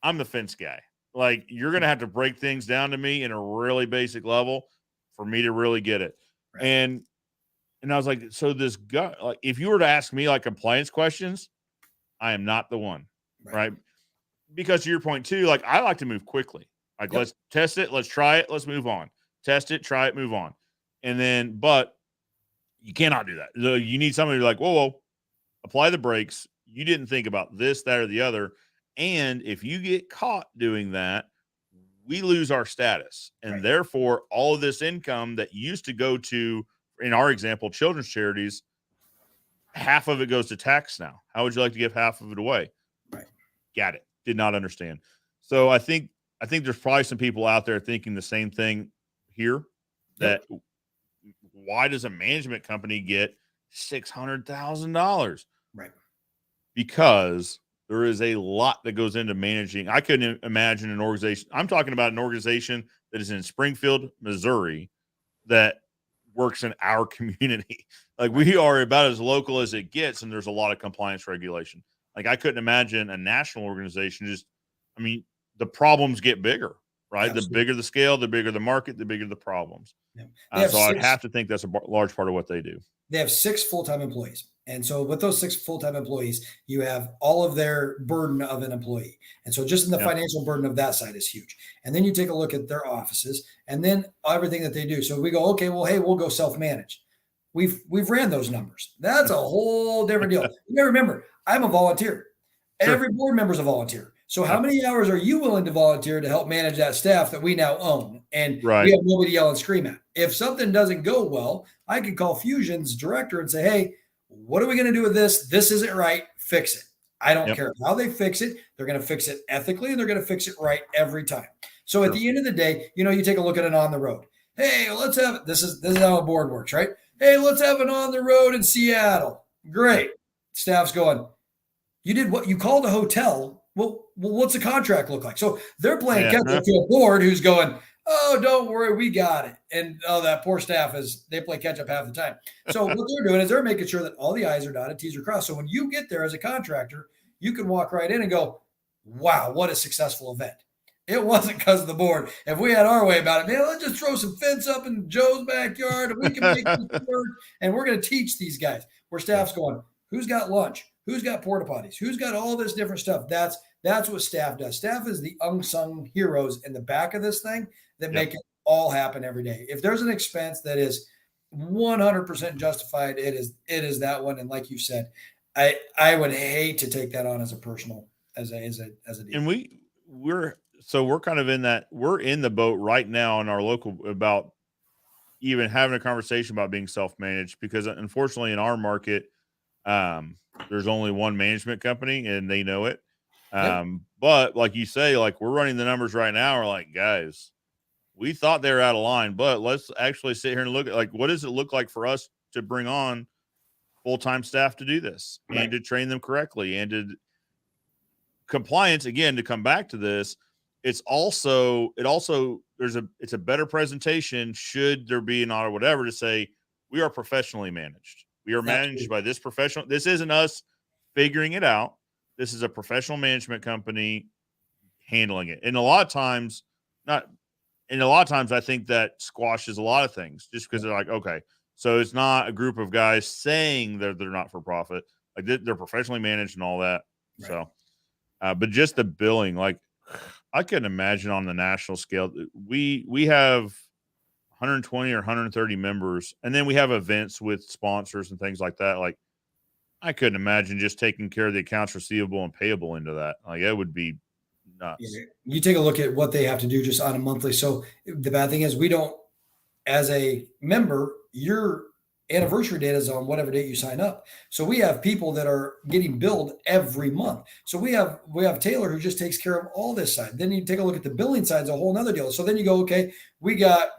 I'm the fence guy. Like, you're going to have to break things down to me in a really basic level for me to really get it. Right. And I was like, so this guy, like, if you were to ask me like compliance questions, I am not the one. Right. Because to your point too, like, I like to move quickly. Like, let's test it. Let's try it. Let's move on. Test it, try it, move on. And then, but you cannot do that. So you need somebody like, whoa, apply the brakes. You didn't think about this, that, or the other. And if you get caught doing that, we lose our status. And therefore, all of this income that used to go to, in our example, children's charities, half of it goes to tax now. How would you like to give half of it away? Right. Got it. Did not understand. So I think there's probably some people out there thinking the same thing here, that why does a management company get $600,000? Right. Because there is a lot that goes into managing. I couldn't imagine an organization. I'm talking about an organization that is in Springfield, Missouri, that works in our community. Like, we are about as local as it gets, and there's a lot of compliance regulation. Like, I couldn't imagine a national organization the problems get bigger, right? Absolutely. The bigger the scale, the bigger the market, the bigger the problems. Yeah. So I'd have to think that's a large part of what they do. They have 6 full-time employees. And so with those 6 full-time employees, you have all of their burden of an employee. And so just in the financial burden of that side is huge. And then you take a look at their offices and then everything that they do. So we go, okay, well, hey, we'll go self-manage. We've ran those numbers. That's a whole different deal. You gotta remember, I'm a volunteer. Sure. Every board member is a volunteer. So how many hours are you willing to volunteer to help manage that staff that we now own? And we have nobody yell and scream at. If something doesn't go well, I can call Fusion's director and say, hey, what are we going to do with this? This isn't right. Fix it. I don't care how they fix it. They're going to fix it ethically, and they're going to fix it right every time. So at the end of the day, you take a look at it on the road. Hey, let's have this is how a board works, right? Hey, let's have it on the road in Seattle. Great. Staff's going, you did what? You called a hotel. Well, what's the contract look like? So they're playing catch up to a board who's going, oh, don't worry, we got it. And that poor staff they play catch up half the time. So what they're doing is they're making sure that all the I's are dotted, T's are crossed. So when you get there as a contractor, you can walk right in and go, wow, what a successful event. It wasn't because of the board. If we had our way about it, man, let's just throw some fence up in Joe's backyard and we can make this work. And we're going to teach these guys. Where staff's going, who's got lunch? Who's got porta potties? Who's got all this different stuff? That's what staff does. Staff is the unsung heroes in the back of this thing that make it all happen every day. If there's an expense that is 100% justified, it is that one. And like you said, I would hate to take that on as a personal, as a deal. And we're kind of in that, we're in the boat right now in our local about even having a conversation about being self-managed, because unfortunately in our market, there's only one management company and they know it. Yep. But like you say, like we're running the numbers right now. We're like, guys, we thought they were out of line, but let's actually sit here and look at, like, what does it look like for us to bring on full-time staff to do this Right. and to train them correctly and to compliance. Again, to come back to this, it's a better presentation should there be an audit or whatever, to say we are professionally managed. We are managed by this professional. This isn't us figuring it out. This is a professional management company handling it. And a lot of times, I think that squashes a lot of things, just because they're like, okay, so it's not a group of guys saying that they're not for profit. Like they're professionally managed and all that. Right. So, but just the billing, like I couldn't imagine on the national scale. We have 120 or 130 members, and then we have events with sponsors and things like that. Like I couldn't imagine just taking care of the accounts receivable and payable into that. Like that would be nuts. Yeah. You take a look at what they have to do just on a monthly. So the bad thing is we don't, as a member, your anniversary date is on whatever date you sign up. So we have people that are getting billed every month. So we have Taylor who just takes care of all this side. Then you take a look at the billing side, is a whole nother deal. So then you go, okay, we got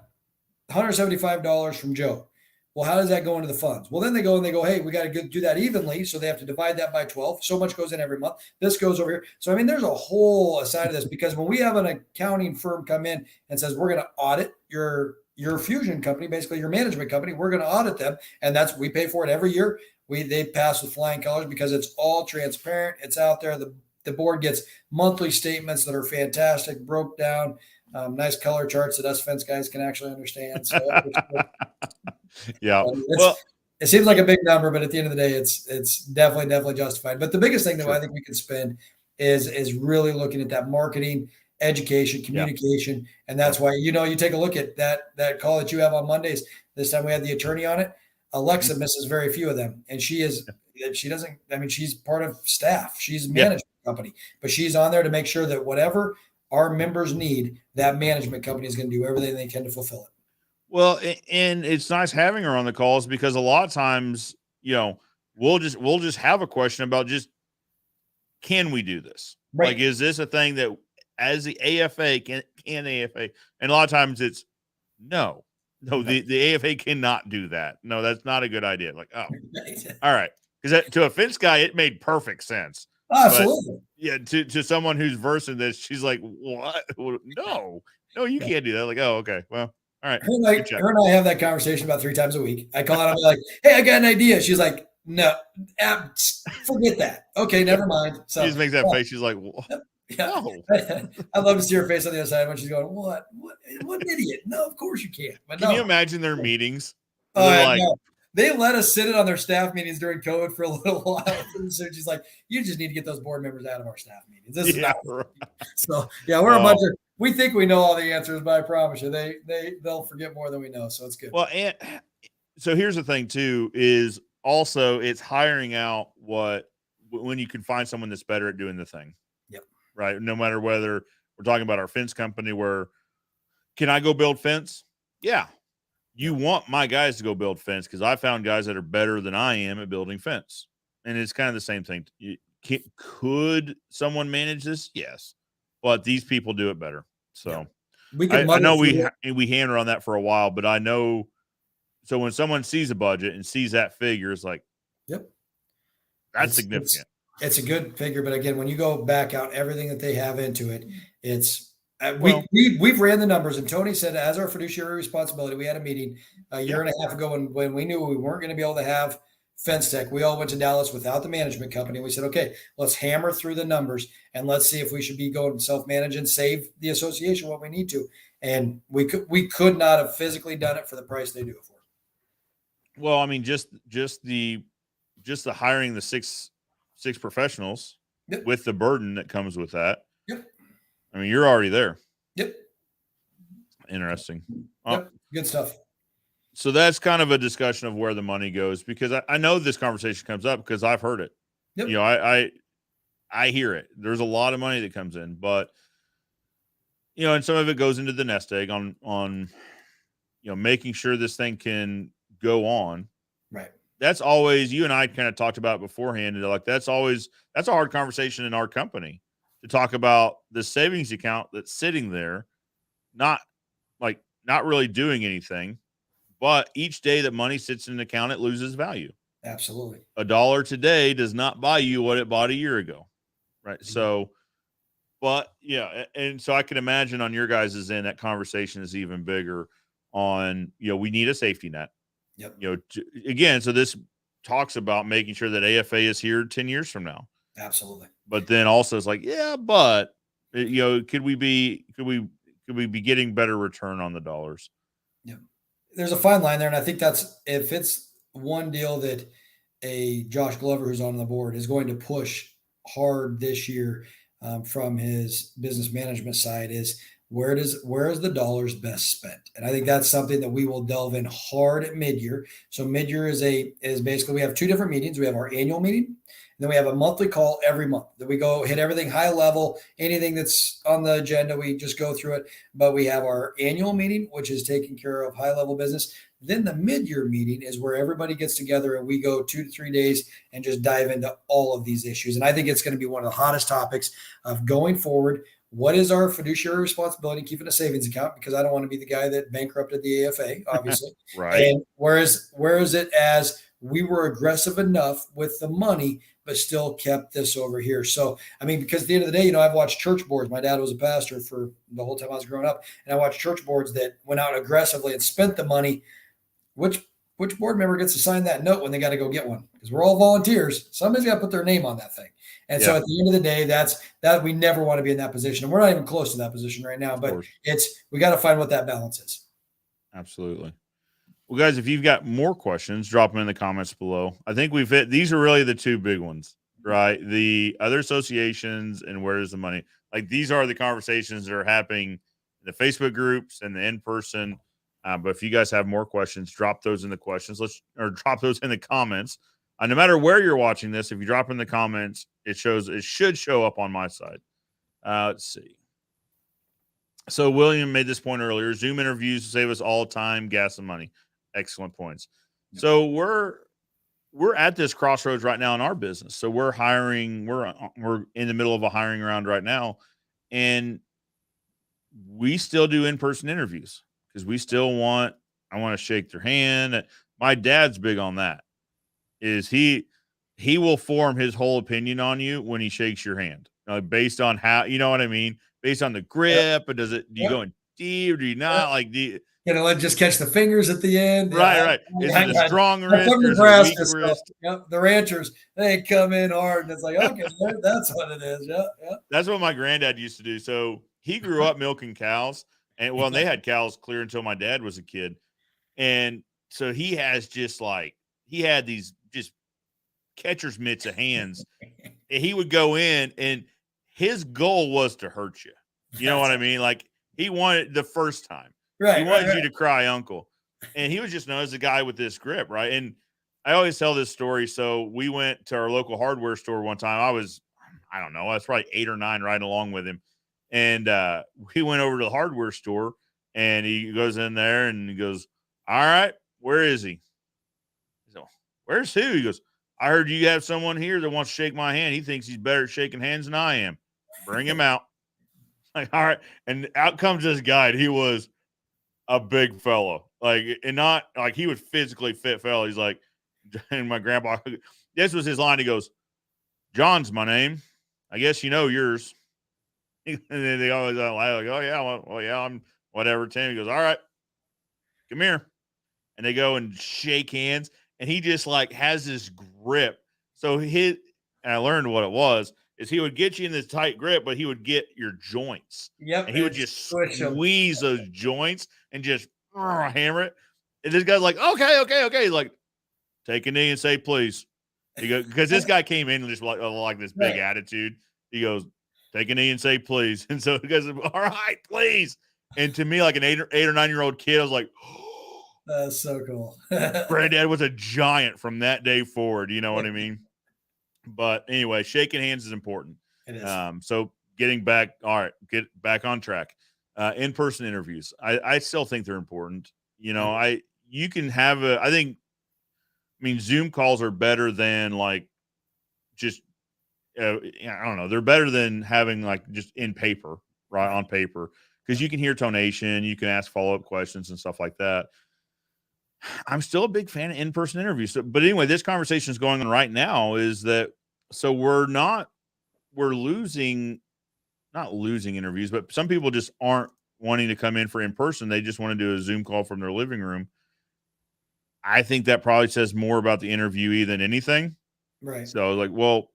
$175 from Joe. Well, how does that go into the funds? Well, then they go, hey, we got to do that evenly. So they have to divide that by 12. So much goes in every month. This goes over here. So, I mean, there's a whole side of this, because when we have an accounting firm come in and says, we're going to audit your fusion company, basically your management company, we're going to audit them. And we pay for it every year. They pass with flying colors because it's all transparent. It's out there. The board gets monthly statements that are fantastic, broke down, nice color charts that us fence guys can actually understand. So yeah. It seems like a big number, but at the end of the day, it's definitely justified. But the biggest thing that I think we can spend is really looking at that marketing, education, communication. And that's why, you take a look at that call that you have on Mondays. This time we had the attorney on it. Alexa misses very few of them. And she's part of staff. She's a management company, but she's on there to make sure that whatever our members need, that management company is going to do everything they can to fulfill it. Well, and it's nice having her on the calls, because a lot of times, we'll just have a question about just, can we do this? Right. Like, is this a thing that as the AFA can AFA? And a lot of times it's no, the AFA cannot do that. No, that's not a good idea. Like, oh, all right. Because to a fence guy, it made perfect sense. Absolutely. But, to someone who's versed in this, she's like, what? No, you can't do that. Like, oh, okay. Well, all right. Her and I have that conversation about 3 times a week. I call her, I'm like, hey, I got an idea. She's like, no, forget that. Okay, never mind. So she just makes that face. She's like, what? Yeah. No. I love to see her face on the other side when she's going, what an idiot. No, of course you can't. But can you imagine their meetings? No. They let us sit in on their staff meetings during COVID for a little while. So she's like, you just need to get those board members out of our staff meetings. This is not right. So we're a bunch of, we think we know all the answers, but I promise you, they'll forget more than we know. So it's good. Well, and so here's the thing too, is also it's hiring out when you can find someone that's better at doing the thing. Yep. Right. No matter whether we're talking about our fence company, where can I go build fence? Yeah. You want my guys to go build fence, because I found guys that are better than I am at building fence. And it's kind of the same thing. Could someone manage this? Yes. But these people do it better. So I know we hammer on that for a while, but I know. So when someone sees a budget and sees that figure, it's like, yep, that's significant. It's a good figure. But again, when you go back out everything that they have into it, it's, we've ran the numbers, and Tony said, as our fiduciary responsibility, we had a meeting a year and a half ago when we knew we weren't going to be able to have fence tech. We all went to Dallas without the management company. We said, okay, let's hammer through the numbers and let's see if we should be going self-manage and save the association what we need to. And we could not have physically done it for the price they do it for. Well, I mean, just the hiring the six professionals with the burden that comes with that. Yep. I mean, you're already there. Yep. Interesting. Yep. Good stuff. So that's kind of a discussion of where the money goes, because I know this conversation comes up because I've heard it. Yep. I hear it. There's a lot of money that comes in, but and some of it goes into the nest egg on making sure this thing can go on. Right. That's always, you and I kind of talked about beforehand, and like that's a hard conversation in our company to talk about the savings account that's sitting there, not really doing anything, but each day that money sits in an account, it loses value. Absolutely. $1 today does not buy you what it bought a year ago, right? So, but yeah, and so I can imagine on your guys' end that conversation is even bigger on, we need a safety net. Yep. Again, so this talks about making sure that AFA is here 10 years from now. Absolutely. But then also it's like, yeah, but could we be getting better return on the dollars? Yeah. There's a fine line there. And I think that's, if it's one deal that a Josh Glover, who's on the board, is going to push hard this year, from his business management side, is where is the dollars best spent? And I think that's something that we will delve in hard at mid-year. So mid-year is basically, we have two different meetings. We have our annual meeting, and then we have a monthly call every month that we go hit everything high level, anything that's on the agenda, we just go through it. But we have our annual meeting, which is taking care of high level business. Then the mid-year meeting is where everybody gets together and we go 2 to 3 days and just dive into all of these issues. And I think it's going to be one of the hottest topics of going forward. What is our fiduciary responsibility in keeping a savings account? Because I don't want to be the guy that bankrupted the AFA, obviously. Right. And where is it as we were aggressive enough with the money, but still kept this over here? So, I mean, because at the end of the day, I've watched church boards. My dad was a pastor for the whole time I was growing up. And I watched church boards that went out aggressively and spent the money. Which board member gets to sign that note when they got to go get one? Because we're all volunteers. Somebody's got to put their name on that thing. And so at the end of the day, that we never want to be in that position. And we're not even close to that position right now, but we got to find what that balance is. Absolutely. Well, guys, if you've got more questions, drop them in the comments below. I think we've hit, these are really the two big ones, right? The other associations and where is the money? Like, these are the conversations that are happening in the Facebook groups and the in-person. But if you guys have more questions, drop those in the drop those in the comments. No matter where you're watching this, if you drop in the comments, it should show up on my side. Let's see. So William made this point earlier. Zoom interviews save us all time, gas, and money. Excellent points. Yep. So we're at this crossroads right now in our business. So we're hiring. We're in the middle of a hiring round right now, and we still do in-person interviews because we still want. I want to shake their hand. My dad's big on that. Is he will form his whole opinion on you when he shakes your hand, based on how, you know what I mean, based on the grip. But do you go in deep or do you not? Like, just catch the fingers at the end. Right. Is it a strong wrist or is it a weak wrist? Yep. The ranchers, they come in hard, and it's like, okay, that's what it is. Yeah. That's what my granddad used to do. So he grew up milking cows, and they had cows clear until my dad was a kid, and so he had these just catcher's mitts of hands. And he would go in, and his goal was to hurt you. You know what I mean? Like, he wanted the first time. Right. He wanted you to cry uncle. And he was just known as a guy with this grip, right? And I always tell this story. So we went to our local hardware store one time. I was probably 8 or 9 riding along with him. And we went over to the hardware store, and he goes in there and he goes, all right, where is he? So, where's who? He goes, I heard you have someone here that wants to shake my hand. He thinks he's better at shaking hands than I am. Bring him out. Like, all right. And out comes this guy. He was a big fellow. Like, and not like he was physically fit fellow. He's like, and my grandpa, this was his line. He goes, John's my name. I guess you know yours. And then they always laugh, like, oh, yeah, well, yeah, I'm whatever, Tim. He goes, all right, come here. And they go and shake hands. And he just like has this grip. So and I learned what it was, is he would get you in this tight grip, but he would get your joints. Yep. And he would just squeeze those joints and just hammer it. And this guy's like, okay. He's like, take a knee and say, please. He goes, because this guy came in just like this big attitude. He goes, take a knee and say, please. And so he goes, all right, please. And to me, like an 8 or 9-year-old kid, I was like, that's so cool. Granddad was a giant from that day forward. You know what I mean? But anyway, shaking hands is important. It is. So get back on track. in-person interviews. I still think they're important. You can have I mean, Zoom calls are better than like just, I don't know. They're better than having like just in paper, right, on paper, because you can hear tonation, you can ask follow-up questions and stuff like that. I'm still a big fan of in-person interviews. But anyway, this conversation is going on right now is that, so we're not losing interviews, but some people just aren't wanting to come in for in-person. They just want to do a Zoom call from their living room. I think that probably says more about the interviewee than anything. Right. So like, well,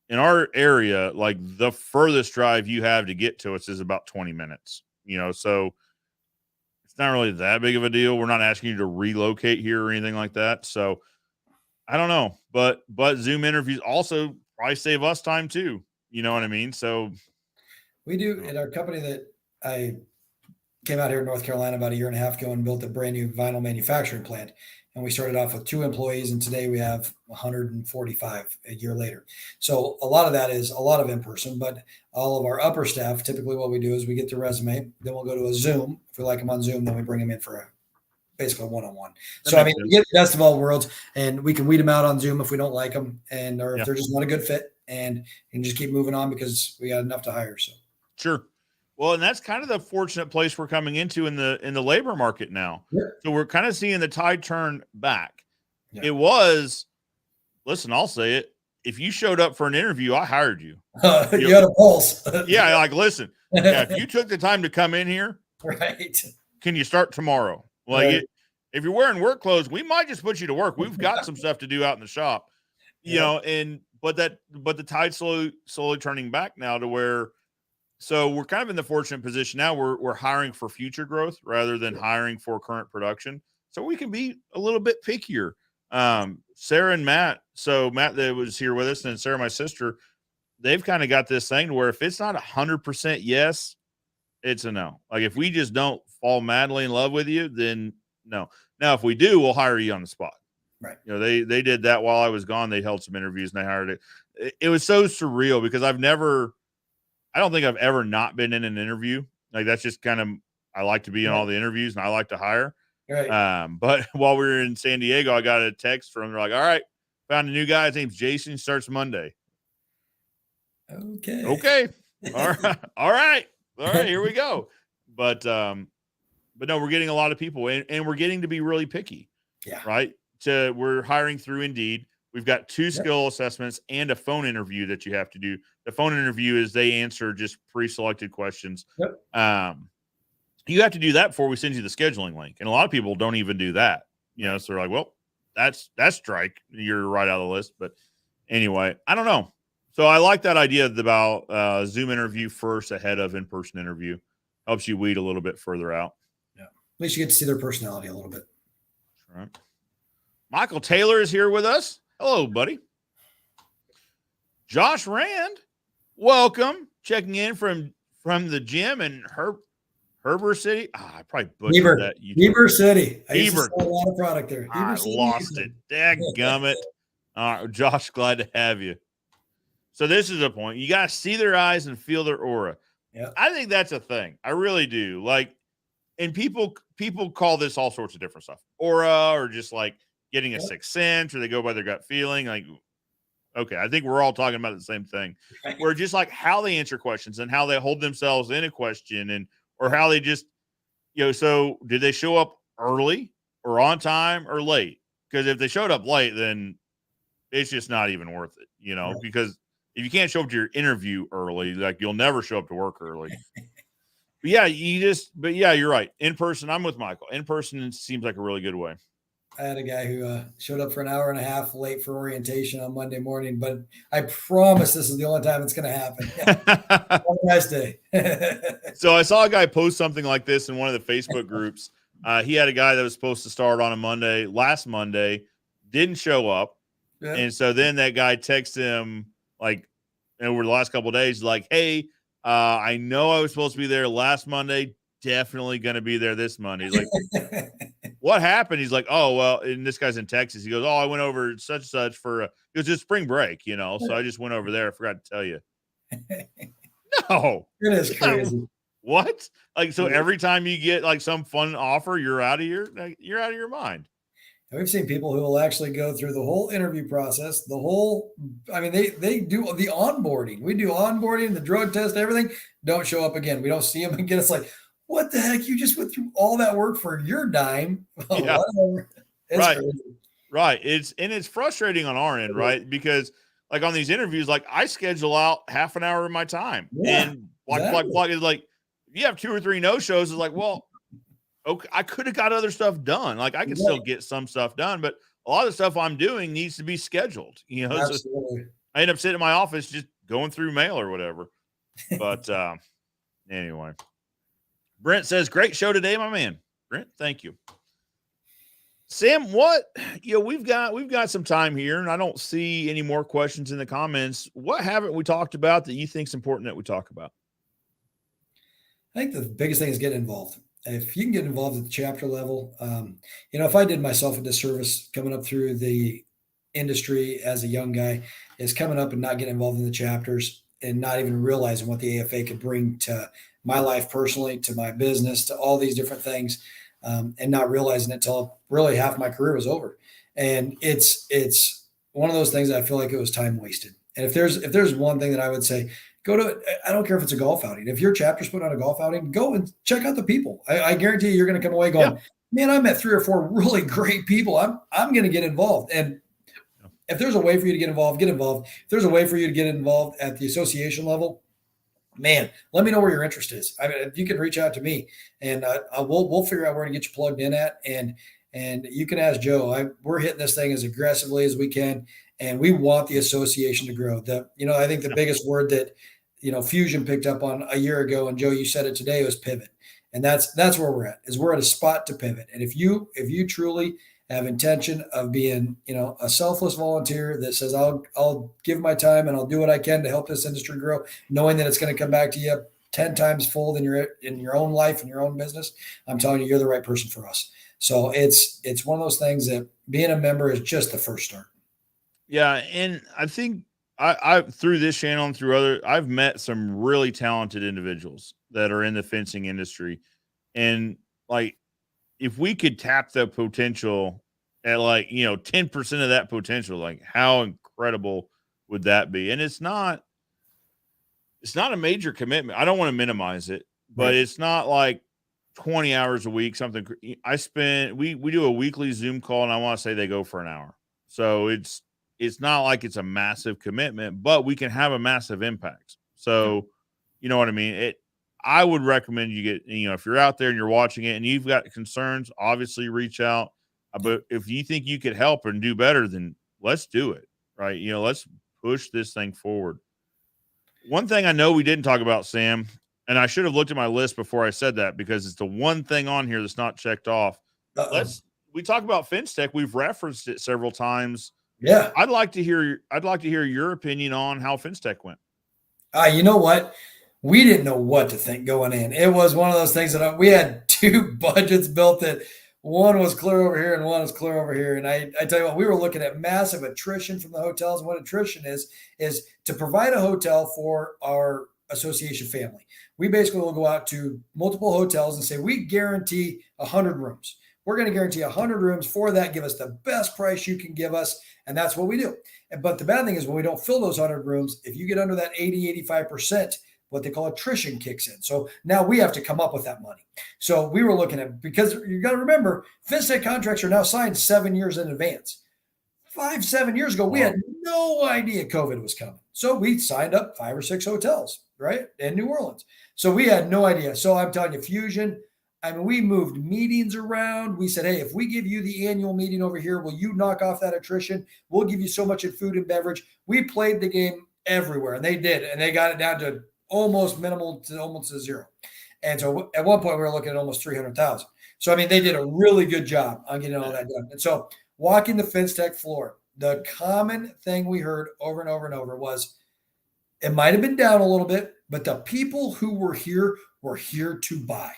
in our area, like the furthest drive you have to get to us is about 20 minutes, so it's not really that big of a deal. We're not asking you to relocate here or anything like that. So I don't know, but Zoom interviews also probably save us time too. You know what I mean? So we do in our company that I came out here in North Carolina about a year and a half ago and built a brand new vinyl manufacturing plant. And we started off with 2 employees, and today we have 145 a year later. So a lot of that is a lot of in-person, but all of our upper staff, typically what we do is we get the resume, then we'll go to a Zoom. If we like them on Zoom, then we bring them in for basically a one-on-one. So, I mean, we get the best of all worlds, and we can weed them out on Zoom if we don't like them, or if they're just not a good fit, and just keep moving on because we got enough to hire. So sure. Well, and that's kind of the fortunate place we're coming into in the labor market now. Yeah. So we're kind of seeing the tide turn back. Yeah. It was, listen, I'll say it. If you showed up for an interview, I hired you. You had a pulse. Yeah, like, listen, if you took the time to come in here, right? Can you start tomorrow? Like, if you're wearing work clothes, we might just put you to work. We've got some stuff to do out in the shop, but the tide's slowly turning back now to where. So we're kind of in the fortunate position now. We're hiring for future growth rather than hiring for current production. So we can be a little bit pickier. Sarah and Matt. So Matt that was here with us, and Sarah, my sister, they've kind of got this thing to where if it's not 100% yes, it's a no. Like if we just don't fall madly in love with you, then no. Now if we do, we'll hire you on the spot. Right. They did that while I was gone. They held some interviews and they hired it. It was so surreal because I don't think I've ever not been in an interview. Like that's just kind of, I like to be in all the interviews and I like to hire. Right. But while we were in San Diego, I got a text from, they're like, all right, found a new guy. His name's Jason, starts Monday. Okay. All right. Here we go. But no, we're getting a lot of people and we're getting to be really picky. Yeah. Right. We're hiring through Indeed. We've got 2 skill assessments and a phone interview that you have to do. The phone interview is they answer just pre-selected questions. Yep. You have to do that before we send you the scheduling link. And a lot of people don't even do that. So they're like, well, that's strike. You're right out of the list. But anyway, I don't know. So I like that idea about Zoom interview first ahead of in-person interview. Helps you weed a little bit further out. Yeah. At least you get to see their personality a little bit. All right. Michael Taylor is here with us. Hello, buddy. Josh Rand, welcome. Checking in from the gym in Heber City. I probably butchered that. Heber City. I used to Heber. sell a lot of product there. I lost it. Dadgummit. All right, Josh, glad to have you. So this is a point. You got to see their eyes and feel their aura. Yeah. I think that's a thing. I really do. Like, and people call this all sorts of different stuff. Aura or just like getting a sixth sense, or they go by their gut feeling. Like, okay, I think we're all talking about the same thing. Right. Where just like how they answer questions and how they hold themselves in a question or how they just, so did they show up early or on time or late? Because if they showed up late, then it's just not even worth it, Right. because if you can't show up to your interview early, like you'll never show up to work early. But yeah, you're right. In person, I'm with Michael. In person seems like a really good way. I had a guy who showed up for an hour and a half late for orientation on Monday morning, but I promise this is the only time it's going to happen. Have a nice day. So I saw a guy post something like this in one of the Facebook groups. He had a guy that was supposed to start on last Monday, didn't show up. Yeah. And so then that guy texted him like over the last couple of days, like, hey, I know I was supposed to be there last Monday. Definitely going to be there this Monday. He's like, what happened? He's like, oh, well, and this guy's in Texas. He goes, oh, I went over such and such for, it was just spring break, so I just went over there. I forgot to tell you. No. It is crazy. What? Like, so every time you get like some fun offer, you're out of your mind. And we've seen people who will actually go through the whole interview process, they do the onboarding. We do onboarding, the drug test, everything, don't show up again. We don't see them again. It's like, what the heck? You just went through all that work for your dime. Yeah. Whatever. It's right. crazy. Right. It's frustrating on our end, right? Because like on these interviews, like I schedule out half an hour of my time. Yeah, And exactly. is like, if you have 2 or 3 no-shows, it's like, well, okay, I could have got other stuff done. Like I can still get some stuff done, but a lot of the stuff I'm doing needs to be scheduled, so Absolutely. I end up sitting in my office just going through mail or whatever. But anyway, Brent says, great show today, my man. Brent, thank you. Sam, we've got some time here and I don't see any more questions in the comments. What haven't we talked about that you think is important that we talk about? I think the biggest thing is getting involved. If you can get involved at the chapter level, if I did myself a disservice coming up through the industry as a young guy, is coming up and not getting involved in the chapters and not even realizing what the AFA could bring to my life personally, to my business, to all these different things, and not realizing it until really half my career was over. And it's one of those things that I feel like it was time wasted. And if there's one thing that I would say, go to, I don't care if it's a golf outing. If your chapter's putting on a golf outing, go and check out the people. I guarantee you're going to come away going, man, I met 3 or 4 really great people. I'm going to get involved. And if there's a way for you to get involved, get involved. If there's a way for you to get involved at the association level, man, let me know where your interest is. I mean, you can reach out to me and we'll figure out where to get you plugged in at. And you can ask Joe. We're hitting this thing as aggressively as we can. And we want the association to grow. I think the biggest word that, Fusion picked up on a year ago, and Joe, you said it today, was pivot. And that's where we're at, is we're at a spot to pivot. And if you truly have intention of being, a selfless volunteer that says, I'll give my time and I'll do what I can to help this industry grow, knowing that it's going to come back to you 10 times full than you're in your own life and your own business, I'm telling you, you're the right person for us. So it's one of those things that being a member is just the first start. Yeah. And I think I through this channel and through I've met some really talented individuals that are in the fencing industry. And like, if we could tap the potential at 10% of that potential, like how incredible would that be? And it's not a major commitment. I don't want to minimize it, but it's not like 20 hours a week, something. We do a weekly Zoom call and I want to say they go for an hour. So it's not like it's a massive commitment, but we can have a massive impact. So, you know what I mean? I would recommend you get, if you're out there and you're watching it and you've got concerns, obviously reach out. But if you think you could help and do better, then let's do it. Right. Let's push this thing forward. One thing I know we didn't talk about, Sam, and I should have looked at my list before I said that because it's the one thing on here that's not checked off. We talk about FinTech. We've referenced it several times. Yeah. I'd like to hear your opinion on how FinTech went. You know what? We didn't know what to think going in. It was one of those things that we had 2 budgets built that one was clear over here and one was clear over here. And I tell you what, we were looking at massive attrition from the hotels. And what attrition is to provide a hotel for our association family. We basically will go out to multiple hotels and say, we guarantee 100 rooms. We're going to guarantee 100 rooms. For that, give us the best price you can give us. And that's what we do. But the bad thing is when we don't fill those 100 rooms, if you get under that 80-85%, what they call attrition kicks in. So now we have to come up with that money. So we were looking at, because you got to remember, FinTech contracts are now signed 7 years in advance. 7 years ago, we had no idea COVID was coming. So we signed up 5 or 6 hotels, right, in New Orleans. So we had no idea. So I'm telling you, Fusion, we moved meetings around. We said, hey, if we give you the annual meeting over here, will you knock off that attrition? We'll give you so much in food and beverage. We played the game everywhere, and they did. And they got it down to almost minimal to almost to zero. And so at one point, we were looking at almost 300,000. So, they did a really good job on getting all that done. And so walking the FinTech floor, the common thing we heard over and over and over was it might have been down a little bit, but the people who were here to buy.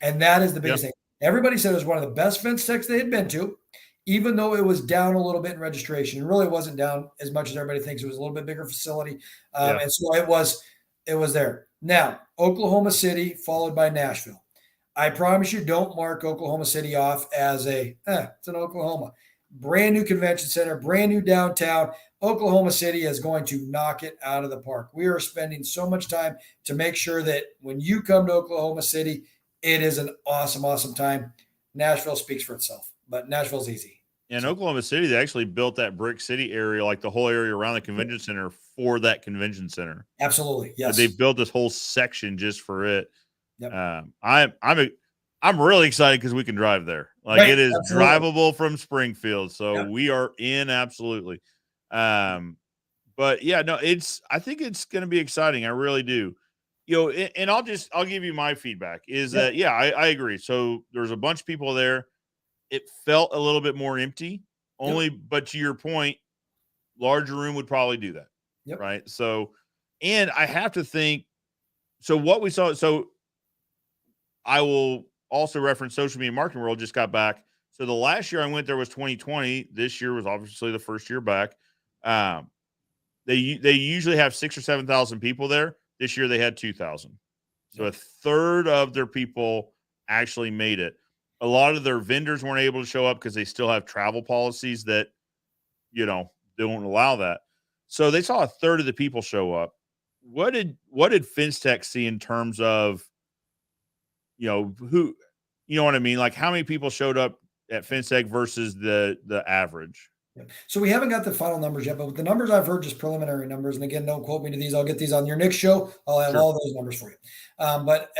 And that is the biggest thing. Everybody said it was one of the best FinTechs they had been to, even though it was down a little bit in registration. It really wasn't down as much as everybody thinks. It was a little bit bigger facility. And so it was there. Now, Oklahoma City followed by Nashville. I promise you, don't mark Oklahoma City off as it's an Oklahoma. Brand new convention center, brand new downtown. Oklahoma City is going to knock it out of the park. We are spending so much time to make sure that when you come to Oklahoma City, it is an awesome, awesome time. Nashville speaks for itself, but Nashville's easy. In Oklahoma City, they actually built that Brick City area, like the whole area around the convention center, for that convention center. Absolutely, yes. They built this whole section just for it. Yep. I'm really excited because we can drive there. Like Right, it is absolutely. drivable from Springfield, so Yep. we are in absolutely. But yeah, no, I think it's going to be exciting. I really do. And I'll give you my feedback is Yep. that yeah, I agree. So there's a bunch of people there. It felt a little bit more empty. But to your point, larger room would probably do that. Yep. Right. So, and I have to think. So what we saw. So I will also reference social media marketing world just got back. So the last year I went there was 2020. This year was obviously the first year back. They usually have 6,000 or 7,000 people there. This year they had 2,000. So a third of their people actually made it. A lot of their vendors weren't able to show up because they still have travel policies that, they won't allow that. So they saw a third of the people show up. What did FinTech see in terms of, who, you know what I mean? Like how many people showed up at FinTech versus the average? Yeah. So we haven't got the final numbers yet, but the numbers I've heard, just preliminary numbers. And again, don't quote me to these. I'll get these on your next show. I'll have all those numbers for you. But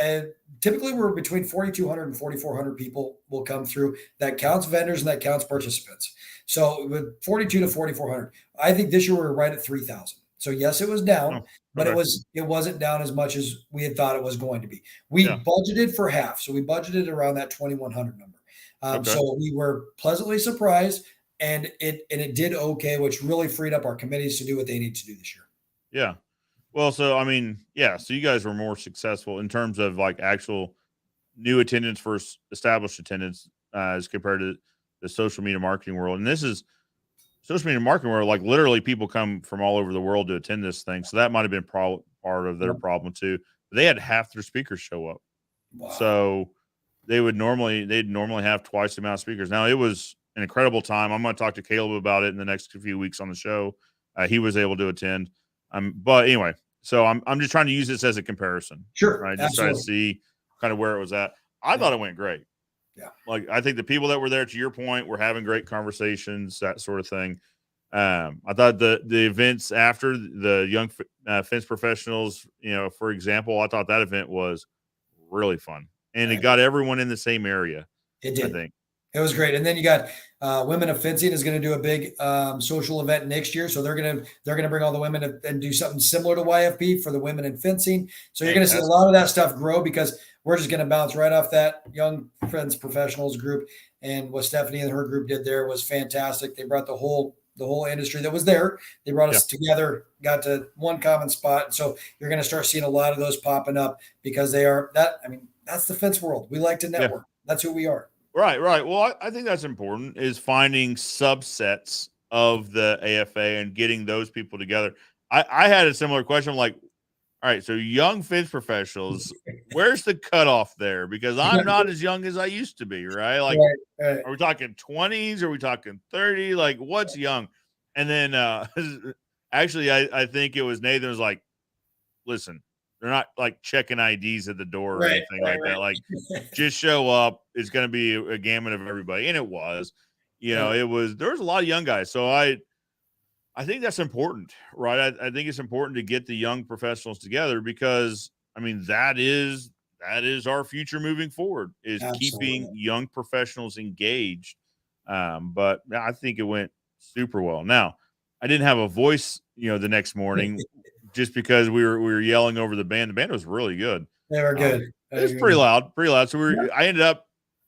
typically we're between 4,200 and 4,400 people will come through. That counts vendors and that counts participants. So with 42 to 4,400, I think this year we're right at 3,000. So yes, it was down, but it wasn't down as much as we had thought it was going to be. We budgeted for half. So we budgeted around that 2,100 number. So we were pleasantly surprised. And it did okay, which really freed up our committees to do what they need to do this year. Yeah. Well, so I mean, yeah. So you guys were more successful in terms of like actual new attendance versus established attendance as compared to the social media marketing world. And this is social media marketing world. Like literally, people come from all over the world to attend this thing. So that might have been part of their problem too. But they had half their speakers show up. Wow. So they'd normally have twice the amount of speakers. Now it was an incredible time. I'm going to talk to Caleb about it in the next few weeks on the show. He was able to attend. But anyway, so I'm just trying to use this as a comparison. Sure. Right. Just trying to see kind of where it was at. I thought it went great. Yeah. Like I think the people that were there, to your point, were having great conversations, that sort of thing. I thought the events after the young fence professionals, for example, I thought that event was really fun and it got everyone in the same area. It did. I think. It was great. And then you got Women of Fencing is going to do a big social event next year. So they're going to bring all the women and do something similar to YFP for the women in fencing. So you're going to see a lot of that stuff grow because we're just going to bounce right off that Young Fence Professionals group. And what Stephanie and her group did there was fantastic. They brought the whole industry that was there. They brought us together, got to one common spot. So you're going to start seeing a lot of those popping up because that's the fence world. We like to network. That's who we are. Right. Well, I think that's important is finding subsets of the AFA and getting those people together. I had a similar question. I'm like, all right, so young fence professionals, where's the cutoff there? Because I'm not as young as I used to be, right? Like, Are we talking 20s? Are we talking 30? Like, what's young? And then actually, I think it was Nathan was like, listen, they're not like checking IDs at the door or anything like that. Like, just show up. It's going to be a gamut of everybody. And it was, there was a lot of young guys. So I think that's important, right? I think it's important to get the young professionals together because, that is our future moving forward is keeping young professionals engaged. But I think it went super well. Now, I didn't have a voice, the next morning. Just because we were yelling over the band. The band was really good. They were good. It was pretty loud. So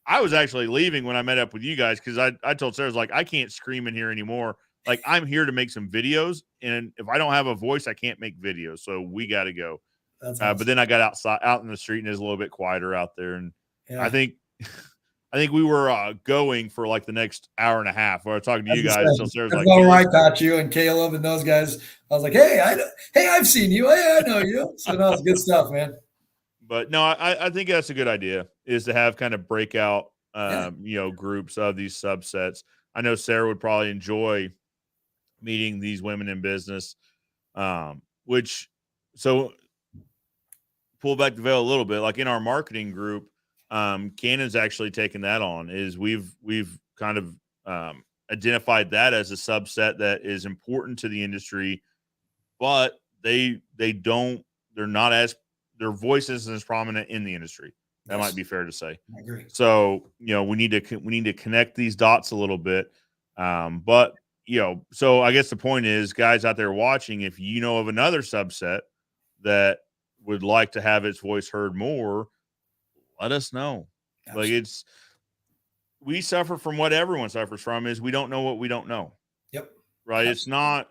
I was actually leaving when I met up with you guys because I told Sarah, I was like, I can't scream in here anymore. Like, I'm here to make some videos, and if I don't have a voice, I can't make videos. So we got to go. That's awesome. But then I got out in the street, and it was a little bit quieter out there. And I think I think we were going for like the next hour and a half. We were talking to you guys until Sarah's That's like, about where I caught you and Caleb and those guys. I was like, hey, I've seen you. Hey, I know you. So no, it's good stuff, man. But no, I think that's a good idea, is to have kind of breakout, Yeah. groups of these subsets. I know Sarah would probably enjoy meeting these women in business, which, so pull back the veil a little bit, like in our marketing group, Cannon's actually taken that on. Is we've kind of identified that as a subset that is important to the industry, but they're not as, their voice isn't as prominent in the industry. That might be fair to say. I agree. So, we need to connect these dots a little bit. But so I guess the point is, guys out there watching, if you know of another subset that would like to have its voice heard more, let us know. Absolutely. Like, we suffer from what everyone suffers from, is we don't know what we don't know. Yep. Right. Absolutely. It's not,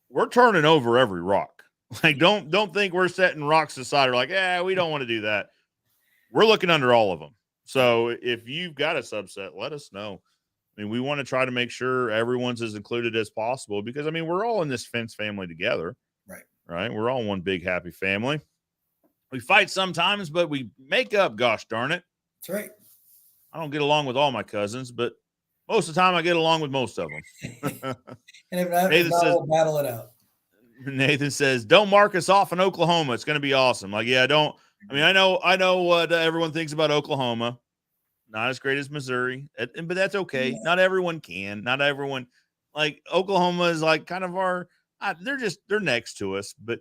we're turning over every rock. Like, don't think we're setting rocks aside or like, yeah, we don't want to do that. We're looking under all of them. So if you've got a subset, let us know. I mean, we want to try to make sure everyone's as included as possible, because we're all in this fence family together. Right. We're all one big happy family. We fight sometimes, but we make up, gosh darn it. That's right. I don't get along with all my cousins, but most of the time I get along with most of them. And if not, we'll battle it out. Nathan says, don't mark us off in Oklahoma. It's going to be awesome. Like, yeah, don't. I know what everyone thinks about Oklahoma. Not as great as Missouri, but that's okay. Yeah. Not everyone can. Not everyone, like, Oklahoma is like kind of our, they're next to us, but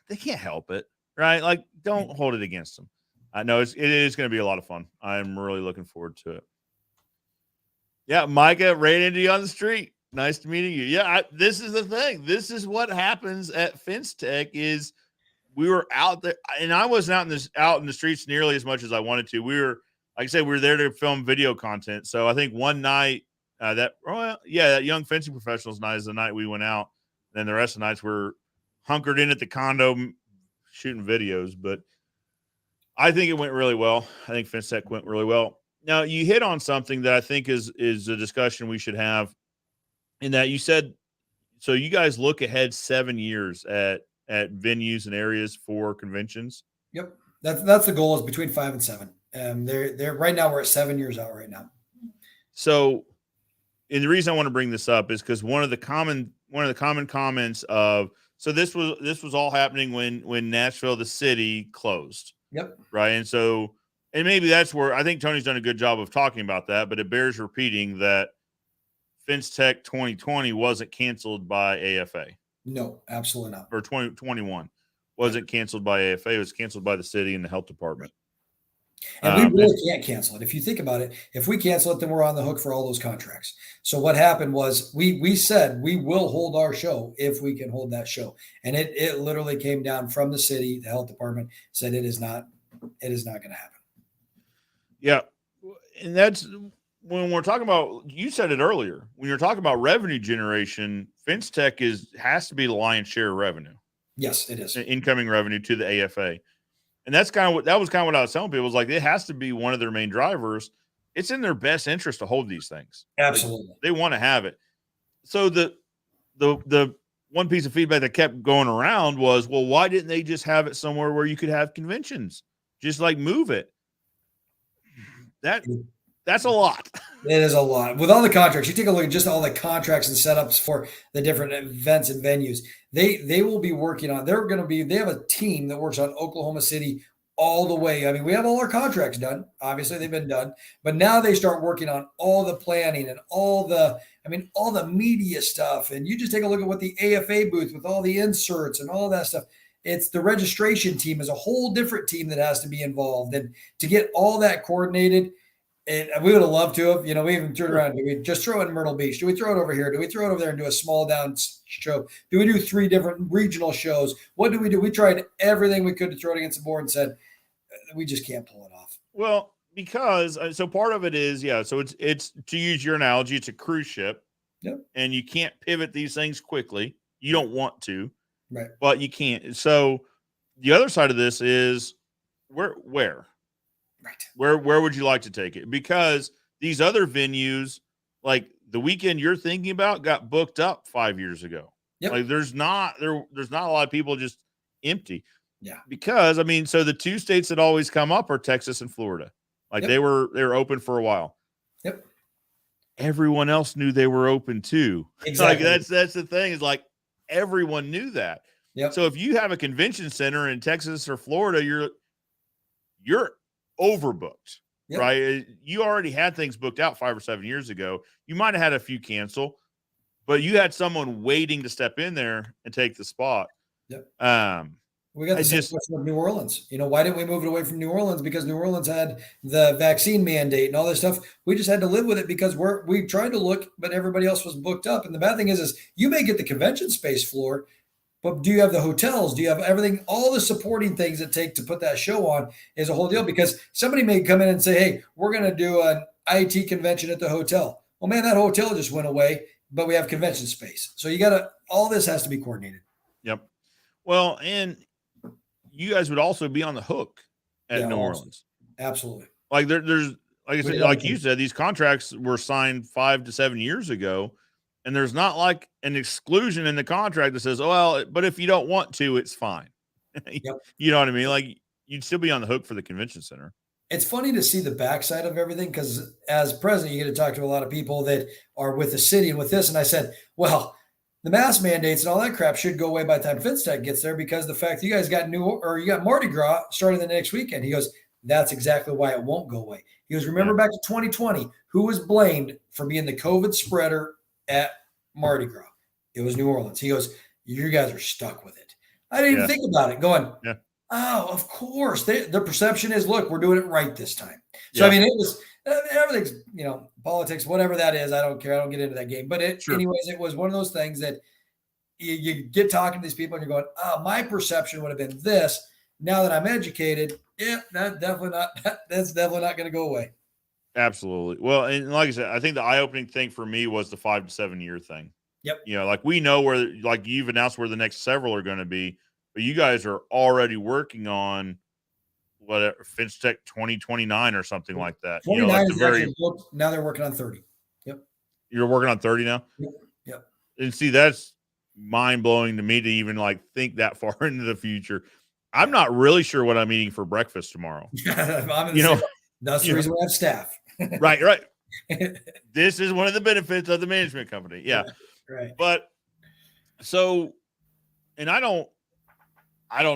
they can't help it, right? Like, don't hold it against them. I know it is going to be a lot of fun. I'm really looking forward to it. Yeah, Micah ran into you on the street. Nice to meeting you. Yeah, this is the thing. This is what happens at Fence Tech. Is we were out there, and I wasn't out in the streets nearly as much as I wanted to. We were, like I said, we were there to film video content. So I think one night that Young Fencing Professionals night is the night we went out. Then the rest of the nights we're hunkered in at the condo shooting videos. But I think it went really well. I think Fence Tech went really well. Now, you hit on something that I think is a discussion we should have, in that you said, so you guys look ahead 7 years at venues and areas for conventions. Yep. That's the goal, is between 5 and 7. They're right now, we're at 7 years out right now. So, and the reason I want to bring this up is because one of the common comments of, so this was all happening when Nashville, the city, closed. Yep. Right. And so, and maybe that's where I think Tony's done a good job of talking about that, but it bears repeating that Fence Tech 2020 wasn't canceled by AFA. No, absolutely not. Or 2021 wasn't canceled by AFA. It was canceled by the city and the health department. And we really can't cancel it. If you think about it, if we cancel it, then we're on the hook for all those contracts. So what happened was we said we will hold our show if we can hold that show. And it literally came down from the city, the health department said it is not going to happen. Yeah. And that's when we're talking about, you said it earlier, when you're talking about revenue generation, Fence Tech has to be the lion's share of revenue. Yes, it is. Incoming revenue to the AFA. And that was kind of what I was telling people, was like, it has to be one of their main drivers. It's in their best interest to hold these things. Absolutely. Like, they want to have it. So the one piece of feedback that kept going around was, well, why didn't they just have it somewhere where you could have conventions? Just like move it. That's a lot. It is a lot. With all the contracts, you take a look at just all the contracts and setups for the different events and venues. They will be working on, they have a team that works on Oklahoma City all the way. I mean, we have all our contracts done. Obviously, they've been done. But now they start working on all the planning and all the media stuff. And you just take a look at what the AFA booth with all the inserts and all that stuff. It's the registration team is a whole different team that has to be involved. And to get all that coordinated, and we would have loved to have, we even turned around. Do we just throw it in Myrtle Beach? Do we throw it over here? Do we throw it over there and do a small down show? Do we do 3 different regional shows? What do we do? We tried everything we could to throw it against the board and said, we just can't pull it off. Well, because, so part of it is, so it's to use your analogy, it's a cruise ship. Yep. And you can't pivot these things quickly. You don't want to. Right. But you can't. So the other side of this is where? Right. Where would you like to take it? Because these other venues, like the weekend you're thinking about, got booked up 5 years ago. Yep. Like there's not a lot of people just empty. Yeah. Because I mean, so the two states that always come up are Texas and Florida. Like Yep. they were open for a while. Yep. Everyone else knew they were open too. Exactly. Like that's the thing, is like everyone knew that. Yep. So if you have a convention center in Texas or Florida, you're overbooked. Yep. Right? You already had things booked out 5 or 7 years ago. You might have had a few cancel, but you had someone waiting to step in there and take the spot. Yep. We got the same question of New Orleans. Why didn't we move it away from New Orleans? Because New Orleans had the vaccine mandate and all this stuff. We just had to live with it because we tried to look, but everybody else was booked up. And the bad thing is you may get the convention space floor, but do you have the hotels? Do you have everything? All the supporting things that take to put that show on is a whole deal, because somebody may come in and say, hey, we're going to do an IT convention at the hotel. Well, man, that hotel just went away, but we have convention space. So all this has to be coordinated. Yep. Well, and you guys would also be on the hook at New Orleans. Absolutely. Like there's, like I said, like you said, these contracts were signed 5 to 7 years ago, and there's not like an exclusion in the contract that says, oh, well, but if you don't want to, it's fine. Yep. You know what I mean? Like you'd still be on the hook for the convention center. It's funny to see the backside of everything, because as president, you get to talk to a lot of people that are with the city and with this. And I said, well, the mask mandates and all that crap should go away by the time FinStech gets there, because the fact that you guys got you got Mardi Gras starting the next weekend. He goes, that's exactly why it won't go away. He goes, remember back to 2020, who was blamed for being the COVID spreader at Mardi Gras? It was New Orleans. He goes, you guys are stuck with it. I didn't even think about it, going, oh, of course. The perception is, look, we're doing it right this time. So, I mean, it was everything's, politics, whatever that is. I don't care. I don't get into that game. But anyways, it was one of those things that you get talking to these people and you're going, oh, my perception would have been this. Now that I'm educated, that's definitely not going to go away. Absolutely. Well, and like I said, I think the eye-opening thing for me was the 5 to 7 year thing. Yep. Like we know where, like you've announced where the next several are going to be, but you guys are already working on whatever FinStech 2029 or something like that. 29 is actually booked. Now they're working on 30. Yep. You're working on 30 now? Yep. And see, that's mind-blowing to me to even like think that far into the future. I'm not really sure what I'm eating for breakfast tomorrow. That's the reason we have staff. Right. This is one of the benefits of the management company. Yeah. Right. But so, and I don't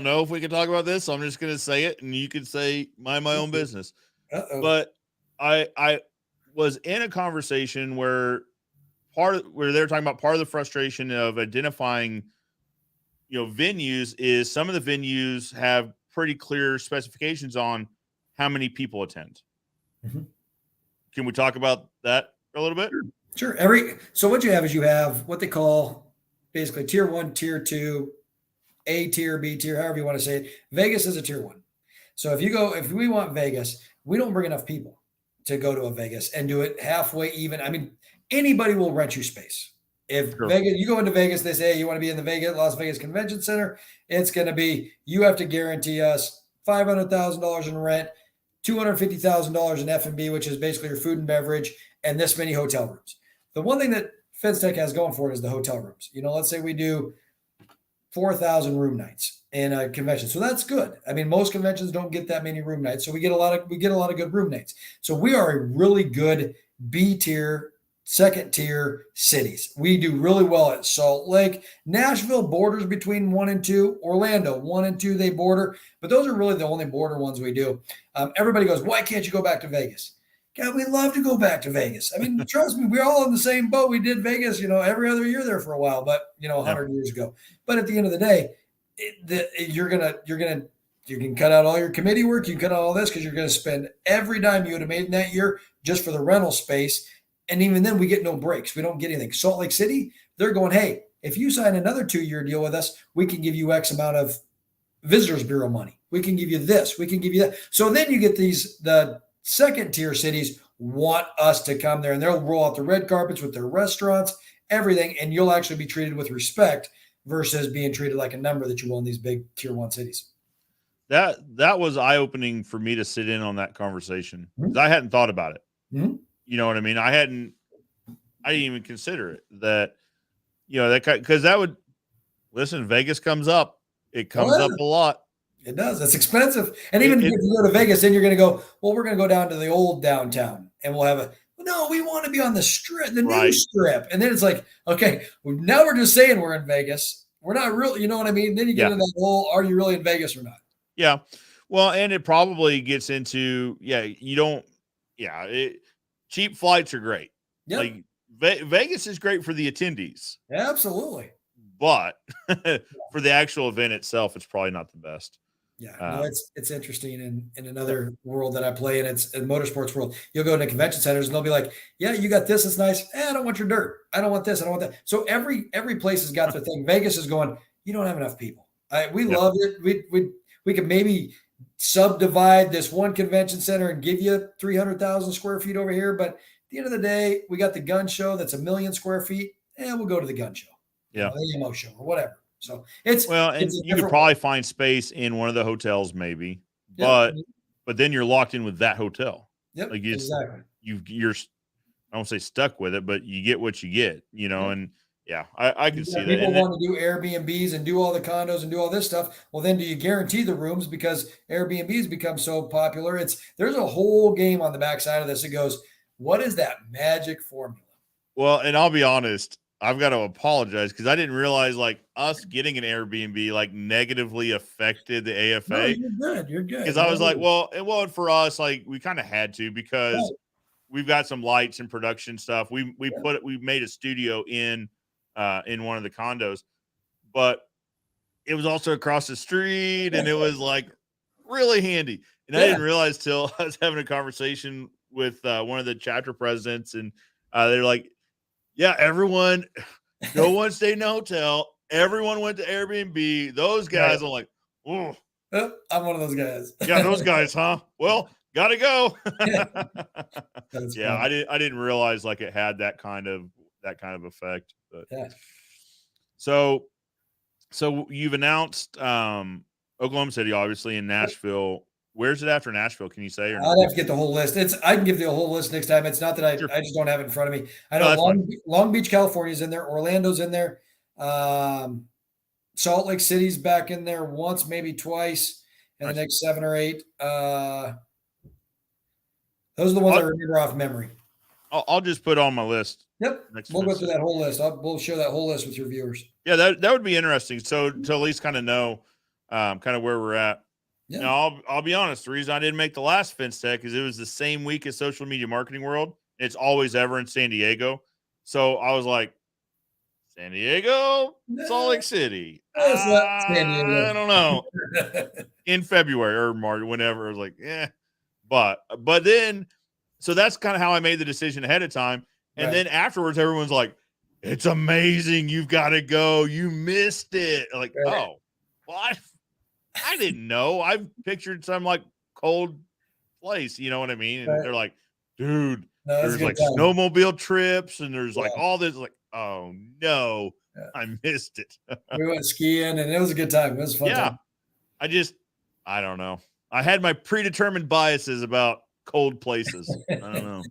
know if we can talk about this, so I'm just going to say it, and you can say mind my own business. Uh-oh. But I was in a conversation where they're talking about part of the frustration of identifying, venues is some of the venues have pretty clear specifications on how many people attend. Mm-hmm. Can we talk about that a little bit? Sure. So what you have what they call basically tier 1, tier 2, A tier, B tier, however you want to say it. Vegas is a tier 1. So if we want Vegas, we don't bring enough people to go to a Vegas and do it halfway even. I mean, anybody will rent you space. If Vegas, you go into Vegas, they say, hey, you want to be in the Las Vegas Convention Center, it's going to be, you have to guarantee us $500,000 in rent, $250,000 in F&B, which is basically your food and beverage, and this many hotel rooms. The one thing that FinStech has going for it is the hotel rooms. Let's say we do 4,000 room nights in a convention. So that's good. I mean, most conventions don't get that many room nights. So we get a lot of good room nights. So we are a really good B tier, second tier cities. We do really well at Salt Lake. Nashville borders between 1 and 2. Orlando, 1 and 2, they border. But those are really the only border ones we do. Everybody goes, why can't you go back to Vegas? God, we love to go back to Vegas. I mean, trust me, we're all in the same boat. We did Vegas, every other year there for a while, but 100 years ago. But at the end of the day, you can cut out all your committee work. You can cut out all this because you're going to spend every dime you would have made in that year just for the rental space. And even then, we get no breaks. We don't get anything. Salt Lake City, they're going, hey, if you sign another 2-year deal with us, we can give you X amount of Visitors Bureau money. We can give you this. We can give you that. So then you get the second tier cities want us to come there, and they'll roll out the red carpets with their restaurants, everything, and you'll actually be treated with respect versus being treated like a number that you will in these big tier 1 cities. that was eye-opening for me to sit in on that conversation, because I hadn't thought about it. Mm-hmm. You know what I mean? I didn't even consider it, that, that, because that would, listen, Vegas comes up. It comes up a lot. It does. It's expensive. And even if you go to Vegas, then you're going to go, well, we're going to go down to the old downtown and we'll have no, we want to be on the strip, the new strip. And then it's like, okay, now we're just saying we're in Vegas. We're not really, you know what I mean? Then you get into that whole, are you really in Vegas or not? Yeah. Well, and it probably gets into, cheap flights are great. Yep. Like Vegas is great for the attendees. Absolutely. But for the actual event itself, it's probably not the best. Yeah, no, it's interesting in another world that I play in. It's in motorsports world. You'll go into convention centers and they'll be like, yeah, you got this. It's nice. I don't want your dirt. I don't want this. I don't want that. So every place has got their thing. Vegas is going, you don't have enough people. We love it. We could maybe subdivide this one convention center and give you 300,000 square feet over here. But at the end of the day, we got the gun show that's 1 million square feet, and we'll go to the gun show. Yeah. The AMO show or whatever. So and you could probably find space in one of the hotels, maybe, but then you're locked in with that hotel. Yep, like exactly. You're, I won't say stuck with it, but you get what you get, and I can see that. People want to do Airbnbs and do all the condos and do all this stuff. Well, then do you guarantee the rooms, because Airbnbs become so popular? There's a whole game on the backside of this. It goes, what is that magic formula? Well, and I'll be honest, I've got to apologize, because I didn't realize us getting an Airbnb negatively affected the AFA. No, you're good. Because I was like, well, for us, we kind of had to, because we've got some lights and production stuff. We made a studio in one of the condos, but it was also across the street, and it was really handy. And I didn't realize till I was having a conversation with one of the chapter presidents, and they're like, yeah, no one stayed in a hotel. Everyone went to Airbnb. Those guys, I'm like, oh, I'm one of those guys. Yeah, those guys, huh? Well, gotta go. Yeah, I didn't realize it had that kind of effect. But so you've announced Oklahoma City, obviously, in Nashville. Where's it after Nashville? Can you say? Or I'd have to get the whole list. I can give you the whole list next time. It's not that I just don't have it in front of me. I know Long Beach, California's in there. Orlando's in there. Salt Lake City's back in there once, maybe twice in the next 7 or 8. Those are the ones I remember off memory. I'll just put on my list. Yep. We'll go through that whole list. We'll share that whole list with your viewers. Yeah, that would be interesting. So to at least kind of know kind of where we're at. Yeah. Now, I'll be honest. The reason I didn't make the last FinTech is it was the same week as Social Media Marketing World. It's always ever in San Diego. So I was like, San Diego, Salt Lake City. San Diego. I don't know. In February or March, whenever. I was like, But then, so that's kind of how I made the decision ahead of time. And then afterwards, everyone's like, it's amazing. You've got to go. You missed it. Like, oh, well, I didn't know. I pictured some cold place. You know what I mean? And they're like, dude, there's snowmobile trips and there's all this. Oh no, I missed it. We went skiing and it was a good time. It was fun. Yeah. Time. I don't know. I had my predetermined biases about cold places. I don't know.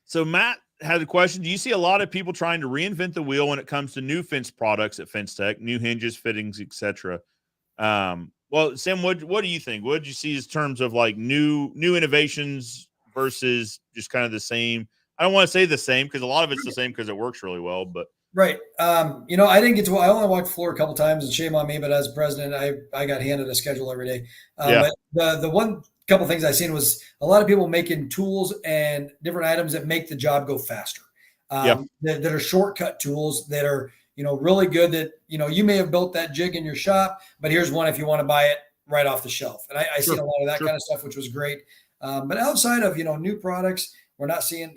So Matt had a question. Do you see a lot of people trying to reinvent the wheel when it comes to new fence products at FinTech, new hinges, fittings, etc.? Well, Sam, what do you think? What did you see in terms of new innovations versus just kind of the same? I don't want to say the same, because a lot of it's the same because it works really well, but right. I didn't get to. I only walked the floor a couple times, and shame on me. But as president, I got handed a schedule every day. But the one couple things I seen was a lot of people making tools and different items that make the job go faster. That are shortcut tools that are really good. That you may have built that jig in your shop, but here's one if you want to buy it right off the shelf. And I seen a lot of that kind of stuff, which was great. But outside of new products, we're not seeing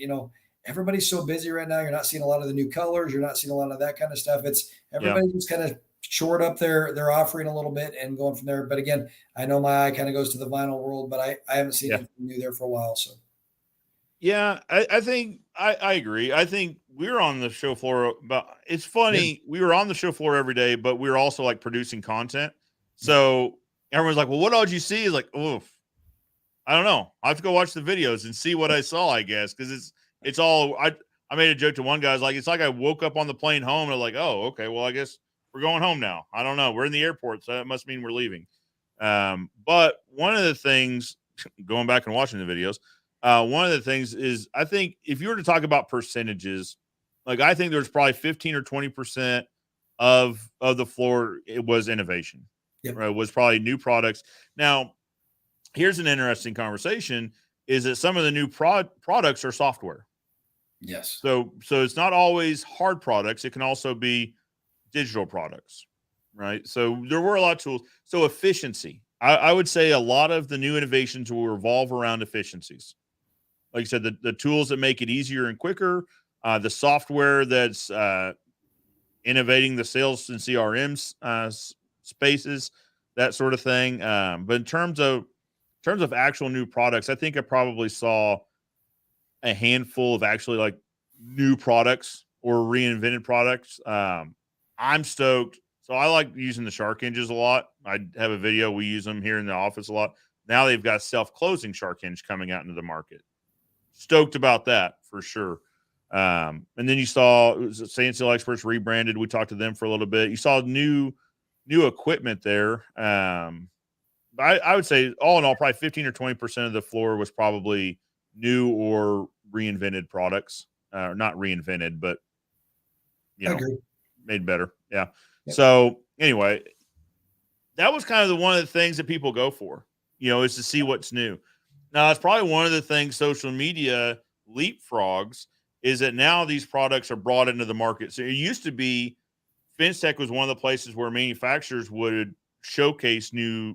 everybody's so busy right now. You're not seeing a lot of the new colors. You're not seeing a lot of that kind of stuff. It's everybody just kind of short up their offering a little bit and going from there. But again, I know my eye kind of goes to the vinyl world, but I haven't seen anything new there for a while. So. Yeah, I think I agree. I think we're on the show floor it's funny. We were on the show floor every day, but we were also producing content. So everyone's like, well, what all did you see? Is like, oof, I don't know. I have to go watch the videos and see what I saw, I guess, because it's all. I made a joke to one guy. I was like, it's like I woke up on the plane home and I'm like, oh, okay, well, I guess we're going home now. I don't know. We're in the airport, so that must mean we're leaving. But one of the things, going back and watching the videos, one of the things is I think if you were to talk about percentages, like I think there's probably 15 or 20% of the floor it was innovation. Yep. Right? It was probably new products. Now, here's an interesting conversation: is that some of the new products are software. Yes. So it's not always hard products. It can also be digital products, right? So there were a lot of tools. So efficiency. I would say a lot of the new innovations will revolve around efficiencies. Like I said, the tools that make it easier and quicker, the software that's innovating the sales and CRM spaces, that sort of thing. But in terms of actual new products, I think I probably saw a handful of actually like new products or reinvented products. I'm stoked. So I like using the shark hinges a lot. I have a video. We use them here in the office a lot. Now they've got self-closing shark hinge coming out into the market. Stoked about that for sure. And then you saw Sand Seal Experts rebranded. We talked to them for a little bit. You saw new equipment there. I would say all in all, probably 15 or 20% of the floor was probably new or reinvented products. Not reinvented, but made better. Yeah. Yep. So anyway, that was kind of one of the things that people go for, is to see what's new. Now, it's probably one of the things social media leapfrogs is that now these products are brought into the market. So it used to be FinTech was one of the places where manufacturers would showcase new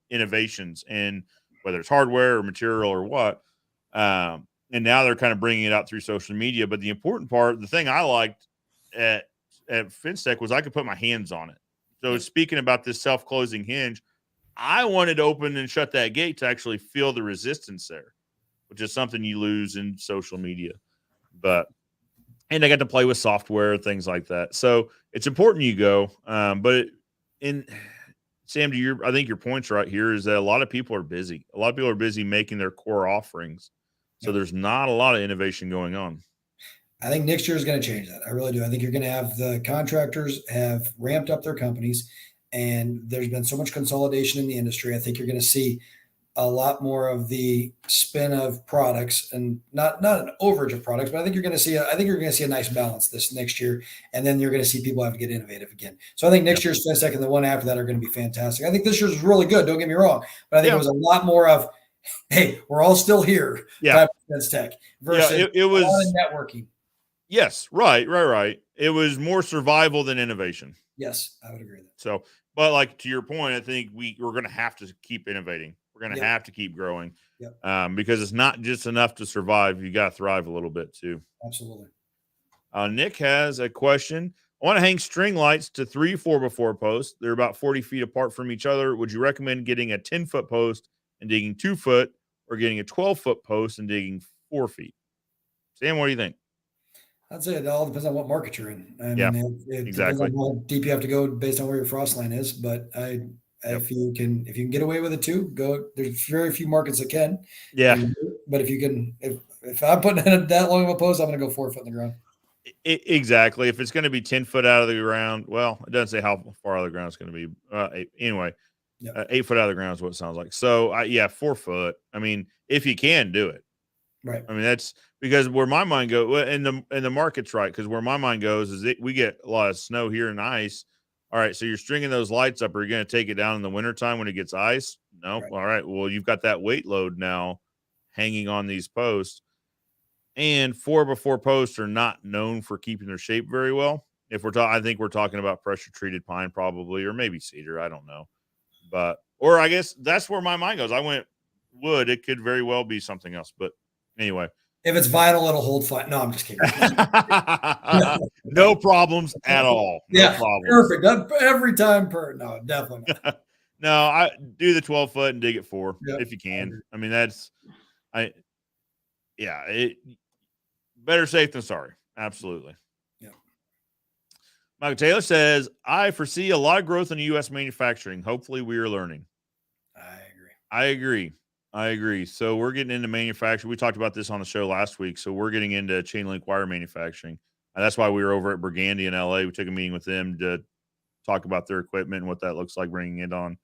innovations, and whether it's hardware or material or what. And now they're kind of bringing it out through social media. But the important part, the thing I liked at FinTech was I could put my hands on it. So speaking about this self-closing hinge, I wanted to open and shut that gate to actually feel the resistance there, which is something you lose in social media. And I got to play with software, things like that. So it's important you go. Sam, I think your point's right here is that a lot of people are busy. A lot of people are busy making their core offerings. So there's not a lot of innovation going on. I think next year is going to change that. I really do. I think you're going to have the contractors have ramped up their companies, and there's been so much consolidation in the industry. I think you're going to see a lot more of the spin of products, and not an overage of products, but I think you're going to see a nice balance this next year. And then you're going to see people have to get innovative again. So I think next year's FinTech and the one after that are going to be fantastic. I think this year's was really good. Don't get me wrong, but I think it was a lot more of, hey, we're all still here. Yeah. Type of FinTech versus it was a lot of networking. Yes. Right. It was more survival than innovation. Yes, I would agree with that. So, but like to your point, I think we're going to have to keep innovating. We're going to have to keep growing because it's not just enough to survive. You got to thrive a little bit too. Absolutely. Nick has a question. I want to hang string lights to 3 4x4 posts. They're about 40 feet apart from each other. Would you recommend getting a 10-foot post and digging 2 foot, or getting a 12-foot post and digging 4 feet? Sam, what do you think? I'd say it all depends on what market you're in. I mean, it exactly. depends on how deep you have to go based on where your frost line is. But if you can get away with it too, go. There's very few markets that can. Yeah. But if you can, if I'm putting in that long of a post, I'm going to go 4 foot in the ground. Exactly. If it's going to be 10 foot out of the ground, well, it doesn't say how far out of the ground it's going to be. Anyway, 8 foot out of the ground is what it sounds like. So 4 foot. I mean, if you can do it. Right. I mean, that's because where my mind goes, and the market's right, because where my mind goes is we get a lot of snow here and ice. All right, so you're stringing those lights up. Are you going to take it down in the wintertime when it gets ice? No. Right. All right, well, you've got that weight load now hanging on these posts. And 4x4 posts are not known for keeping their shape very well. I think we're talking about pressure treated pine probably, or maybe cedar. I don't know. Or I guess that's where my mind goes. I went wood. It could very well be something else, but anyway, if it's vinyl, it'll hold fine. No, I'm just kidding. No problems at all. No problems. Perfect. Every time no, definitely not. No, I do the 12 foot and dig it 4 if you can. I mean, better safe than sorry. Absolutely. Yeah. Michael Taylor says, I foresee a lot of growth in U.S. manufacturing. Hopefully we are learning. I agree. So we're getting into manufacturing. We talked about this on the show last week. So we're getting into chain link wire manufacturing. And that's why we were over at Brigandy in LA. We took a meeting with them to talk about their equipment and what that looks like bringing it on.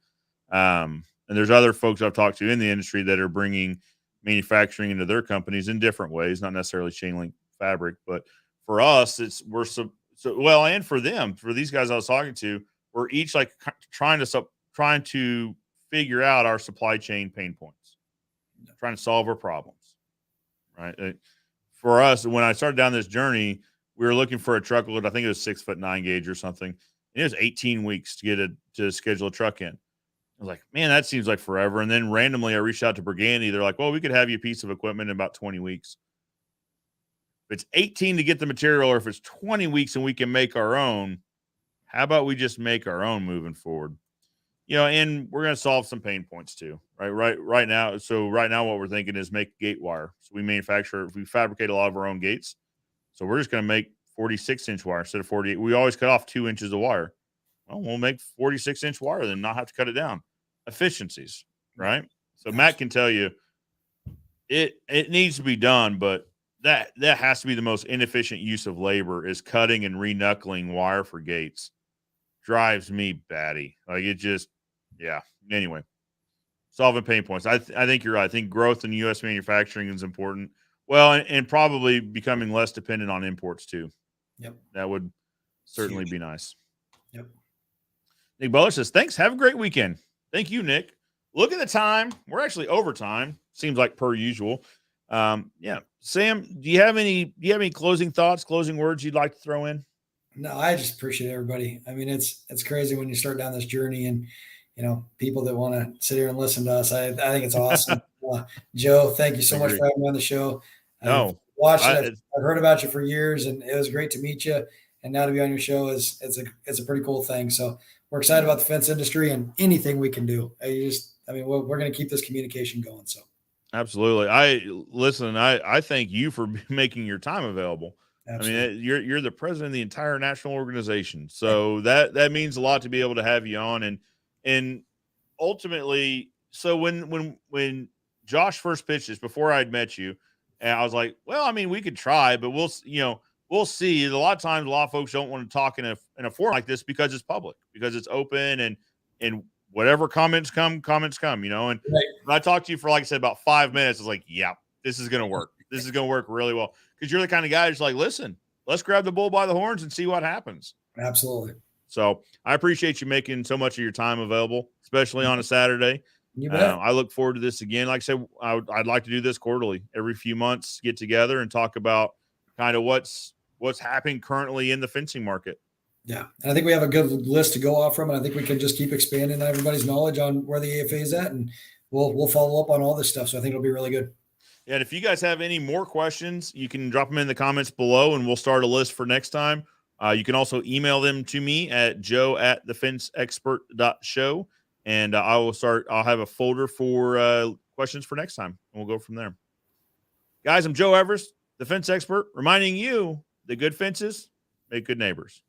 And there's other folks I've talked to in the industry that are bringing manufacturing into their companies in different ways, not necessarily chain link fabric, but for us, and for them, for these guys I was talking to, we're each like trying to figure out our supply chain pain points, trying to solve our problems, right? For us, when I started down this journey, we were looking for a truckload. I think it was 6'9" gauge or something. And it was 18 weeks to schedule a truck in. I was like, man, that seems like forever. And then randomly I reached out to Brigandy. They're like, well, we could have you a piece of equipment in about 20 weeks. If it's 18 to get the material, or if it's 20 weeks and we can make our own, how about we just make our own moving forward? And we're going to solve some pain points too, right now. So right now what we're thinking is make gate wire. So we fabricate a lot of our own gates. So we're just going to make 46-inch wire instead of 48. We always cut off 2 inches of wire. Well, we'll make 46-inch wire, then not have to cut it down. Efficiencies, right? So Matt can tell you it needs to be done, but that has to be the most inefficient use of labor is cutting and re-knuckling wire for gates. Drives me batty. Like it just, yeah. Anyway, solving pain points. I think you're right. I think growth in U.S. manufacturing is important. Well, and probably becoming less dependent on imports too. Yep. That would certainly be nice. Yep. Nick Butler says, thanks. Have a great weekend. Thank you, Nick. Look at the time. We're actually overtime. Seems like per usual. Yeah. Sam, do you have any closing thoughts, closing words you'd like to throw in? No, I just appreciate everybody. I mean, it's crazy when you start down this journey and, people that want to sit here and listen to us. I think it's awesome. Joe, thank you so much for having me on the show. I've watched it. I've heard about you for years, and it was great to meet you. And now to be on your show it's a pretty cool thing. So we're excited about the fence industry and anything we can do. We're going to keep this communication going. So absolutely. I thank you for making your time available. Absolutely. I mean, you're the president of the entire national organization. So that means a lot to be able to have you on. And ultimately, so when Josh first pitched this, before I'd met you, and I was like, well, I mean, we could try, but we'll see. A lot of times, a lot of folks don't want to talk in a forum like this because it's public, because it's open, and whatever comments come, And right. When I talked to you for, like I said, about 5 minutes, I was like, yeah, this is going to work. This is going to work really well. Because you're the kind of guy who's like, listen, let's grab the bull by the horns and see what happens. Absolutely. So I appreciate you making so much of your time available, especially on a Saturday. You bet. I look forward to this again. Like I said, I'd like to do this quarterly, every few months, get together and talk about kind of what's happening currently in the fencing market. Yeah. And I think we have a good list to go off from, and I think we can just keep expanding everybody's knowledge on where the AFA is at, and we'll follow up on all this stuff. So I think it'll be really good. Yeah, and if you guys have any more questions, you can drop them in the comments below, and we'll start a list for next time. You can also email them to me at joe@thefenceexpert.show, and I'll have a folder for questions for next time, and we'll go from there. Guys, I'm Joe Everest, the fence expert, reminding you that good fences make good neighbors.